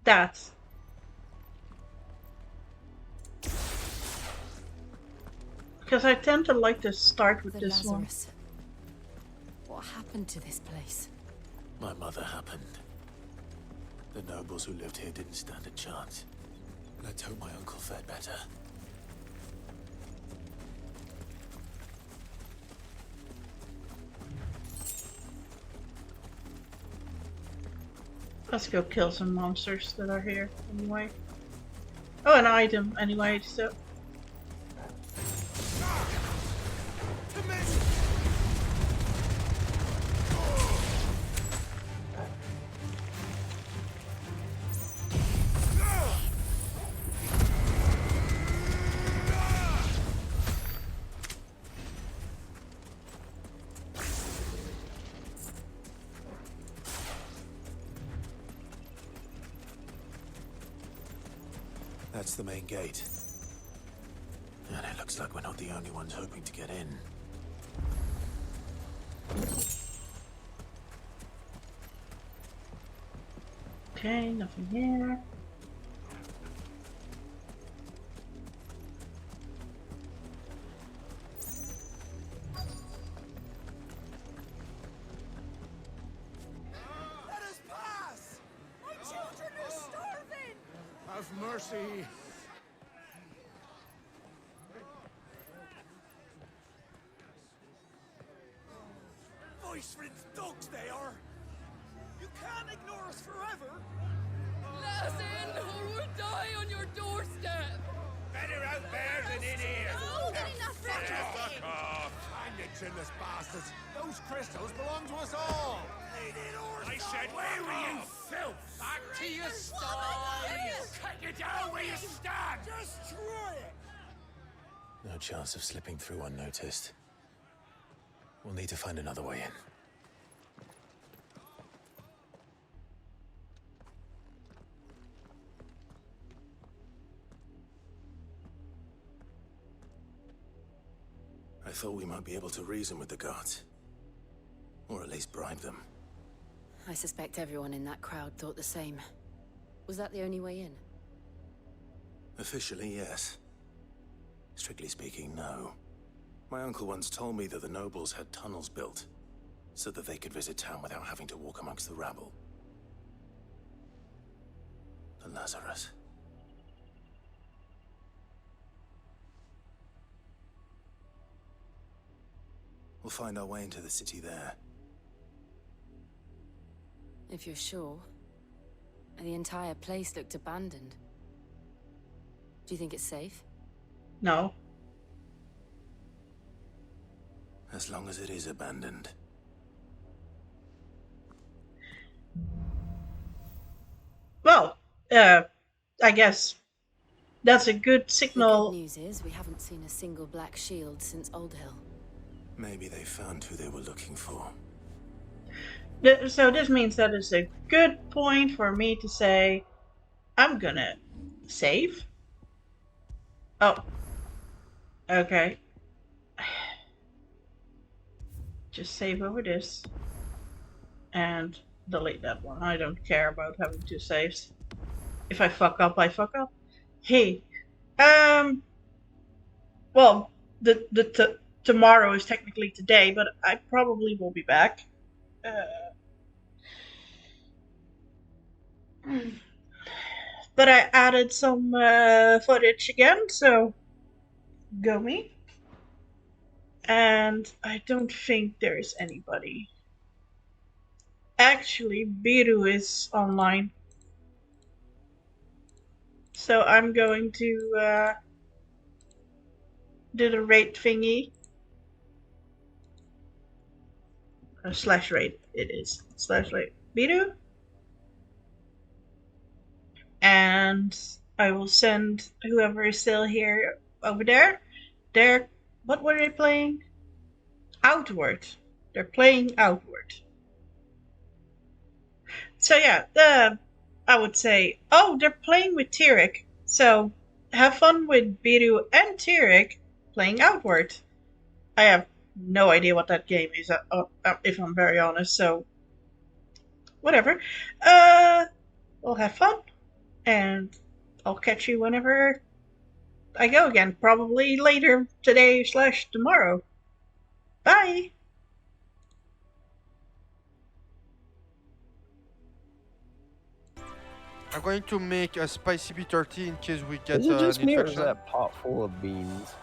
That's. Because I tend to like to start with this Lazarus. What happened to this place? My mother happened. The nobles who lived here didn't stand a chance. Let's hope my uncle fared better. Let's go kill some monsters that are here anyway. Oh, an item anyway, so. That's the main gate. And it looks like we're not the only ones hoping to get in. Okay, nothing here. Let us pass! My children are starving! Have mercy. Voice-rinsed dogs they are! You can't ignore us forever! Let us in, or we'll die on your doorstep! Better out there than in here. No, get enough Fuck off! Hang the chinless bastards. Those crystals belong to us all. I said, where were you, filth? Back to your sties! Cut you down where you stand! Destroy it! No chance of slipping through unnoticed. We'll need to find another way in. I thought we might be able to reason with the guards. Or at least bribe them. I suspect everyone in that crowd thought the same. Was that the only way in? Officially, yes. Strictly speaking, no. My uncle once told me that the nobles had tunnels built, so that they could visit town without having to walk amongst the rabble. The Lazarus. We'll find our way into the city there. If you're sure. The entire place looked abandoned. Do you think it's safe? No. As long as it is abandoned. Well, I guess that's a good signal. The good news is we haven't seen a single black shield since Old Hill. Maybe they found who they were looking for. So this means that is a good point for me to say, I'm gonna save. Oh. Okay. Just save over this. And delete that one. I don't care about having two saves. If I fuck up, I fuck up. Hey. Well, tomorrow is technically today, but I probably will be back. But I added some footage again, so go me. And I don't think there is anybody. Actually, Biru is online. So I'm going to do the raid thingy. Slash raid, it is. Slash raid Biru. And I will send whoever is still here over there. What were they playing? Outward. They're playing Outward. So yeah, I would say, oh, they're playing with Tyrek. So have fun with Biru and Tyrek playing Outward. I have no idea what that game is, if I'm very honest. So whatever. We'll have fun. And I'll catch you whenever I go again. Probably later today / tomorrow. Bye! I'm going to make a spicy bitter tea in case we get Is it just an me or is infection. that pot full of beans?